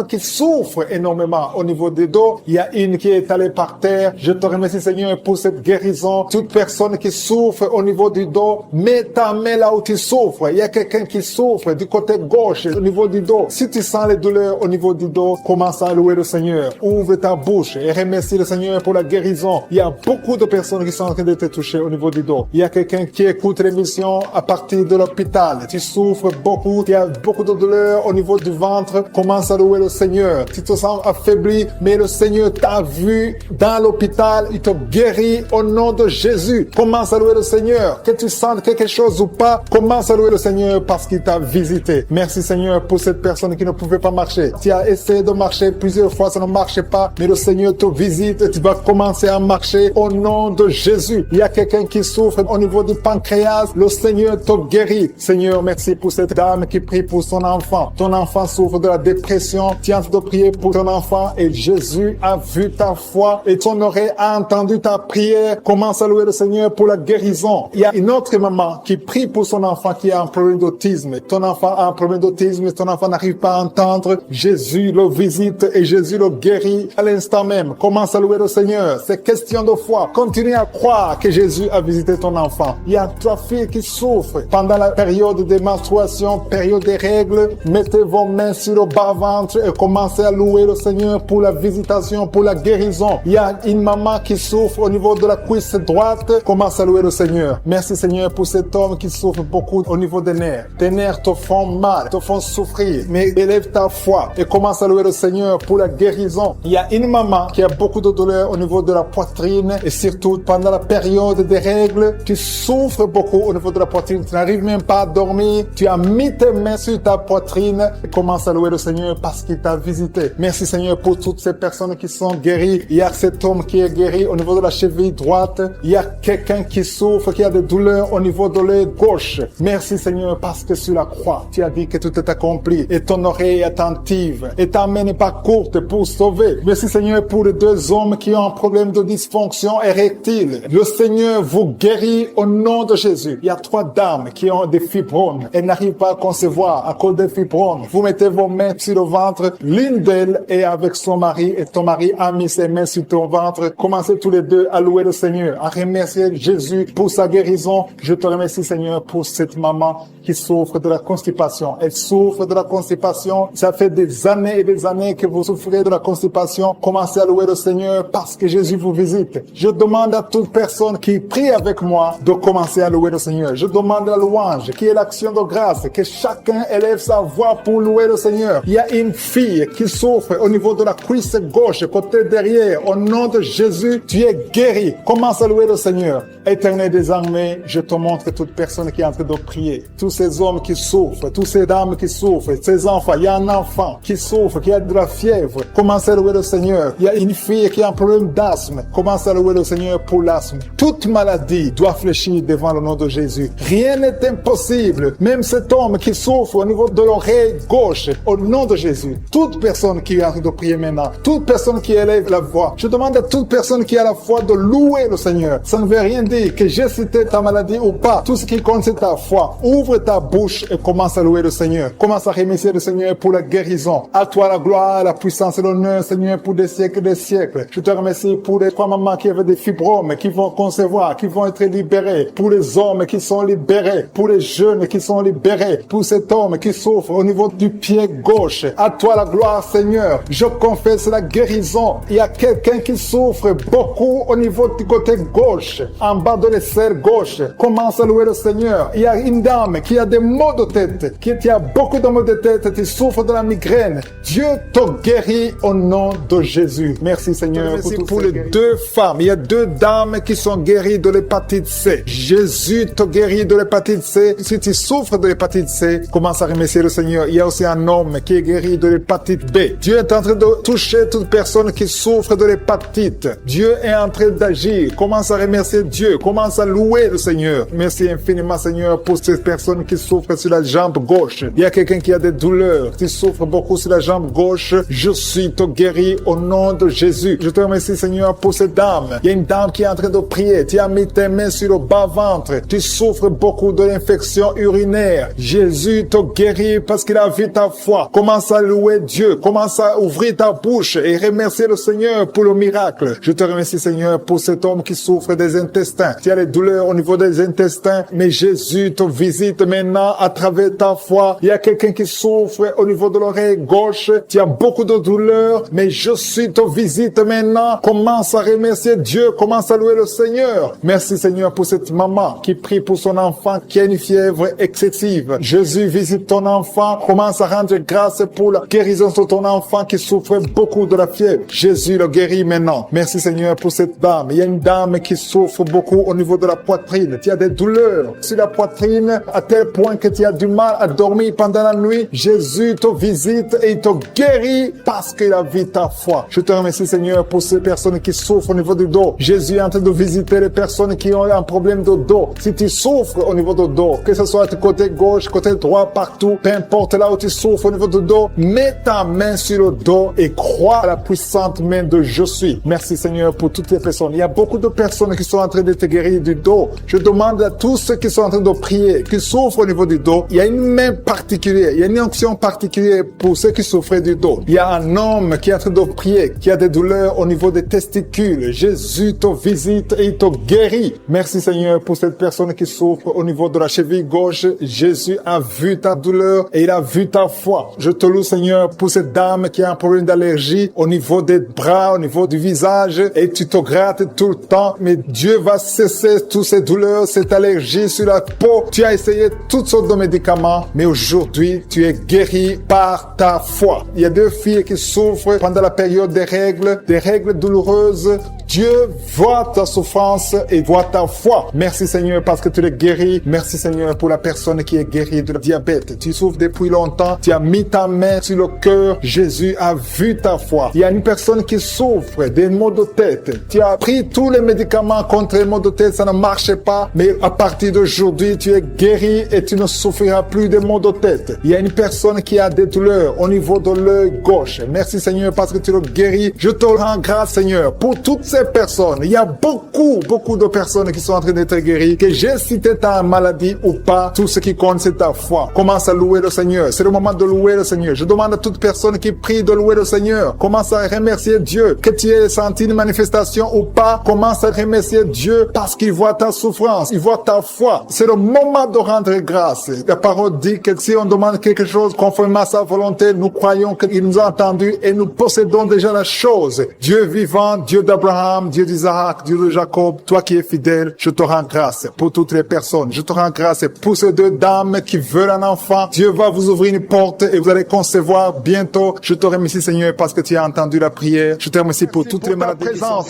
qui souffrent énormément au niveau des dos. Il y a une qui est allée par terre. Je te remercie Seigneur pour cette guérison. Toute personne qui souffre au niveau du dos, mets ta ta main là où tu souffres. Il y a quelqu'un qui souffre du côté gauche, au niveau du dos. Si tu sens les douleurs au niveau du dos, commence à louer le Seigneur. Ouvre ta bouche et remercie le Seigneur pour la guérison. Il y a beaucoup de personnes qui sont en train de te toucher au niveau du dos. Il y a quelqu'un qui écoute l'émission à partir de l'hôpital. Tu souffres beaucoup. Il y a beaucoup de douleurs au niveau du ventre. Commence à louer le Seigneur. Tu te sens affaibli, mais le Seigneur t'a vu dans l'hôpital. Il te guérit au nom de Jésus. Commence à louer le Seigneur. Que tu sentes quelque chose ou pas, commence à louer le Seigneur parce qu'il t'a visité. Merci Seigneur pour cette personne qui ne pouvait pas marcher. Tu as essayé de marcher plusieurs fois, ça ne marchait pas, mais le Seigneur te visite et tu vas commencer à marcher au nom de Jésus. Il y a quelqu'un qui souffre au niveau du pancréas, le Seigneur te guérit. Seigneur, merci pour cette dame qui prie pour son enfant. Ton enfant souffre de la dépression. Tu es en train de prier pour ton enfant et Jésus a vu ta foi et ton oreille a entendu ta prière. Commence à louer le Seigneur pour la guérison. Il y a une autre maman qui prie pour son enfant qui a un problème d'autisme. Ton enfant a un problème d'autisme, ton enfant n'arrive pas à entendre. Jésus le visite et Jésus le guérit à l'instant même. Commence à louer le Seigneur. C'est question de foi. Continue à croire que Jésus a visité ton enfant. Il y a 3 filles qui souffrent pendant la période de menstruation, période des règles. Mettez vos mains sur le bas-ventre et commencez à louer le Seigneur pour la visitation, pour la guérison. Il y a une maman qui souffre au niveau de la cuisse droite. Commence à louer le Seigneur. Merci Seigneur pour cet homme qui souffre beaucoup au niveau des nerfs. Tes nerfs te font mal, te font souffrir. Mais élève ta foi et commence à louer le Seigneur pour la guérison. Il y a une maman qui a beaucoup de douleur au niveau de la poitrine et surtout pendant la période des règles, tu souffres beaucoup au niveau de la poitrine. Tu n'arrives même pas à dormir. Tu as mis tes mains sur ta poitrine et commence à louer le Seigneur parce qu'il t'a visité. Merci Seigneur pour toutes ces personnes qui sont guéries. Il y a cet homme qui est guéri au niveau de la cheville droite. Il y a quelqu'un qui souffre, qui a des douleurs au niveau de l'œil gauche. Merci Seigneur parce que sur la croix, tu as dit que tout est accompli et ton oreille est attentive et ta main n'est pas courte pour sauver. Merci Seigneur pour les 2 hommes qui ont un problème de dysfonction érectile. Le Seigneur vous guérit au nom de Jésus. Il y a 3 dames qui ont des fibromes. Elles n'arrivent pas à concevoir à cause des fibromes. Vous mettez vos mains sur le ventre. L'une d'elles est avec son mari et ton mari a mis ses mains sur ton ventre. Commencez tous les deux à louer le Seigneur, à remercier Jésus pour sa guérison. Je te remercie Seigneur pour cette maman qui souffre de la constipation. Elle souffre de la constipation. Ça fait des années et des années que vous souffrez de la constipation. Commencez à louer le Seigneur parce que Jésus vous visite. Je demande à toute personne qui prie avec moi de commencer à louer le Seigneur. Je demande la louange, qui est l'action de grâce, que chacun élève sa voix pour louer le Seigneur. Il y a une fille qui souffre au niveau de la cuisse gauche, côté derrière. Au nom de Jésus, tu es guéri. Commence à louer le Seigneur. Éternel des armées, je te montre toute personne qui est en train de prier. Tous ces hommes qui souffrent, toutes ces dames qui souffrent, ces enfants. Il y a un enfant qui souffre, qui a de la fièvre. Commence à louer le Seigneur. Il y a une fille qui a un problème d'asthme. Commence à louer le Seigneur pour l'asthme. Toute maladie doit fléchir devant le nom de Jésus. Rien n'est impossible. Même cet homme qui souffre au niveau de l'oreille gauche, au nom de Jésus. Toute personne qui est en train de prier maintenant, toute personne qui élève la voix, je demande à toute personne qui a la foi de louer le Seigneur. Ça ne veut rien dire que j'ai cité ta maladie ou pas. Tout ce qui compte, c'est ta foi. Ouvre ta bouche et commence à louer le Seigneur. Commence à remercier le Seigneur pour la guérison. À toi la gloire, la puissance et l'honneur, Seigneur, pour des siècles et des siècles. Je te remercie pour les 3 mamans qui avaient des fibromes, qui vont concevoir, qui vont être libérés. Pour les hommes qui sont libérés. Pour les jeunes qui sont libérés. Pour cet homme qui souffre au niveau du pied gauche. À toi la gloire, Seigneur. Je confesse la guérison. Il y a quelqu'un qui souffre beaucoup au niveau du côté gauche. En bas de l'aisselle gauche. Commence à louer le Seigneur. Il y a une dame qui a des maux de tête, qui a beaucoup de maux de tête, qui souffre de la migraine. Dieu te guérit au nom de Jésus. Merci Seigneur. Merci pour les 2 femmes. Il y a 2 dames qui sont guéries de l'hépatite C. Jésus te guérit de l'hépatite C. Si tu souffres de l'hépatite C, commence à remercier le Seigneur. Il y a aussi un homme qui est guéri de l'hépatite B. Dieu est en train de toucher toute personne qui souffre de l'hépatite. Dieu est en train d'agir. Commence à remercier Dieu. Commence à louer le Seigneur. Merci infiniment Seigneur pour ces personnes qui souffrent sur la jambe gauche. Il y a quelqu'un qui a des douleurs. Tu souffres beaucoup sur la jambe gauche. Je suis te guéri au nom de Jésus. Je te remercie Seigneur pour cette dame. Il y a une dame qui est en train de prier. Tu as mis tes mains sur le bas-ventre. Tu souffres beaucoup de l'infection urinaire. Jésus te guérit parce qu'il a vu ta foi. Commence à louer Dieu. Commence à ouvrir ta bouche et remercier le Seigneur pour le miracle. Je te remercie Seigneur pour cet homme qui souffre des intestins. Tu as les douleurs au niveau des intestins. mais Jésus te visite maintenant à travers ta foi. Il y a quelqu'un qui souffre au niveau de l'oreille gauche. Tu as beaucoup de douleur, mais Jésus te visite maintenant. Commence à remercier Dieu, commence à louer le Seigneur. Merci Seigneur pour cette maman qui prie pour son enfant qui a une fièvre excessive. Jésus visite ton enfant, commence à rendre grâce pour la guérison de ton enfant qui souffre beaucoup de la fièvre. Jésus le guérit maintenant. Merci Seigneur pour cette dame. Il y a une dame qui souffre beaucoup au niveau de la poitrine. Tu as des douleurs sur la poitrine à tel point que tu as du mal à dormir pendant la nuit. Jésus te visite et il te guérit parce qu'il a vu ta foi. Je te remercie Seigneur pour ces personnes qui souffrent au niveau du dos. Jésus est en train de visiter les personnes qui ont un problème de dos. Si tu souffres au niveau du dos, que ce soit du côté gauche, côté droit, partout, peu importe là où tu souffres au niveau du dos, mets ta main sur le dos et crois à la puissante main de Je suis. Merci Seigneur pour toutes les personnes. Il y a beaucoup de personnes qui sont en train de te guérir du dos. Je demande à tous ceux qui sont en train de prier, qui souffrent au niveau du dos, il y a une main particulière, il y a une onction particulière pour ceux qui souffrent du dos. Il y a un homme qui est en train de prier, qui a des douleurs au niveau des testicules. Jésus te visite et il te guérit. Merci Seigneur pour cette personne qui souffre au niveau de la cheville gauche. Jésus a vu ta douleur et il a vu ta foi. Je te loue Seigneur pour cette dame qui a un problème d'allergie au niveau des bras, au niveau du visage et tu te grattes tout le temps. Mais Dieu va cesser toutes ces douleurs, cette allergie sur la peau. Tu as essayé toutes sortes de médicaments, mais aujourd'hui tu es guéri par ta foi. Il y a deux filles qui souffrent pendant la période des règles douloureuses. Dieu voit ta souffrance et voit ta foi. Merci Seigneur parce que tu les guéris. Merci Seigneur pour la personne qui est guérie de diabète. Tu souffres depuis longtemps. Tu as mis ta main sur le cœur. Jésus a vu ta foi. Il y a une personne qui souffre des maux de tête. Tu as pris tous les médicaments contre les maux de tête. Ça ne marchait pas. Mais à partir d'aujourd'hui, tu es guéri et tu ne souffriras plus des maux de tête. Il y a une personne qui a des douleurs au niveau de l'œil gauche. Merci Seigneur parce que tu le guéris. Je te rends grâce Seigneur pour toutes ces personnes. Il y a beaucoup de personnes qui sont en train d'être guéries. Que j'ai cité ta maladie ou pas, tout ce qui compte c'est ta foi. Commence à louer le Seigneur. C'est le moment de louer le Seigneur. Je demande à toute personne qui prie de louer le Seigneur. Commence à remercier Dieu. Que tu aies senti une manifestation ou pas, commence à remercier Dieu parce qu'il voit ta souffrance, il voit ta foi. C'est le moment de rendre grâce. La parole dit que si on demande quelque chose conformément à sa volonté, nous croyons qu'il nous a entendus et nous possédons déjà la chose. Dieu vivant, Dieu d'Abraham, Dieu d'Isaac, Dieu de Jacob, toi qui es fidèle, je te rends grâce pour toutes les personnes. Je te rends grâce pour ces deux dames qui veulent un enfant. Dieu va vous ouvrir une porte et vous allez concevoir bientôt. Je te remercie Seigneur parce que tu as entendu la prière. Je te remercie pour toutes les maladies.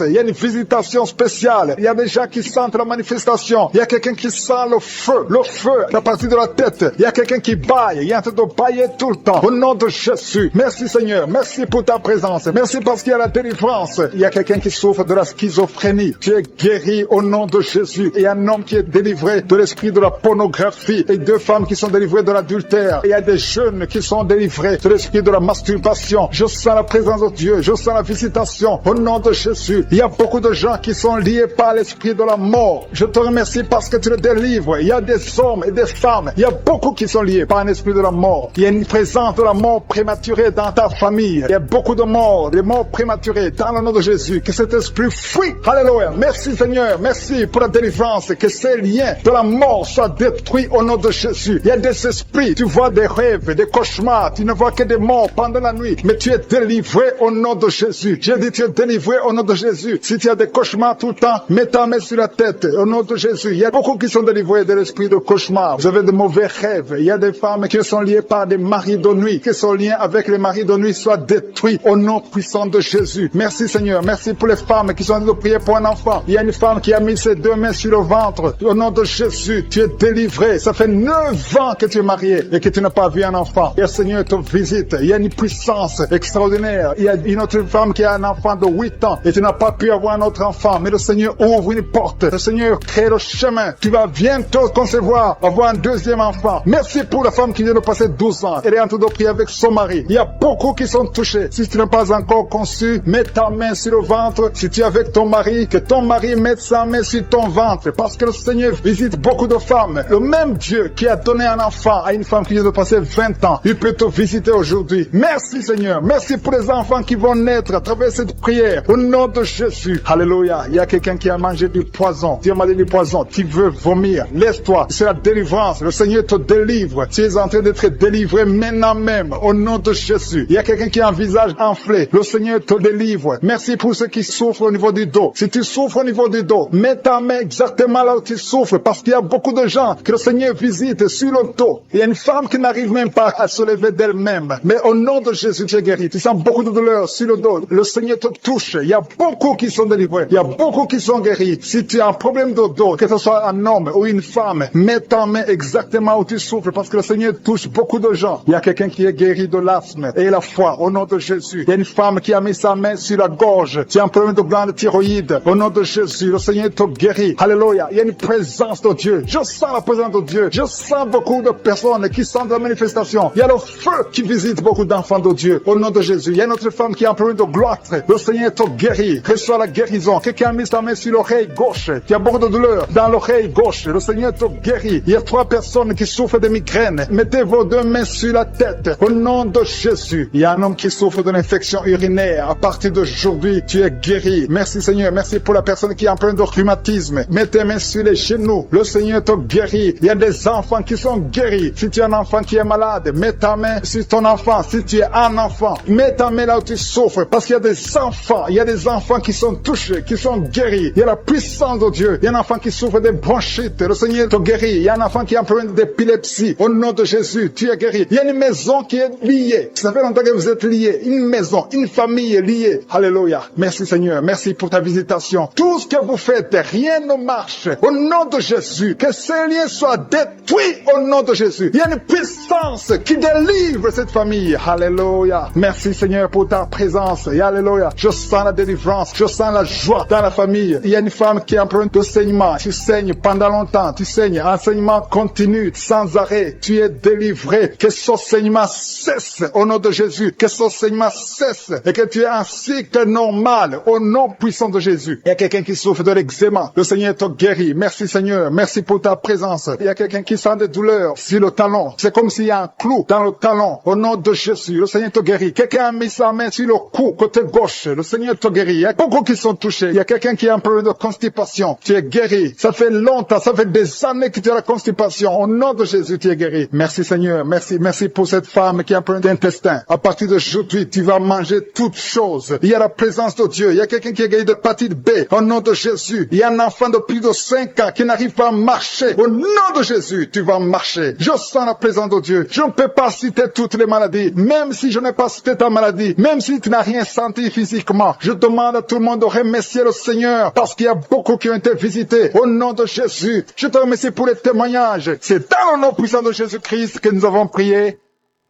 Il y a une visitation spéciale. Il y a des gens qui sentent la manifestation. Il y a quelqu'un qui sent le feu à partir de la tête. Il y a quelqu'un qui baille. Il y a en train de bailler tout le temps. Au nom de Jésus. Merci Seigneur. Merci pour ta présence. Merci parce qu'il y a la délivrance. Il y a quelqu'un qui souffre de la schizophrénie. Tu es guéri au nom de Jésus. Il y a un homme qui est délivré de l'esprit de la pornographie et deux femmes qui sont délivrées de l'adultère. Il y a des jeunes qui sont délivrés de l'esprit de la masturbation. Je sens la présence de Dieu. Je sens la visitation au nom de Jésus. Il y a beaucoup de gens qui sont liés par l'esprit de la mort. Je te remercie parce que tu le délivres. Il y a des hommes et des femmes. Il y a beaucoup qui sont liés par un esprit de la mort. Il y a une présence de la mort prématurée dans ta famille. Il y a beaucoup de morts, des morts prématurées dans le nom de Jésus. Que cet esprit fuit. Alléluia. Merci Seigneur. Merci pour la délivrance. Que ces liens de la mort soient détruits au nom de Jésus. Il y a des esprits. Tu vois des rêves, des cauchemars. Tu ne vois que des morts pendant la nuit. Mais tu es délivré au nom de Jésus. J'ai dit tu es délivré au nom de Jésus. Si tu as des cauchemars tout le temps, mets ta main sur la tête au nom de Jésus. Il y a beaucoup qui sont délivrés de l'esprit de cauchemar. Vous avez de mauvais rêves. Il y a des femmes qui sont liées par des maris de nuit. Que son lien avec les maris de nuit soit détruit au nom puissant de Jésus. Merci Seigneur. Merci pour les femmes qui sont en train de prier pour un enfant. Il y a une femme qui a mis ses deux mains sur le ventre. Au nom de Jésus, tu es délivré. Ça fait 9 ans que tu es marié et que tu n'as pas vu un enfant. Et le Seigneur te visite. Il y a une puissance extraordinaire. Il y a une autre femme qui a un enfant de 8 ans et tu n'as pas pu avoir un autre enfant. Mais le Seigneur ouvre une porte. Le Seigneur crée le chemin. Tu vas bientôt concevoir, avoir un deuxième enfant. Merci pour la femme qui vient de passer 12 ans. Elle est en train de prier avec son mari. Il y a beaucoup qui sont touchés. Si tu n'as pas encore conçu, mets ta main sur le ventre. Si tu es avec ton mari, que ton mari mette sa main sur ton ventre, parce que le Seigneur visite beaucoup de femmes. Le même Dieu qui a donné un enfant à une femme qui vient de passer 20 ans, il peut te visiter aujourd'hui. Merci Seigneur, merci pour les enfants qui vont naître à travers cette prière, au nom de Jésus. Alléluia. Il y a quelqu'un qui a mangé du poison, tu as mangé du poison, tu veux vomir, laisse-toi, c'est la délivrance, le Seigneur te délivre, tu es en train d'être délivré maintenant même, au nom de Jésus. Il y a quelqu'un qui a un visage enflé, le Seigneur te délivre. Merci pour ceux qui souffrent au niveau du dos. Si tu souffres au niveau du dos, mets ta main exactement là où tu souffres, parce qu'il y a beaucoup de gens que le Seigneur visite sur le dos. Il y a une femme qui n'arrive même pas à se lever d'elle-même, mais au nom de Jésus, tu es guéri. Tu sens beaucoup de douleur sur le dos, le Seigneur te touche. Il y a beaucoup qui sont délivrés, il y a beaucoup qui sont guéris. Si tu as un problème de dos, que ce soit un homme ou une femme, mets ta main exactement où tu souffres, parce que le Seigneur touche beaucoup de gens. Il y a quelqu'un qui est guéri de l'asthme et la foi, au nom de Jésus. Il y a une femme qui a mis sa main sur la gorge, tu as un problème de glande thyroïde, au nom de Jésus, le Seigneur te guérit. Alléluia. Il y a une présence de Dieu. Je sens la présence de Dieu. Je sens beaucoup de personnes qui sentent la manifestation. Il y a le feu qui visite beaucoup d'enfants de Dieu, au nom de Jésus. Il y a une autre femme qui a un problème de gloître. Le Seigneur te guérit. Reçois la guérison. Quelqu'un a mis sa main sur l'oreille gauche. Tu as beaucoup de douleur dans l'oreille gauche. Le Seigneur te guérit. Il y a 3 personnes qui souffrent de migraines. Mettez vos 2 mains sur la tête, au nom de Jésus. Il y a un homme qui souffre d'une infection urinaire. À partir d'aujourd'hui, tu es guéri. Merci Seigneur. Merci pour la personne qui a un problème de rhumatisme. Mets tes mains sur les genoux. Le Seigneur te guérit. Il y a des enfants qui sont guéris. Si tu es un enfant qui est malade, mets ta main sur ton enfant. Si tu es un enfant, mets ta main là où tu souffres. Parce qu'il y a des enfants qui sont touchés, qui sont guéris. Il y a la puissance de Dieu. Il y a un enfant qui souffre de bronchite. Le Seigneur te guérit. Il y a un enfant qui a un problème d'épilepsie. Au nom de Jésus, tu es guéri. Il y a une maison qui est liée. Ça fait longtemps que vous êtes liés. Une maison, une famille est liée. Alléluia. Merci Seigneur. Merci pour ta visitation. Tout ce que vous faites, rien ne marche. Au nom de Jésus, que ces liens soient détruits au nom de Jésus. Il y a une puissance qui délivre cette famille. Alléluia. Merci Seigneur pour ta présence. Et alléluia. Je sens la délivrance. Je sens la joie dans la famille. Il y a une femme qui a un problème de saignement. Tu saignes pendant longtemps. Tu saignes. Enseignement continu, sans arrêt. Tu es délivré. Que ce saignement cesse au nom de Jésus. Que ce saignement cesse. Et que tu aies un cycle normal au nom puissant de Jésus. Il y a quelqu'un qui souffre de l'eczéma. Le Seigneur te guérit. Merci Seigneur. Merci pour ta présence. Il y a quelqu'un qui sent des douleurs sur le talon. C'est comme s'il y a un clou dans le talon. Au nom de Jésus, le Seigneur te guérit. Quelqu'un a mis sa main sur le cou, côté gauche. Le Seigneur te guérit. Il y a beaucoup qui sont touchés. Il y a quelqu'un qui a un problème de constipation. Tu es guéri. Ça fait longtemps, ça fait des années que tu as la constipation. Au nom de Jésus, tu es guéri. Merci Seigneur. Merci pour cette femme qui a un problème d'intestin. À partir d'aujourd'hui, tu vas manger toutes choses. Il y a la présence de Dieu. Il y a quelqu'un qui est guéri de l'hépatite B. Au nom de Jésus. Il y a un enfant de plus de 5 ans qui n'arrive pas à marcher. Au nom de Jésus, tu vas marcher. Je sens la présence de Dieu. Je ne peux pas citer toutes les maladies. Même si je n'ai pas cité ta maladie, même si tu n'as rien senti physiquement, je demande à tout le monde de remercier le Seigneur parce qu'il y a beaucoup qui ont été visités. Au nom de Jésus, je te remercie pour les témoignages. C'est dans le nom puissant de Jésus-Christ que nous avons prié.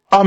Amen.